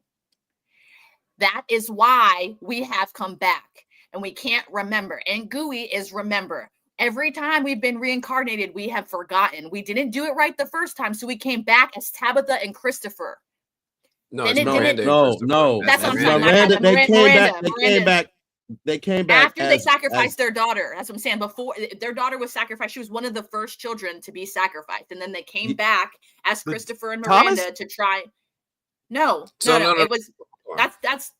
That is why we have come back and we can't remember. And Gooey is remember. Every time we've been reincarnated, we have forgotten. We didn't do it right the first time, so we came back as Tabitha and Christopher. No. That's what I'm saying. They came back after they sacrificed their daughter. That's what I'm saying. Before their daughter was sacrificed, she was one of the first children to be sacrificed, and then they came back as Christopher and Miranda to try. No. It was that's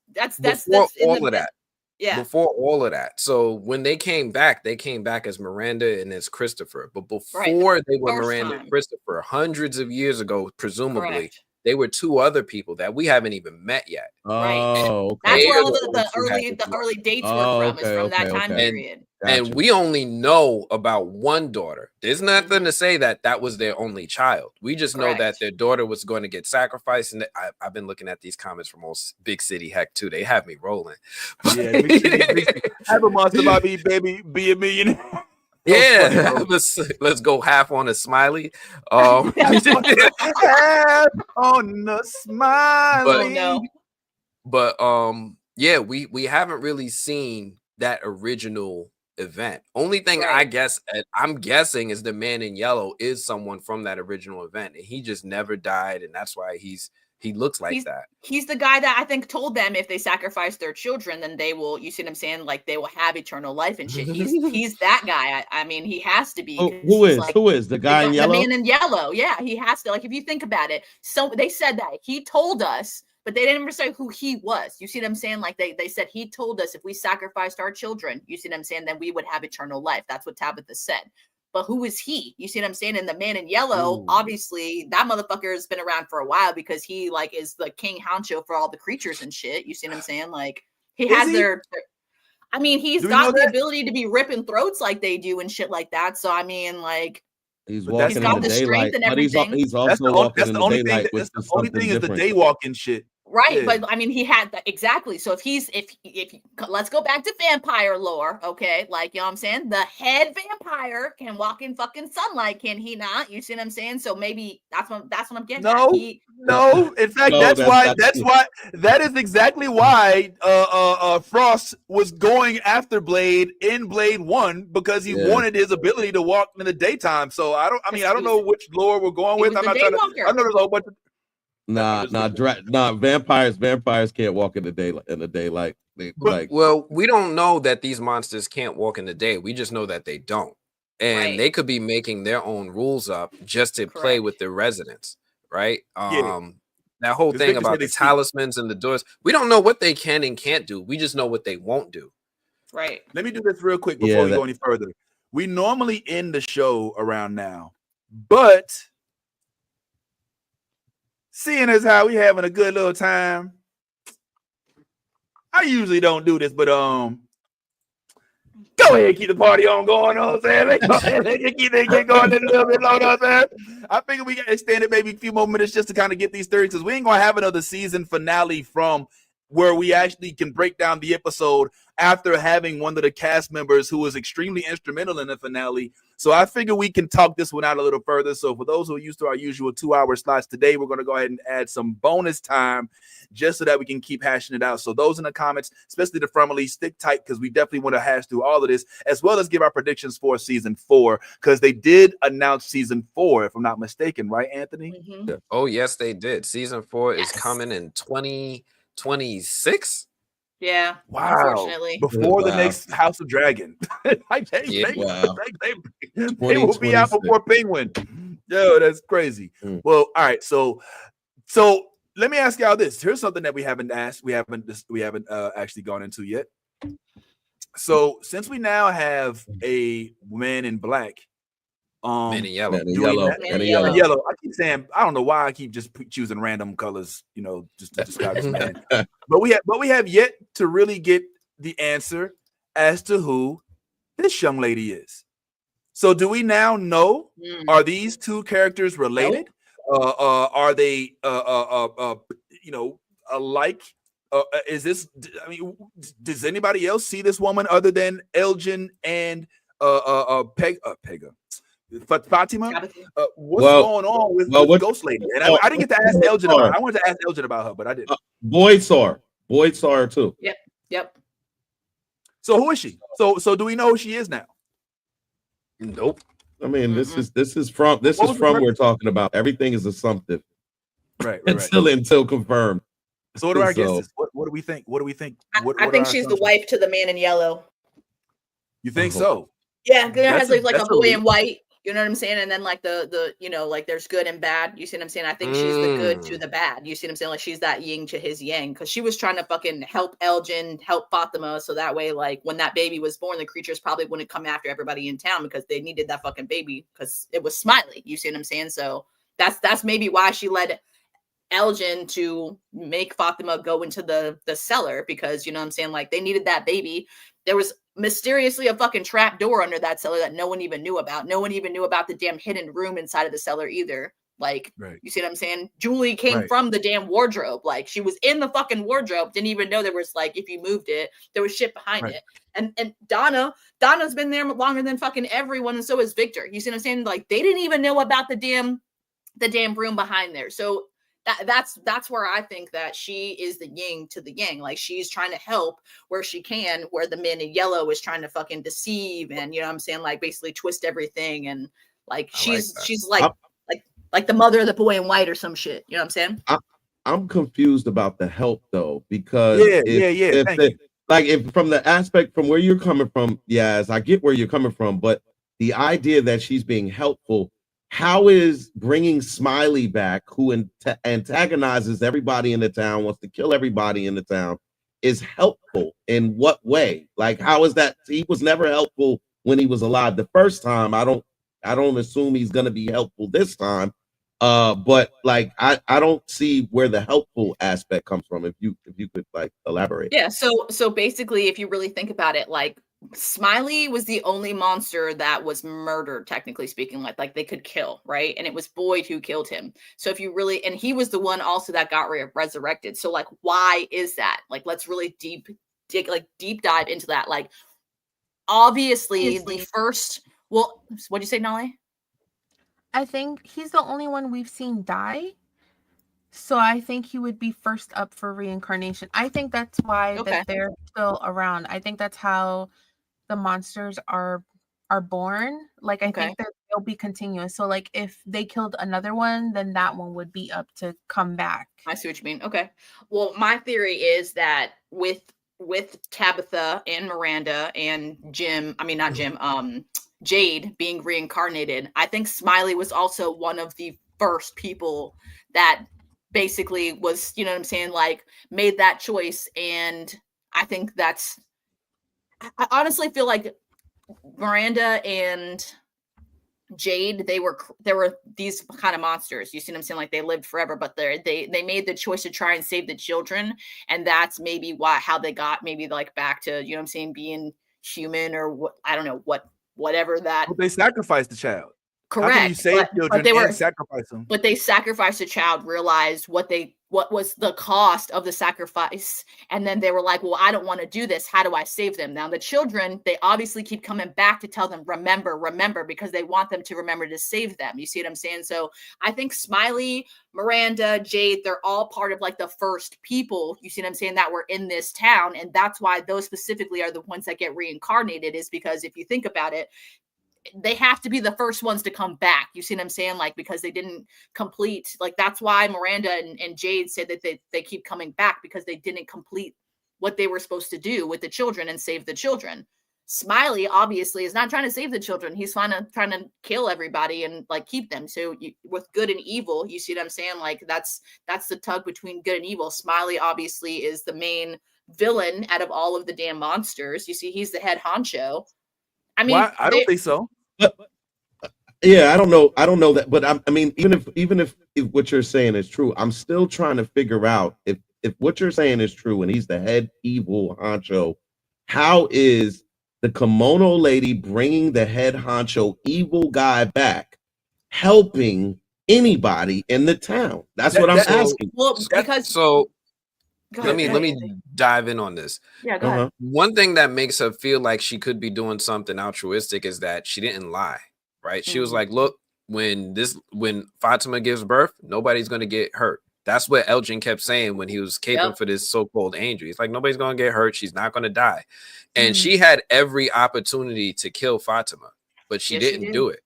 all of that. Yeah. Before all of that. So when they came back as Miranda and as Christopher. But before they were Miranda and Christopher, hundreds of years ago, presumably. They were two other people that we haven't even met yet. Oh, okay. That's where all the early dates were from. Is from that time period. And we only know about one daughter. There's nothing to say that was their only child. We just know that their daughter was going to get sacrificed. And I've been looking at these comments from old Big City Heck too. They have me rolling. Yeah, have a monster Bobby, baby, be a millionaire. Yeah, let's go half on a smiley. Half on the smiley. But yeah, we haven't really seen that original event. Only thing I'm guessing is the man in yellow is someone from that original event, and he just never died, and that's why he looks like that. He's the guy that I think told them if they sacrifice their children, then they will, you see what I'm saying? Like they will have eternal life and shit. He's that guy. I mean, he has to be. Who is the guy in yellow? The man in yellow. Yeah, he has to. Like, if you think about it, so they said that he told us, but they didn't ever say who he was. You see what I'm saying? Like they said he told us if we sacrificed our children, you see what I'm saying, then we would have eternal life. That's what Tabitha said. But who is he? You see what I'm saying? And the man in yellow, obviously, that motherfucker has been around for a while because he like is the king honcho for all the creatures and shit. You see what I'm saying? Like he's got the ability to be ripping throats like they do and shit like that. So I mean, like he's walking in the daylight, and everything. He's also walking in the daylight. That's the only thing is the day walking shit. Right, Yeah. but I mean, he had that exactly. So if let's go back to vampire lore, okay? Like, you know what I'm saying? The head vampire can walk in fucking sunlight, can he not? You see what I'm saying? So maybe that's what I'm getting at. No. In fact, No, that's why. that's That is exactly why Frost was going after Blade in Blade 1 because he wanted his ability to walk in the daytime. So I don't know which lore we're going with. I'm not trying to. I know there's a whole bunch of. Vampires can't walk in the daylight. Well, we don't know that these monsters can't walk in the day. We just know that they don't. And they could be making their own rules up just to play with the residents, right? That whole thing about the talismans and the doors. We don't know what they can and can't do. We just know what they won't do. Right. Let me do this real quick before we go any further. We normally end the show around now, but seeing as how we having a good little time, I usually don't do this, but go ahead and keep the party on going on. Let's go ahead and keep it going a little bit longer. I figure we can extend it maybe a few more minutes just to kind of get these theories because we ain't gonna have another season finale from where we actually can break down the episode after having one of the cast members who was extremely instrumental in the finale. So I figure we can talk this one out a little further. So for those who are used to our usual 2-hour slots today, we're going to go ahead and add some bonus time just so that we can keep hashing it out. So those in the comments, especially the Frommerly, stick tight because we definitely want to hash through all of this as well as give our predictions for season 4 because they did announce season 4, if I'm not mistaken, right, Anthony? Mm-hmm. Oh, yes, they did. Season 4 is coming in 2026. Yeah. Wow. Unfortunately. Before the next House of Dragon. They will be out before Penguin. Yo, that's crazy. Well, all right. So let me ask y'all this. Here's something that we haven't asked. We haven't actually gone into yet. So since we now have a man in black, Man in yellow. yellow. I keep saying I don't know why I keep just choosing random colors, just to describe this man. But we have yet to really get the answer as to who this young lady is. So do we now know? Are these two characters related? Are they alike? Is this? I mean, does anybody else see this woman other than Elgin and Pega? Fatima, what's going on with Ghost Lady? And I didn't get to ask Elgin about her. I wanted to ask Elgin about her, but I didn't. Boyd saw her too. Yep. So who is she? So do we know who she is now? Nope. I mean, this is from we're talking about. Everything is assumptive, right. Until confirmed. So what are our guesses? What do we think? I think she's the wife to the man in yellow. You think so? Yeah, because it has like a boy in white. You know what I'm saying? And then like the like there's good and bad. You see what I'm saying? I think she's the good to the bad. You see what I'm saying? Like she's that yin to his yang because she was trying to fucking help Elgin, help Fatima, so that way like when that baby was born, the creatures probably wouldn't come after everybody in town because they needed that fucking baby because it was Smiley. You see what I'm saying? So that's maybe why she led Elgin to make Fatima go into the cellar because you know what I'm saying? Like they needed that baby. There was mysteriously a fucking trap door under that cellar that no one even knew about. No one even knew about the damn hidden room inside of the cellar either. Like, You see what I'm saying? Julie came from the damn wardrobe. Like, she was in the fucking wardrobe. Didn't even know there was like, if you moved it, there was shit behind it. And Donna's been there longer than fucking everyone, and so is Victor. You see what I'm saying? Like, they didn't even know about the damn room behind there. So that's where I think that she is the yin to the yang. Like she's trying to help where she can, where the man in yellow is trying to fucking deceive and you know what I'm saying, like basically twist everything and like she's like the mother of the boy in white or some shit. You know what I'm saying? I'm confused about the help though, because if from the aspect from where you're coming from, yes, I get where you're coming from, but the idea that she's being helpful. How is bringing Smiley back, who antagonizes everybody in the town, wants to kill everybody in the town, is helpful in what way? Like, how is that? He was never helpful when he was alive the first time. I don't assume he's going to be helpful this time. But like, I don't see where the helpful aspect comes from. If you could like elaborate. Yeah. So basically, if you really think about it, like Smiley was the only monster that was murdered, technically speaking, like they could kill, right? And it was Boyd who killed him. So if you really, and he was the one also that got resurrected. So like, why is that? Like, let's really deep dive into that. Like, obviously the first, well, what'd you say, Nolly? I think he's the only one we've seen die. So I think he would be first up for reincarnation. I think that's why that they're still around. I think that's how the monsters are born. Like, I think that they'll be continuous. So like if they killed another one, then that one would be up to come back. I see what you mean. Okay. Well, my theory is that with Tabitha and Miranda and Jade being reincarnated, I think Smiley was also one of the first people that basically was, you know what I'm saying, like made that choice. And I think I honestly feel like Miranda and Jade, they were these kind of monsters. You see what I'm saying? Like they lived forever, but they made the choice to try and save the children, and that's maybe how they got maybe like back to, you know what I'm saying, being human, or what, I don't know, whatever that. Well, they sacrificed the child. Correct. How can you save children and sacrifice them? But they sacrificed a child, realized what was the cost of the sacrifice. And then they were like, well, I don't want to do this. How do I save them? Now, the children, they obviously keep coming back to tell them, remember, because they want them to remember to save them. You see what I'm saying? So I think Smiley, Miranda, Jade, they're all part of like the first people, you see what I'm saying, that were in this town. And that's why those specifically are the ones that get reincarnated, is because if you think about it, they have to be the first ones to come back. You see what I'm saying? Like, because they didn't complete, like, that's why Miranda and Jade said that they keep coming back, because they didn't complete what they were supposed to do with the children and save the children. Smiley obviously is not trying to save the children. He's trying to kill everybody and like keep them. So with good and evil, you see what I'm saying? Like that's the tug between good and evil. Smiley obviously is the main villain out of all of the damn monsters. You see, he's the head honcho. I mean, I don't think so. Yeah, I don't know that, but I mean, even if what you're saying is true, I'm still trying to figure out if what you're saying is true and he's the head evil honcho, how is the kimono lady bringing the head honcho evil guy back helping anybody in the town? That's what I'm asking. Well, because let me dive in on this. Yeah, go ahead. One thing that makes her feel like she could be doing something altruistic is that she didn't lie, right? She was like, look, when Fatima gives birth, nobody's going to get hurt. That's what Elgin kept saying when he was caping for this so-called angel. He's like, nobody's going to get hurt. She's not going to die. And she had every opportunity to kill Fatima, but she didn't do it.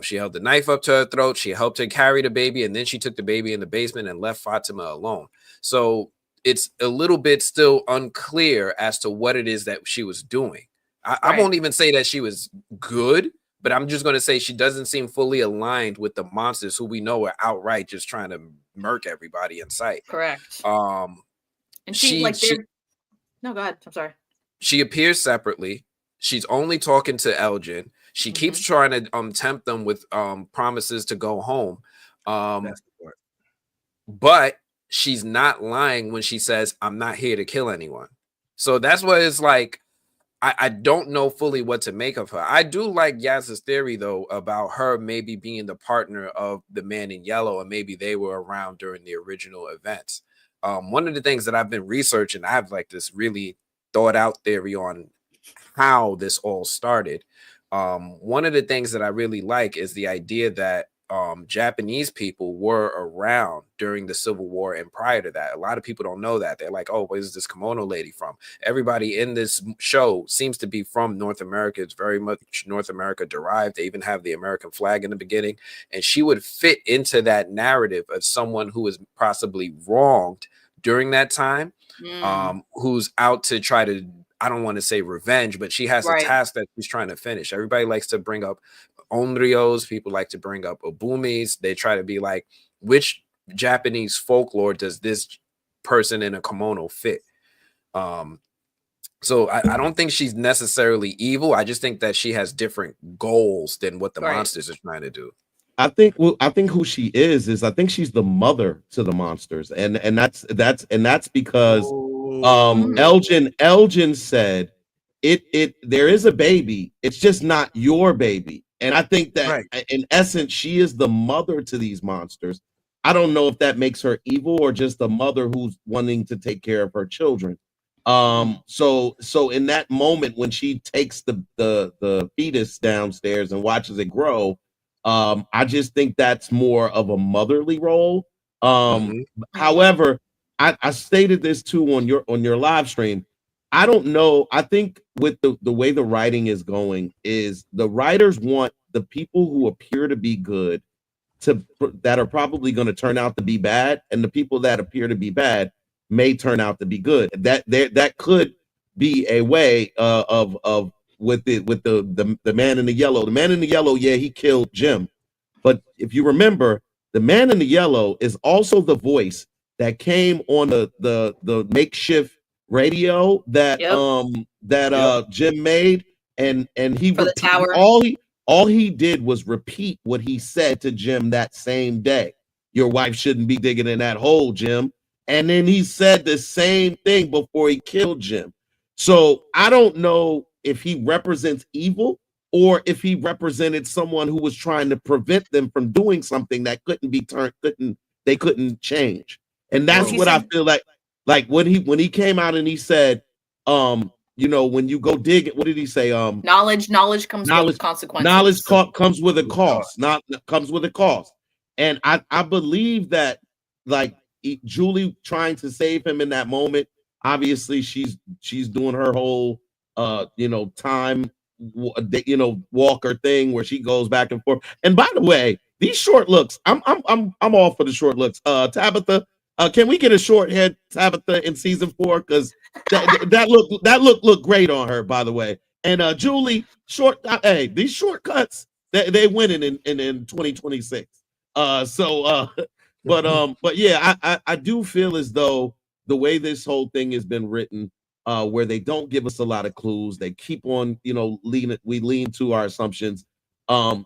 She held the knife up to her throat. She helped her carry the baby, and then she took the baby in the basement and left Fatima alone. So it's a little bit still unclear as to what it is that she was doing. I won't even say that she was good, but I'm just going to say she doesn't seem fully aligned with the monsters who we know are outright just trying to murk everybody in sight. Correct. And no, go ahead. I'm sorry. She appears separately. She's only talking to Elgin. She keeps trying to tempt them with promises to go home. That's the part. But she's not lying when she says, I'm not here to kill anyone. So that's what it's like. I don't know fully what to make of her. I do like Yaz's theory, though, about her maybe being the partner of the man in yellow, and maybe they were around during the original events. One of the things that I've been researching, I have like this really thought out theory on how this all started. One of the things that I really like is the idea that Japanese people were around during the Civil War and prior to that. A lot of people don't know that. They're like, oh, where's this kimono lady from? Everybody in this show seems to be from North America. It's very much North America derived. They even have the American flag in the beginning. And she would fit into that narrative of someone who was possibly wronged during that time, who's out to try to, I don't want to say revenge, but she has a task that she's trying to finish. Everybody likes to bring up onryos. People like to bring up obumis. They try to be like, which Japanese folklore does this person in a kimono fit? So I don't think she's necessarily evil. I just think that she has different goals than what the monsters are trying to do. I think who she is I think she's the mother to the monsters, and that's because Elgin said there is a baby. It's just not your baby. And I think that Right. in essence, she is the mother to these monsters. I don't know if that makes her evil or just a mother who's wanting to take care of her children. So in that moment when she takes the fetus downstairs and watches it grow, I just think that's more of a motherly role. However, I stated this too on your live stream. I don't know. I think with the way the writing is going, is the writers want the people who appear to be good that are probably going to turn out to be bad, and the people that appear to be bad may turn out to be good. That could be a way of with the man in the yellow. The man in the yellow, yeah, he killed Jim, but if you remember, the man in the yellow is also the voice that came on the makeshift radio that Jim made, and he For the tower. all he did was repeat what he said to Jim that same day. Your wife shouldn't be digging in that hole, Jim. And then he said the same thing before he killed Jim. So I don't know if he represents evil or if he represented someone who was trying to prevent them from doing something that couldn't couldn't change. And that's what I feel like when he came out and he said, you know, when you go dig it, what did he say? Knowledge comes with consequences. Knowledge comes with a cost. Comes with a cost. And I believe that, like, Julie trying to save him in that moment. Obviously, she's doing her whole time walker thing where she goes back and forth. And by the way, these short looks, I'm all for the short looks. Tabitha, can we get a short head Tabitha in season 4? Because that look great on her, by the way. And Julie, hey, these shortcuts, they winning in 2026. But yeah, I do feel as though the way this whole thing has been written, where they don't give us a lot of clues, they keep on, we lean to our assumptions.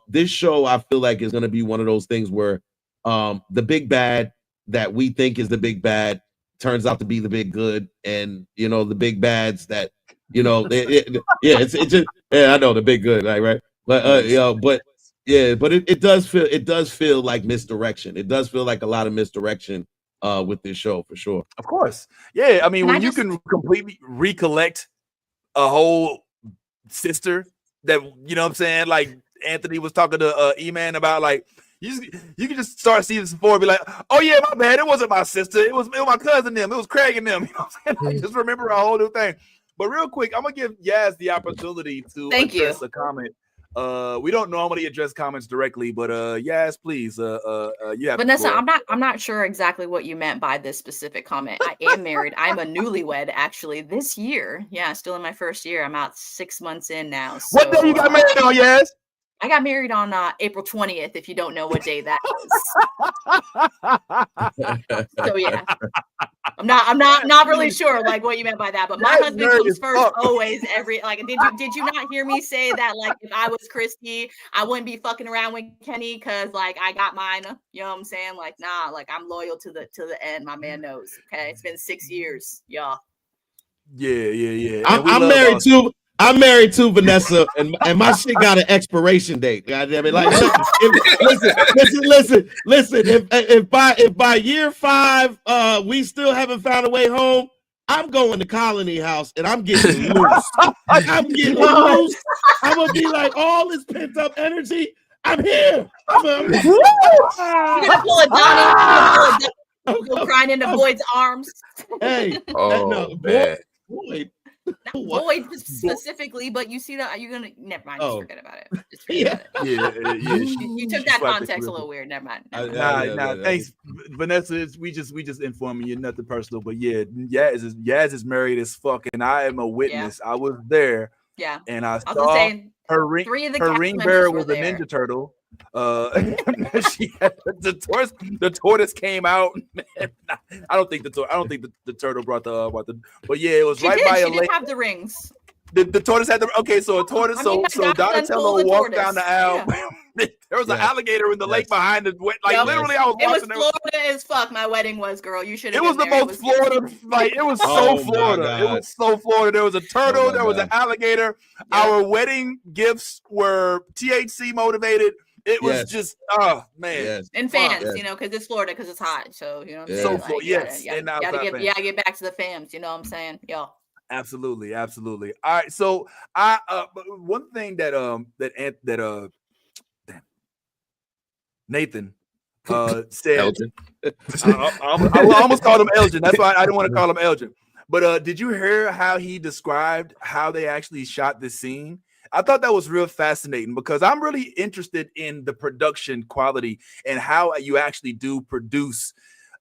This show, I feel like, is going to be one of those things where the big bad that we think is the big bad turns out to be the big good, and the big bads that I know the big good, right? But it does feel like misdirection. It does feel like a lot of misdirection with this show, for sure. Of course. Yeah, I mean, when you can completely recollect a whole sister that, you know what I'm saying, like Anthony was talking to E-Man about, like, you can just start season 4 and be like, oh yeah, my bad, it wasn't my sister, it was my cousin them, it was Craig and them, you know what I'm saying? I just remember a whole new thing. But real quick, I'm gonna give Yaz the opportunity to address a comment. We don't normally address comments directly, but Yaz, please, you have Vanessa, I'm not sure exactly what you meant by this specific comment. I am married. I'm a newlywed actually this year. Yeah, still in my first year. I'm out 6 months in now. So, what day you got married on, Yaz? I got married on April 20th, if you don't know what day that is. So yeah. I'm not really sure like what you meant by that, but my husband comes first always. Did you not hear me say that, like, if I was Christy, I wouldn't be fucking around with Kenny because like I got mine, you know what I'm saying? Like, nah, like I'm loyal to the end. My man knows. Okay, it's been 6 years, y'all. Yeah. I'm married to Vanessa, and my shit got an expiration date. Goddamn it! Like, listen. If by year 5, we still haven't found a way home, I'm going to Colony House and I'm getting loose. I'm getting loose. I'm gonna be like, all this pent up energy. I'm here. You're gonna pull a Donnie. Go crying into Boyd's arms. Hey, Boyd. Boyd specifically, but you see that you're gonna never mind. Just forget about it. Just forget about it. You took that context a little weird. Never mind. Nah. Thanks, Vanessa. We just informing you, nothing personal, but yeah, Yaz is married as fuck, and I am a witness. Yeah. I was there. Yeah, and I saw her ring bearer was a Ninja Turtle. She had the tortoise came out. I don't think the turtle brought the but yeah, it was right by a lake. She did have the rings. The tortoise had the so a tortoise. I mean, So Donatello walked down the aisle. Yeah. There was an alligator in the lake behind the like Yep. literally. I was It was watching. Florida as fuck. My wedding was, girl. You should have. It was the most Florida. Like it was so Florida. It was so Florida. There was a turtle. There was an alligator. Our wedding gifts were THC motivated. It was just man. And fans, you know, because it's Florida, because it's hot. So you know what I'm saying? So Like, yes, and get back to the fams. You know what I'm saying? Yo. Absolutely. All right. So I one thing that Nathan said. I almost called him Elgin. That's why I didn't want to call him Elgin. But did you hear how he described how they actually shot this scene? I thought that was real fascinating because I'm really interested in the production quality and how you actually do produce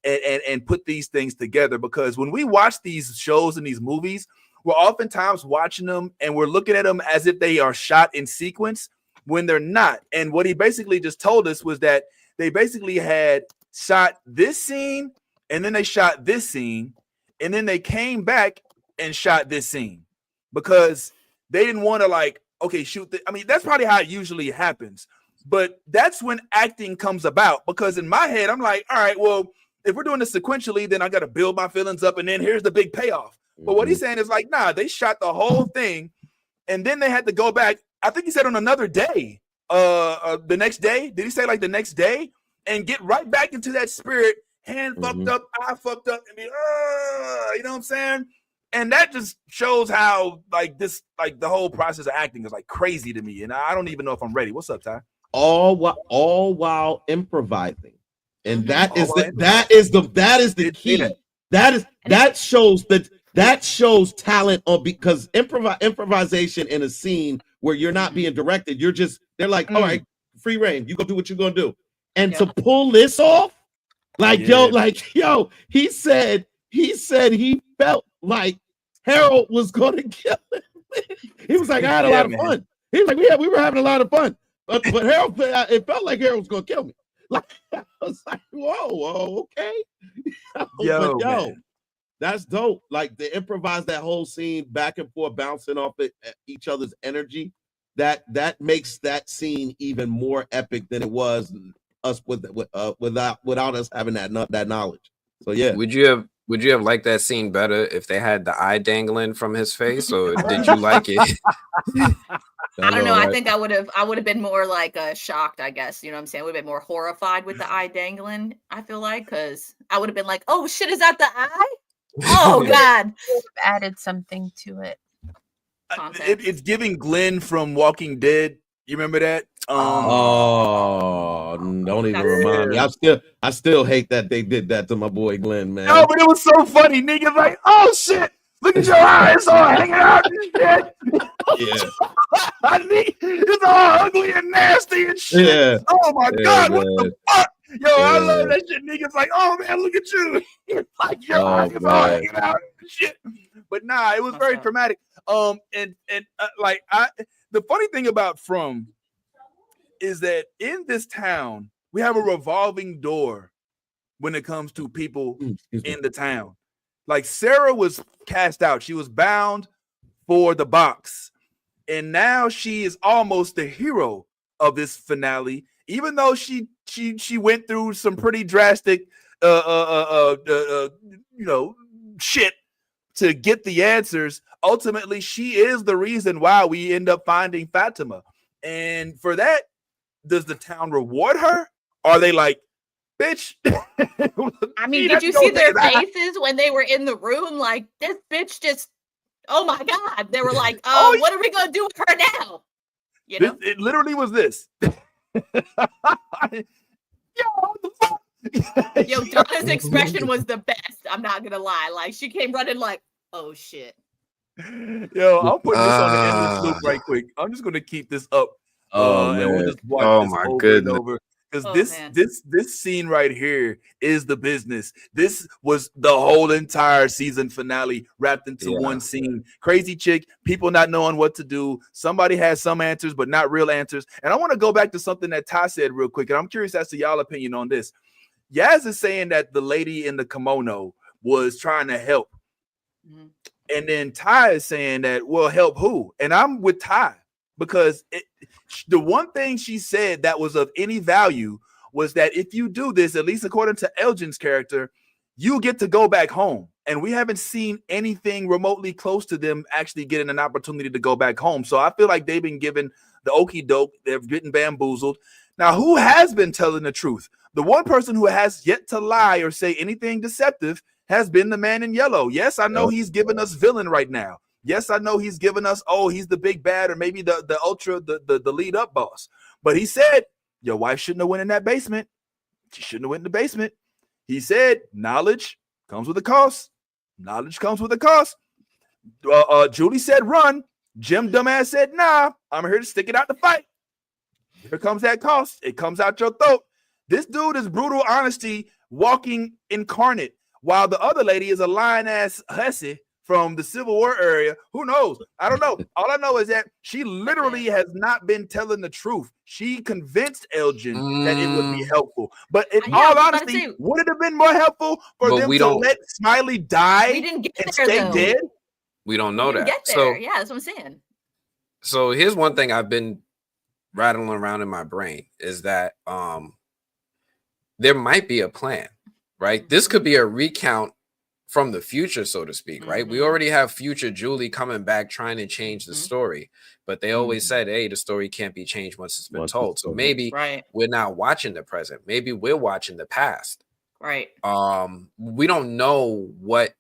and put these things together. Because when we watch these shows and these movies, we're oftentimes watching them and we're looking at them as if they are shot in sequence when they're not. And what he basically just told us was that they basically had shot this scene and then they shot this scene and then they came back and shot this scene because they didn't want to shoot. I mean, that's probably how it usually happens. But that's when acting comes about because in my head, I'm like, all right, well, if we're doing this sequentially, then I got to build my feelings up and then here's the big payoff. But what he's saying is like, nah, they shot the whole thing and then they had to go back. I think he said on another day, the next day. Did he say like the next day and get right back into that spirit? Hand fucked up, eye fucked up, and be, you know what I'm saying? And that just shows how the whole process of acting is like crazy to me. And I don't even know if I'm ready. What's up, Ty? All while improvising. And that is the key. That shows talent because improvisation in a scene where you're not being directed, they're like, all right, free reign, you go do what you're gonna do. And to pull this off, he said he felt like Harold was gonna kill him. He was like, I had a lot of fun. He was like, we were having a lot of fun. But Harold, it felt like Harold was gonna kill me. Like I was like, whoa, okay. That's dope. Like they improvised that whole scene back and forth, bouncing off each other's energy. That makes that scene even more epic than it was us without us having that knowledge. So yeah. Would you have liked that scene better if they had the eye dangling from his face, or did you like it? I don't know. Right? I think I would have been more like shocked, I guess. You know what I'm saying? I would have been more horrified with the eye dangling, I feel like, because I would have been like, oh shit, is that the eye? Oh God. Added something to it. It's giving Glenn from Walking Dead. You remember that? Don't even remind me. I still hate that they did that to my boy Glenn, man. No, but it was so funny. Niggas like, oh shit, look at your eyes all hanging out and shit. It's all ugly and nasty and shit. Yeah. Oh my God, what the fuck? Yo, I love that shit. Niggas like, oh man, look at you. Like your eyes all hanging out and shit. But nah, it was very dramatic. The funny thing about From is that in this town, we have a revolving door when it comes to people in the town. Like Sarah was cast out. She was bound for the box. And now she is almost the hero of this finale, even though she went through some pretty drastic shit to get the answers. Ultimately, she is the reason why we end up finding Fatima. And for that, does the town reward her? Are they like, bitch? I mean, did you see their faces when they were in the room? Like, this bitch just, oh my God. They were like, what are we going to do with her now? You know? It literally was this. Yo, what the fuck? Yo, Donna's expression was the best. I'm not going to lie. Like, she came running like, oh shit. Yo, I'll put this on the endless loop right quick. I'm just going to keep this up. And we'll just watch this over and over. Because this scene right here is the business. This was the whole entire season finale wrapped into one scene. Crazy chick, people not knowing what to do. Somebody has some answers, but not real answers. And I want to go back to something that Ty said real quick. And I'm curious as to y'all opinion on this. Yaz is saying that the lady in the kimono was trying to help. And then Ty is saying that, well, help who? And I'm with Ty because the one thing she said that was of any value was that if you do this, at least according to Elgin's character, you get to go back home. And we haven't seen anything remotely close to them actually getting an opportunity to go back home. So I feel like they've been given the okie doke. They've getting bamboozled. Now, who has been telling the truth? The one person who has yet to lie or say anything deceptive has been the man in yellow. Yes, I know he's giving us villain right now. Yes, I know he's giving us, he's the big bad or maybe the lead up boss. But he said, your wife shouldn't have went in that basement. She shouldn't have went in the basement. He said, knowledge comes with a cost. Knowledge comes with a cost. Julie said, run. Jim dumbass said, nah, I'm here to stick it out the fight. Here comes that cost. It comes out your throat. This dude is brutal honesty walking incarnate, while the other lady is a lying-ass hussy from the Civil War area. Who knows? I don't know. All I know is that she literally has not been telling the truth. She convinced Elgin that it would be helpful. But in all honesty, would it have been more helpful for them to let Smiley die and stay dead? We don't know that. So yeah, that's what I'm saying. So here's one thing I've been rattling around in my brain is that there might be a plan, right? This could be a recount from the future, so to speak, right? We already have future Julie coming back trying to change the story, but they always said, hey, the story can't be changed once it's been told. So maybe we're not watching the present. Maybe we're watching the past. Right. We don't know what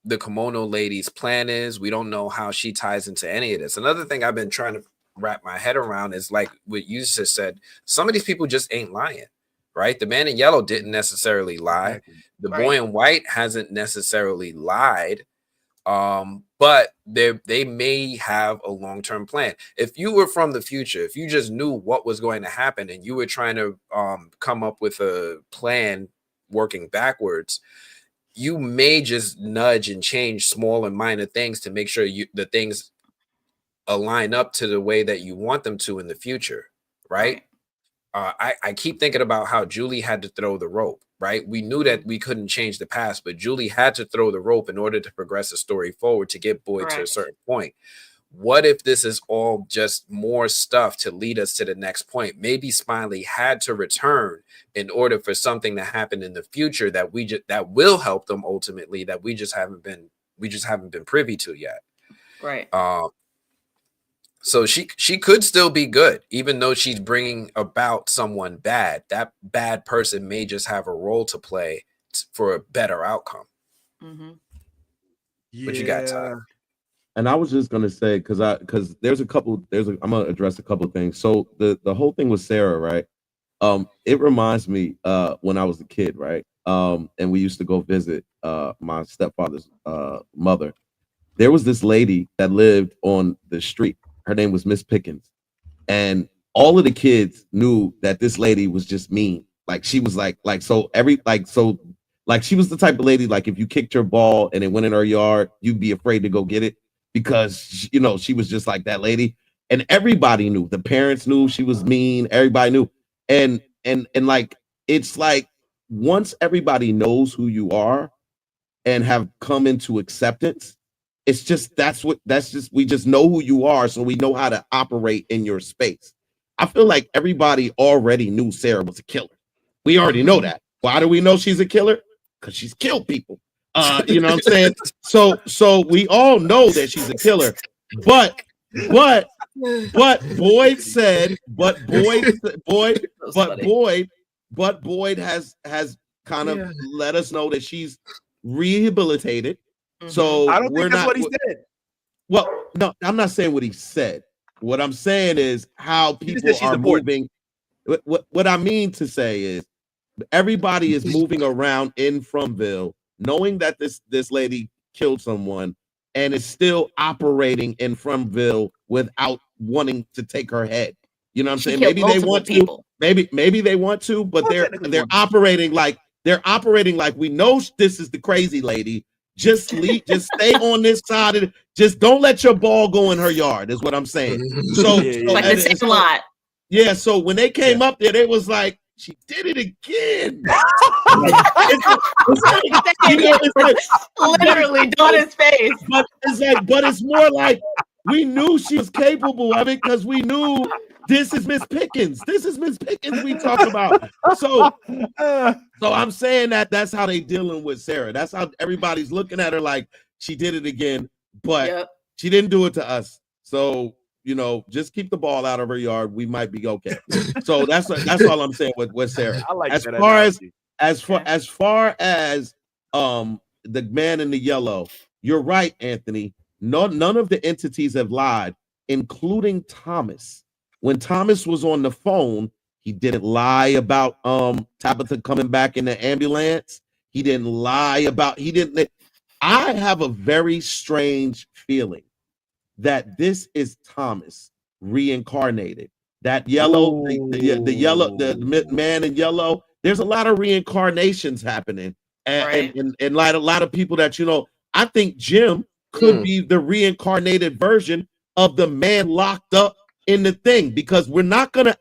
the kimono lady's plan is. We don't know how she ties into any of this. Another thing I've been trying to wrap my head around is like what you just said. Some of these people just ain't lying. Right, the man in yellow didn't necessarily lie. The boy in white hasn't necessarily lied, but they may have a long-term plan. If you were from the future, if you just knew what was going to happen and you were trying to come up with a plan working backwards, you may just nudge and change small and minor things to make sure the things align up to the way that you want them to in the future, right? I keep thinking about how Julie had to throw the rope, right? We knew that we couldn't change the past, but Julie had to throw the rope in order to progress the story forward to get Boyd to a certain point. What if this is all just more stuff to lead us to the next point? Maybe Smiley had to return in order for something to happen in the future that that will help them ultimately, that we just haven't been privy to yet. Right. So she could still be good, even though she's bringing about someone bad. That bad person may just have a role to play for a better outcome. What you got, Ty? And I was just gonna say, because I'm gonna address a couple of things. So the whole thing with Sarah, right? It reminds me when I was a kid, right? And we used to go visit my stepfather's mother. There was this lady that lived on the street. Her name was Miss Pickens, and all of the kids knew that this lady was just mean. Like she was like she was the type of lady, like if you kicked your ball and it went in her yard, you'd be afraid to go get it because she was just like that lady. And everybody knew. The parents knew she was mean. Everybody knew. And like it's like once everybody knows who you are and have come into acceptance, it's just we just know who you are, so we know how to operate in your space. I feel like everybody already knew Sarah was a killer. We already know that. Why do we know she's a killer? Because she's killed people. You know what I'm saying? So we all know that she's a killer. But Boyd has kind of let us know that she's rehabilitated. So I don't think that's what he said. Well, no, I'm not saying what he said. What I'm saying is how people are moving. What I mean to say is everybody is moving around in Fromville, knowing that this lady killed someone and is still operating in Fromville without wanting to take her head. You know what I'm saying? Maybe they want to. Maybe they want to, but they're operating like we know this is the crazy lady. Just stay on this side of it. Just don't let your ball go in her yard, is what I'm saying. So like the same lot. Yeah, so when they came up there, they was like, she did it again. Literally Donna's face. But it's more like we knew she was capable of it because we knew this is Miss Pickens. This is Miss Pickens we talk about. So I'm saying that's how they dealing with Sarah. That's how everybody's looking at her like she did it again, but she didn't do it to us. So just keep the ball out of her yard. We might be okay. So that's all I'm saying with Sarah. I like as that far analogy. as far as the man in the yellow, you're right, Anthony. None of the entities have lied, including Thomas. When Thomas was on the phone, he didn't lie about Tabitha coming back in the ambulance. He didn't lie about I have a very strange feeling that this is Thomas reincarnated. That yellow, the man in yellow. There's a lot of reincarnations happening, and like a lot of people that I think Jim could be the reincarnated version of the man locked up in the thing, because we're not gonna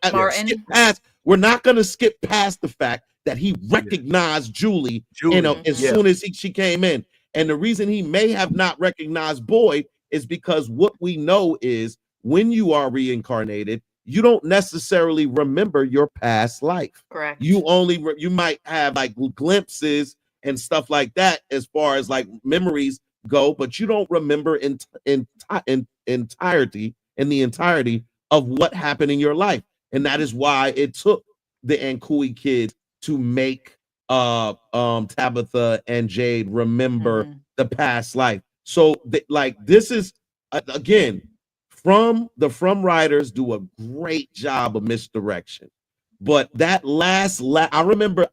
skip past the fact that he recognized Julie as soon as she came in, and the reason he may have not recognized Boyd is because what we know is when you are reincarnated, you don't necessarily remember your past life. Correct. You might have like glimpses and stuff like that as far as like memories go, but you don't remember in the entirety of what happened in your life. And that is why it took the Ankui kids to make Tabitha and Jade remember the past life. So this is again, from writers do a great job of misdirection. But that I remember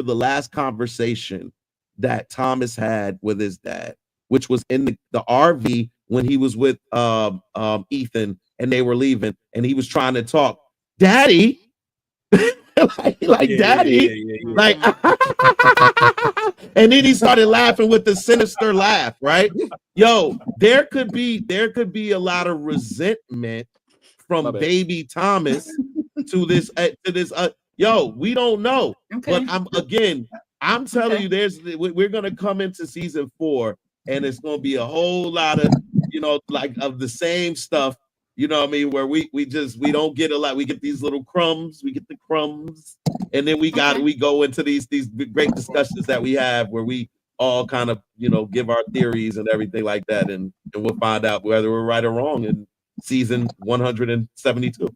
the last conversation that Thomas had with his dad, which was in the RV when he was with Ethan and they were leaving, and he was trying to talk, Daddy. Daddy, like, and then he started laughing with the sinister laugh, right? Yo, there could be a lot of resentment from baby Thomas to this. Yo, we don't know, but I'm telling you, we're gonna come into season 4, and it's gonna be a whole lot of of the same stuff. You know what I mean? Where we don't get a lot. We get these little crumbs. We get the crumbs, and then we go into these great discussions that we have where we all kind of give our theories and everything like that, and we'll find out whether we're right or wrong in season 172.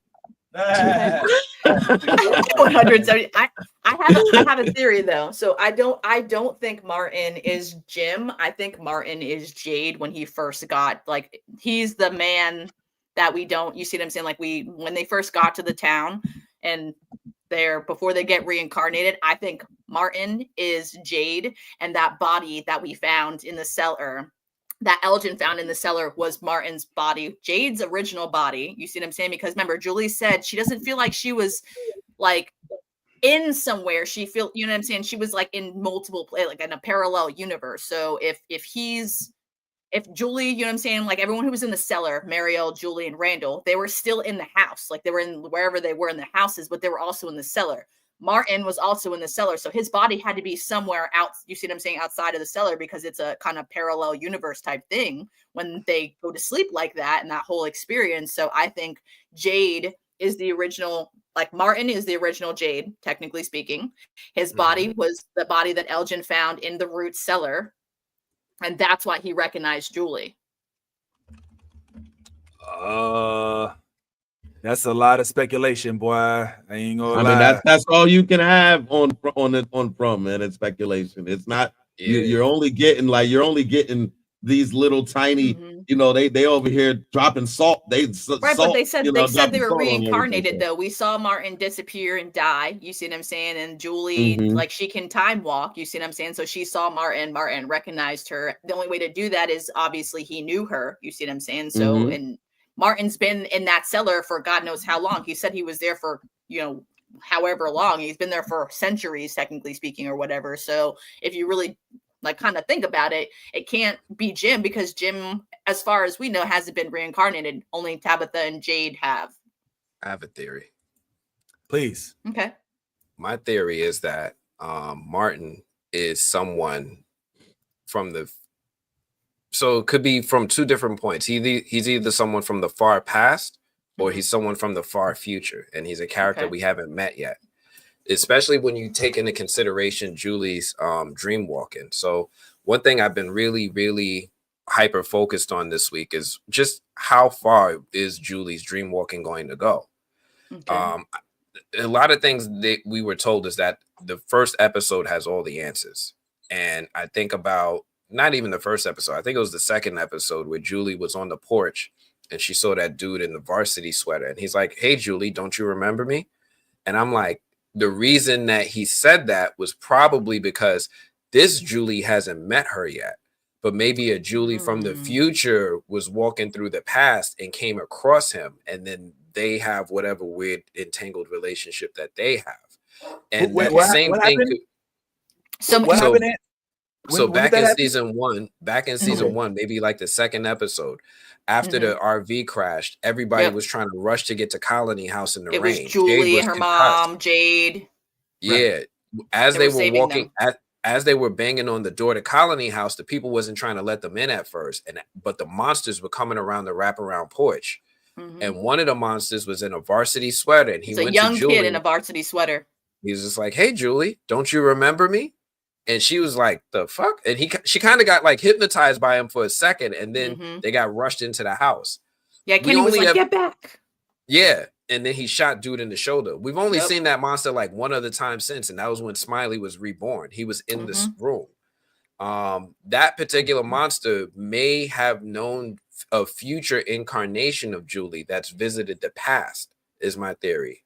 170. I have a theory though. So I don't think Martin is Jim. I think Martin is Jade when he first got he's the man that we don't, you see what I'm saying? Like when they first got to the town and before they get reincarnated, I think Martin is Jade, and that body that we found in the cellar, that Elgin found in the cellar, was Martin's body, Jade's original body. You see what I'm saying? Because remember, Julie said she doesn't feel like she was like in somewhere. She feel, you know what I'm saying? She was like in multiple places, like in a parallel universe. So if Julie, you know what I'm saying? Like everyone who was in the cellar, Mariel, Julie, and Randall, they were still in the house. Like they were in wherever they were in the houses, but they were also in the cellar. Martin was also in the cellar. So his body had to be somewhere out. You see what I'm saying? Outside of the cellar, because it's a kind of parallel universe type thing when they go to sleep like that and that whole experience. So I think Jade is the original, like Martin is the original Jade, technically speaking. His body was the body that Elgin found in the root cellar. And that's why he recognized Julie. That's a lot of speculation, boy. I ain't gonna lie. I mean, that's all you can have on From, man. It's speculation. It's not. You're only getting these little tiny. They over here dropping salt. But they said they were reincarnated though. We saw Martin disappear and die. You see what I'm saying? And Julie, like she can time walk. You see what I'm saying? So she saw Martin. Martin recognized her. The only way to do that is obviously he knew her. You see what I'm saying? So and Martin's been in that cellar for God knows how long. He said he was there for however long. He's been there for centuries, technically speaking, or whatever. So if you really kind of think about it, it can't be Jim, because Jim, as far as we know, hasn't been reincarnated. Only Tabitha and Jade have. I have a theory. Please. Okay. My theory is that Martin is someone from the, so it could be from two different points. He's either someone from the far past or he's someone from the far future, and he's a character we haven't met yet. Especially when you take into consideration Julie's dream walking. So one thing I've been really, really hyper focused on this week is just how far is Julie's dream walking going to go? A lot of things that we were told is that the first episode has all the answers. And I think about not even the first episode, I think it was the second episode where Julie was on the porch and she saw that dude in the varsity sweater. And he's like, "Hey, Julie, don't you remember me?" And I'm like, the reason that he said that was probably because this Julie hasn't met her yet. But maybe a Julie from the future was walking through the past and came across him. And then they have whatever weird entangled relationship that they have. And Wait, that what same happened? thing. What happened? So When back did that in happen? season one, maybe like the second episode, after the RV crashed, everybody was trying to rush to get to Colony House in the It rain. was Julie Jade and her concussed. mom, Jade. Yeah. As They they were were saving walking, as they were banging on the door to Colony House, the people wasn't trying to let them in at first. But the monsters were coming around the wraparound porch. And one of the monsters was in a varsity sweater. And he It's a went young to Julie. kid in a varsity sweater. He was just like, "Hey, Julie, don't you remember me?" And she was like, "The fuck?" And she kind of got like hypnotized by him for a second. And then they got rushed into the house. Yeah, Kenny was like, "Get back." Yeah. And then he shot dude in the shoulder. We've only seen that monster like one other time since. And that was when Smiley was reborn. He was in this room. That particular monster may have known a future incarnation of Julie that's visited the past, is my theory.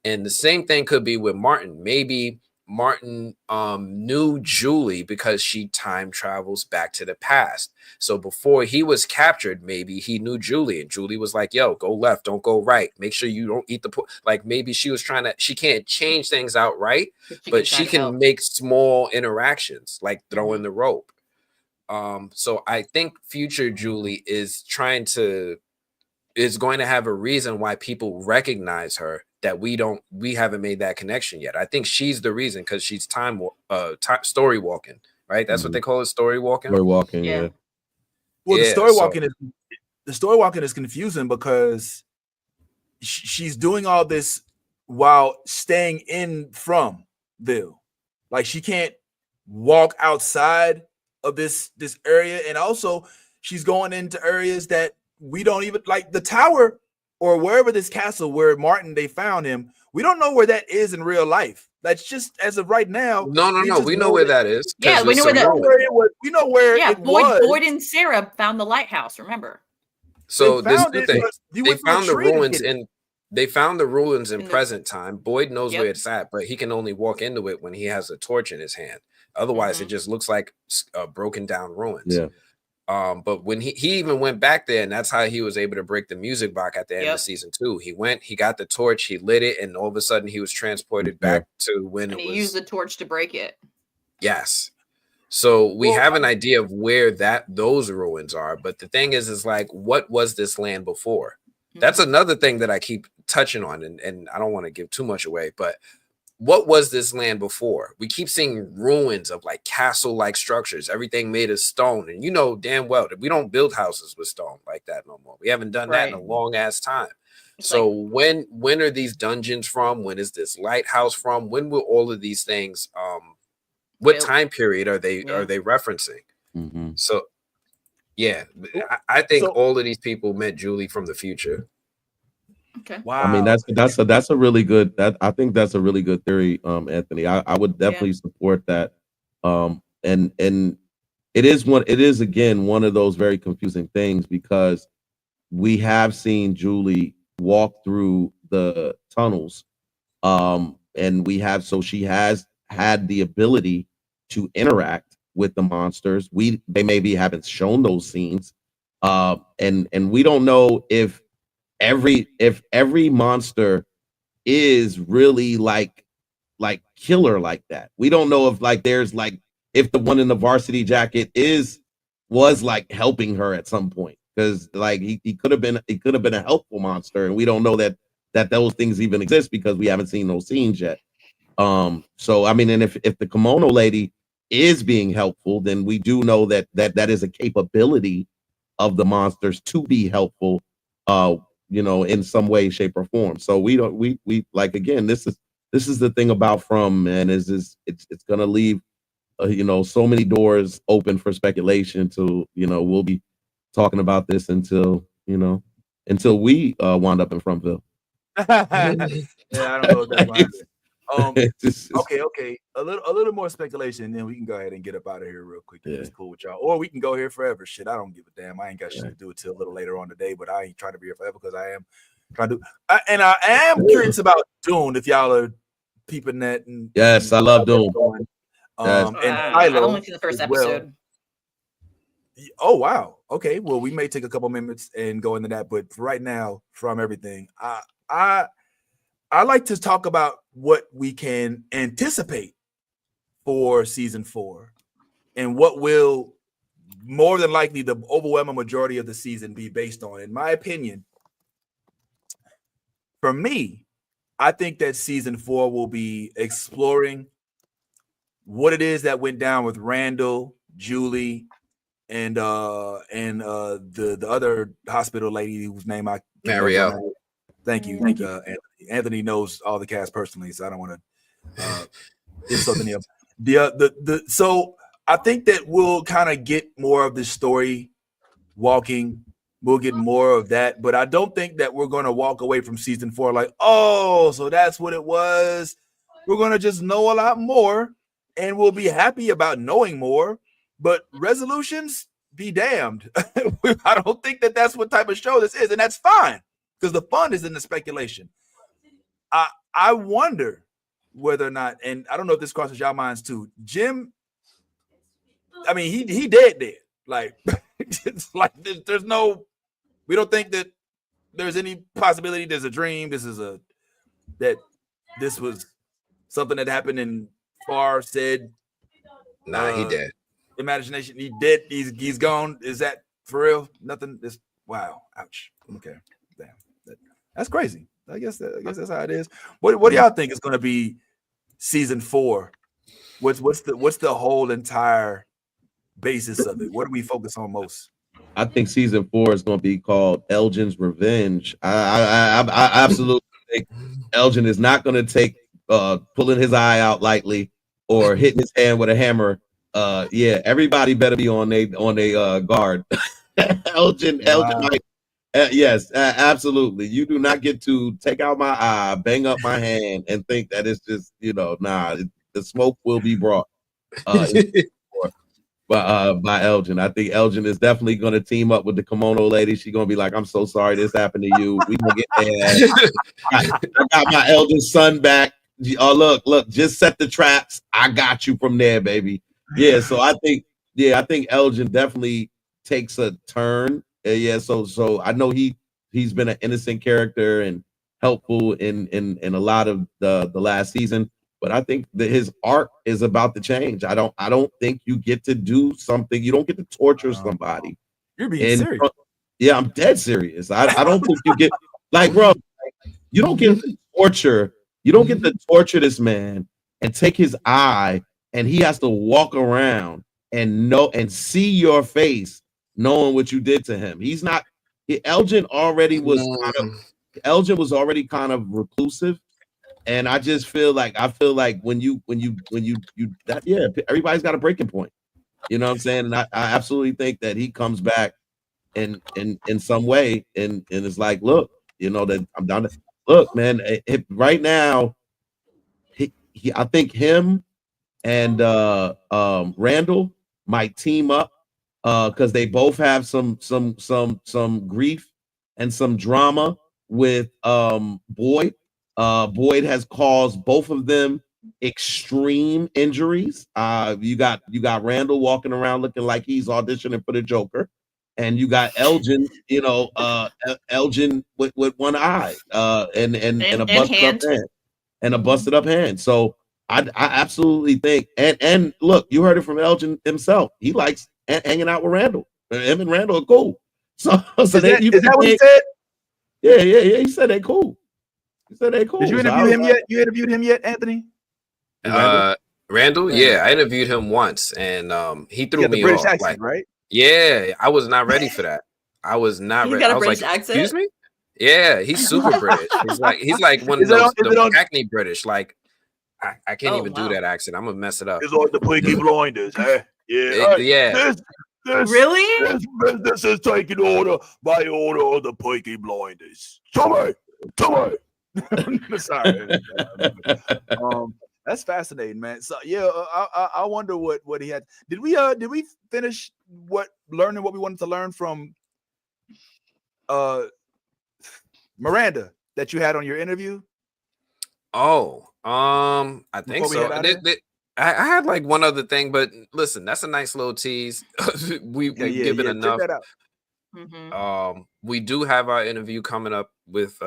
And the same thing could be with Martin. Maybe Martin knew Julie because she time travels back to the past. So before he was captured, maybe he knew Julie, and Julie was like, "Yo, go left, don't go right. Make sure you don't eat the like." Maybe she was trying to. She can't change things outright, but she can make small interactions, like throwing the rope. So I think future Julie is going to have a reason why people recognize her that we haven't made that connection yet. I think she's the reason, because she's story walking, right? That's what they call it, story walking. Story walking, yeah. Well, the story walking is confusing because she's doing all this while staying in from Ville. Like she can't walk outside of this area, and also she's going into areas that we don't even like, the tower or wherever this castle where Martin they found him. We don't know where that is in real life. That's just as of right now. No. We know where that is. Yeah, we know where it was. We know where it was. Boyd and Sarah found the lighthouse. Remember? So this is the thing. They found the ruins in the present time. Boyd knows where it's at, but he can only walk into it when he has a torch in his hand. Otherwise, it just looks like broken down ruins. Yeah. But when he even went back there, and that's how he was able to break the music box at the end of season 2. He got the torch, he lit it, and all of a sudden he was transported back to when he used the torch to break it. Yes. So we have an idea of where those ruins are, but the thing is like, what was this land before? That's another thing that I keep touching on, and I don't want to give too much away, but what was this land before? We keep seeing ruins of like castle-like structures, everything made of stone. And you know damn well that we don't build houses with stone like that no more. We haven't done that in a long ass time. So when are these dungeons from? When is this lighthouse from? When will all of these things what time period are they referencing? So yeah, I think all of these people met Julie from the future. Okay. Wow. I mean, that's a really good, I think that's a really good theory, Anthony. I would definitely support that. And it is again one of those very confusing things, because we have seen Julie walk through the tunnels, and she has had the ability to interact with the monsters. They maybe haven't shown those scenes, and we don't know if every monster is really like killer like that. We don't know if there's if the one in the varsity jacket was like helping her at some point, because he could have been a helpful monster, and we don't know that those things even exist because we haven't seen those scenes yet. So I mean, and if the kimono lady is being helpful, then we do know that is a capability of the monsters to be helpful, in some way, shape, or form. So we like, again, this is the thing about From, man, is it's gonna leave so many doors open for speculation to, we'll be talking about this until we wind up in Fromville. Yeah, I don't know if that's what happened. It's Okay. A little more speculation, and then we can go ahead and get up out of here real quick if it's cool with y'all. Or we can go here forever. Shit, I don't give a damn. I ain't got shit to do until a little later on today, but I ain't trying to be here forever because I am trying to. I am curious about Dune. If y'all are peeping that, and yes, I love Dune. And I only see the first episode. Oh wow. Okay. Well, we may take a couple minutes and go into that, but for right now, from everything, I like to talk about what we can anticipate for season 4 and what will more than likely the overwhelming majority of the season be based on. In my opinion, for me, I think that season 4 will be exploring what it is that went down with Randall, Julie, and the other hospital lady whose name I Marielle. Thank you. Anthony knows all the cast personally, so I don't want to insult any of them. So I think that we'll kind of get more of the story walking. We'll get more of that, but I don't think that we're going to walk away from season 4 like, oh, so that's what it was. We're going to just know a lot more, and we'll be happy about knowing more. But resolutions, be damned. I don't think that that's what type of show this is, and that's fine because the fun is in the speculation. I wonder whether or not, and I don't know if this crosses y'all minds too. Jim, I mean, he dead. Like, it's like there's no. We don't think that there's any possibility. There's a dream. This was something that happened and far said. Nah, he dead. Imagination. He dead. He's gone. Is that for real? Nothing. This. Wow. Ouch. Okay. Damn. That's crazy. I guess that's how it is. What do y'all think is going to be season 4? What's the whole entire basis of it? What do we focus on most? I think season 4 is going to be called Elgin's Revenge. I absolutely think Elgin is not going to take pulling his eye out lightly or hitting his hand with a hammer. Everybody better be on their guard. Elgin, yes, absolutely. You do not get to take out my eye, bang up my hand, and think that it's just the smoke will be brought. By Elgin. I think Elgin is definitely going to team up with the kimono lady. She's going to be like, I'm so sorry this happened to you. We going to get there. I got my eldest son back. Oh, look, just set the traps. I got you from there, baby. Yeah, so I think Elgin definitely takes a turn. So I know he's been an innocent character and helpful in a lot of the last season. But I think that his arc is about to change. I don't think you get to do something. You don't get to torture somebody. You're being serious. Yeah, I'm dead serious. I don't think you get bro. You don't get to torture. You don't get to torture this man and take his eye, and he has to walk around and know and see your face, knowing what you did to him. He's not. Elgin was already kind of reclusive. And I just feel like when you everybody's got a breaking point. You know what I'm saying? And I absolutely think that he comes back in some way and it's like, look, that I'm down to look, man. Right now, I think him and Randall might team up because they both have some grief and some drama with Boyd. Boyd has caused both of them extreme injuries. You got Randall walking around looking like he's auditioning for the Joker, and you got Elgin, Elgin with one eye, and a busted up hand. So I absolutely think, and look, you heard it from Elgin himself. He likes hanging out with Randall. Him and Randall are cool. So is that what he said? Yeah. He said they're cool. He said they cool. Did you interview him yet? You interviewed him yet, Anthony? Randall, yeah, I interviewed him once, and he threw me the British off. accent, right? Yeah, I was not ready for that. I was not He ready. got I a was British like, accent? excuse me? Yeah, he's super British. He's like one of Is it those on- is it on- Hackney British. Like I can't Oh, even do wow. that accent. I'm gonna mess it up. It's like the Peaky Blinders, huh? Yeah. Yeah. Really? This is taken order by order of the Peaky Blinders. Tommy. Sorry. That's fascinating, man. So yeah, I wonder what he had. Did we finish learning what we wanted to learn from Miranda that you had on your interview? Oh, I think Before we so. head out of here? I had like one other thing, but listen, that's a nice little tease. We've given enough. Check that out. Mm-hmm. We do have our interview coming up with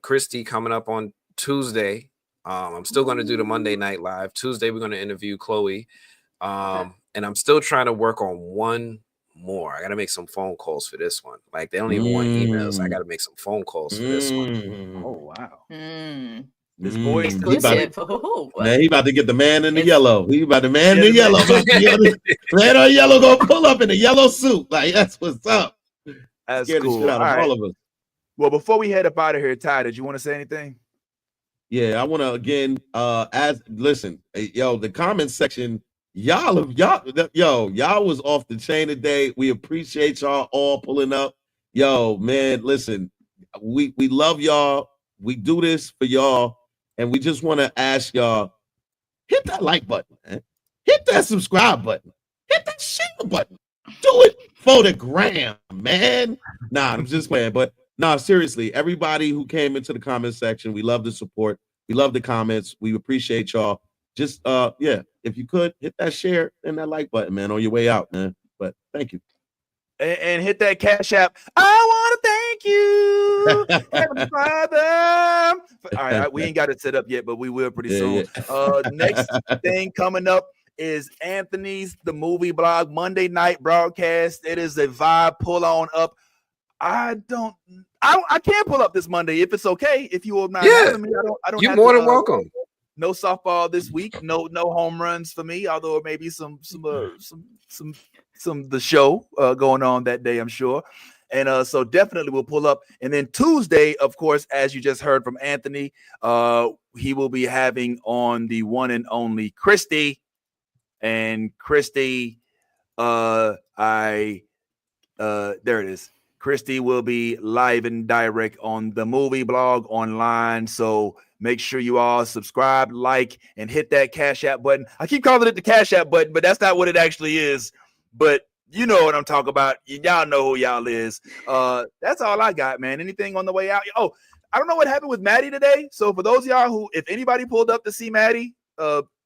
Christy coming up on Tuesday. I'm still going to do the Monday Night Live. Tuesday we're going to interview Chloe, and I'm still trying to work on one more. I got to make some phone calls for this one. Like they don't even want emails. I got to make some phone calls for this one. Oh wow. This boy exclusive. Man, he about to get the man in the yellow. He about the man in the yellow. Man on yellow gonna pull up in a yellow suit. Like that's what's up. That's scared cool. the shit out of all of us. Well, before we head up out of here, Ty, did you want to say anything? Yeah, I want to again listen, yo, the comment section, y'all was off the chain today. We appreciate y'all all pulling up. Yo, man, listen, we love y'all. We do this for y'all, and we just want to ask y'all, hit that like button, man. Hit that subscribe button. Hit that share button. Do it for the gram, man. Nah, I'm just playing, but no, seriously, everybody who came into the comment section, we love the support. We love the comments. We appreciate y'all. Just if you could hit that share and that like button, man, on your way out, man. But thank you. And hit that Cash App. I want to thank you, Heavenly Father. All right, we ain't got it set up yet, but we will pretty soon. Yeah. Next thing coming up is Anthony's The Movie Blog Monday night broadcast. It is a vibe. Pull on up. I can't pull up this Monday if it's okay. If you will not having me, I don't. You're more than welcome. No softball this week. No home runs for me. Although maybe some the show going on that day, I'm sure. And so definitely we'll pull up. And then Tuesday, of course, as you just heard from Anthony, he will be having on the one and only Christy. And Christy, there it is. Christy will be live and direct on the movie blog online. So make sure you all subscribe, like, and hit that Cash App button. I keep calling it the Cash App button, but that's not what it actually is. But you know what I'm talking about. Y'all know who y'all is. That's all I got, man. Anything on the way out? Oh, I don't know what happened with Maddie today. So for those of y'all who, if anybody pulled up to see Maddie,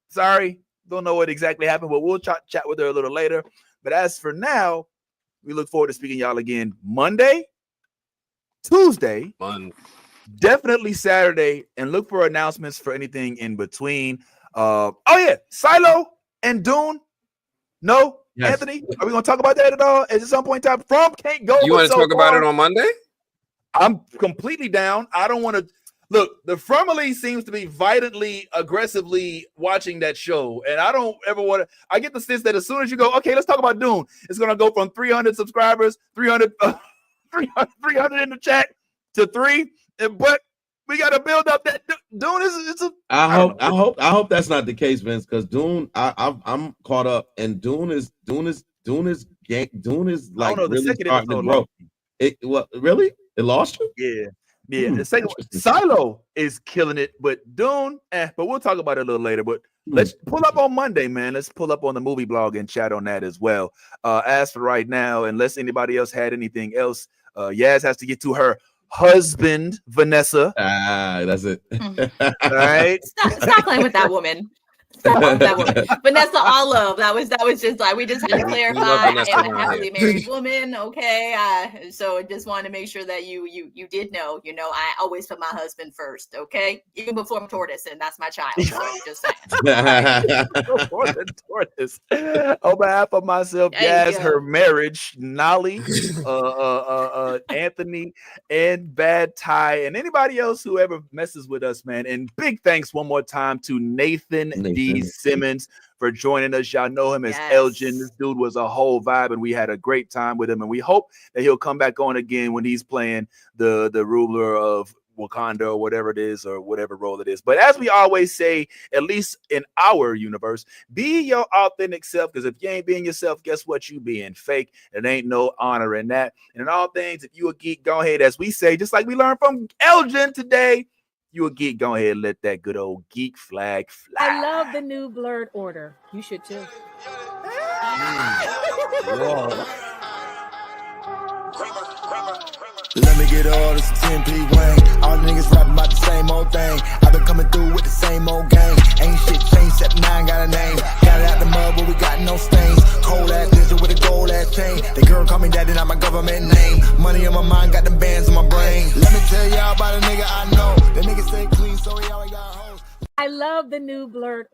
sorry, don't know what exactly happened, but we'll chat with her a little later. But as for now, we look forward to speaking to y'all again Monday, Tuesday, definitely Saturday, and look for announcements for anything in between. Silo and Dune. No, yes. Anthony, are we going to talk about that at all? At some point in time, From can't go. You want to talk about it on Monday? I'm completely down. I don't want to. Look, the Fromily seems to be violently, aggressively watching that show. And I don't ever want to. I get the sense that as soon as you go, okay, let's talk about Dune, it's going to go from 300 subscribers, 300 in the chat to 3. But we got to build up that Dune is. I hope that's not the case, Vince, because Dune, I'm caught up, and Dune is like really starting to grow. Really? It lost you? Yeah. Yeah, the second one, Silo is killing it, but Dune, but we'll talk about it a little later. But let's pull up on Monday, man. Let's pull up on the movie blog and chat on that as well. As for right now, unless anybody else had anything else, Yaz has to get to her husband, Vanessa. That's it. All right. Stop playing with that woman. Vanessa Olive. That was just like, we just had to clarify. I'm a happily married woman. Okay. So just wanted to make sure that you did know. You know, I always put my husband first. Okay, even before I'm tortoise, and that's my child. So just saying. Tortoise. On behalf of myself, Yaz, her marriage, Nolly, Anthony, and Bad Ty, and anybody else who ever messes with us, man. And big thanks one more time to Nathan D. D. Simmons for joining us. Y'all know him as Yes. Elgin. This dude was a whole vibe, and we had a great time with him. And we hope that he'll come back on again when he's playing the ruler of Wakanda or whatever it is, or whatever role it is. But as we always say, at least in our universe, be your authentic self, because if you ain't being yourself, guess what? You being fake. It ain't no honor in that. And in all things, if you a geek, go ahead, as we say, just like we learned from Elgin today, you a geek, go ahead and let that good old geek flag fly. I love the new Blurred Order. You should too. Let me get all this 10p Wayne. All the niggas rapping about the same old thing. I've been coming through with the same old gang. Ain't shit changed except now I got a name. Got it out the mud, but we got no stains. Cold ass lizard with a gold ass chain. The girl call me daddy, not my government name. Money on my mind, got them bands on my brain. Let me tell y'all about a nigga I know. The nigga stay clean, so he always got hoes. I love the new Blurred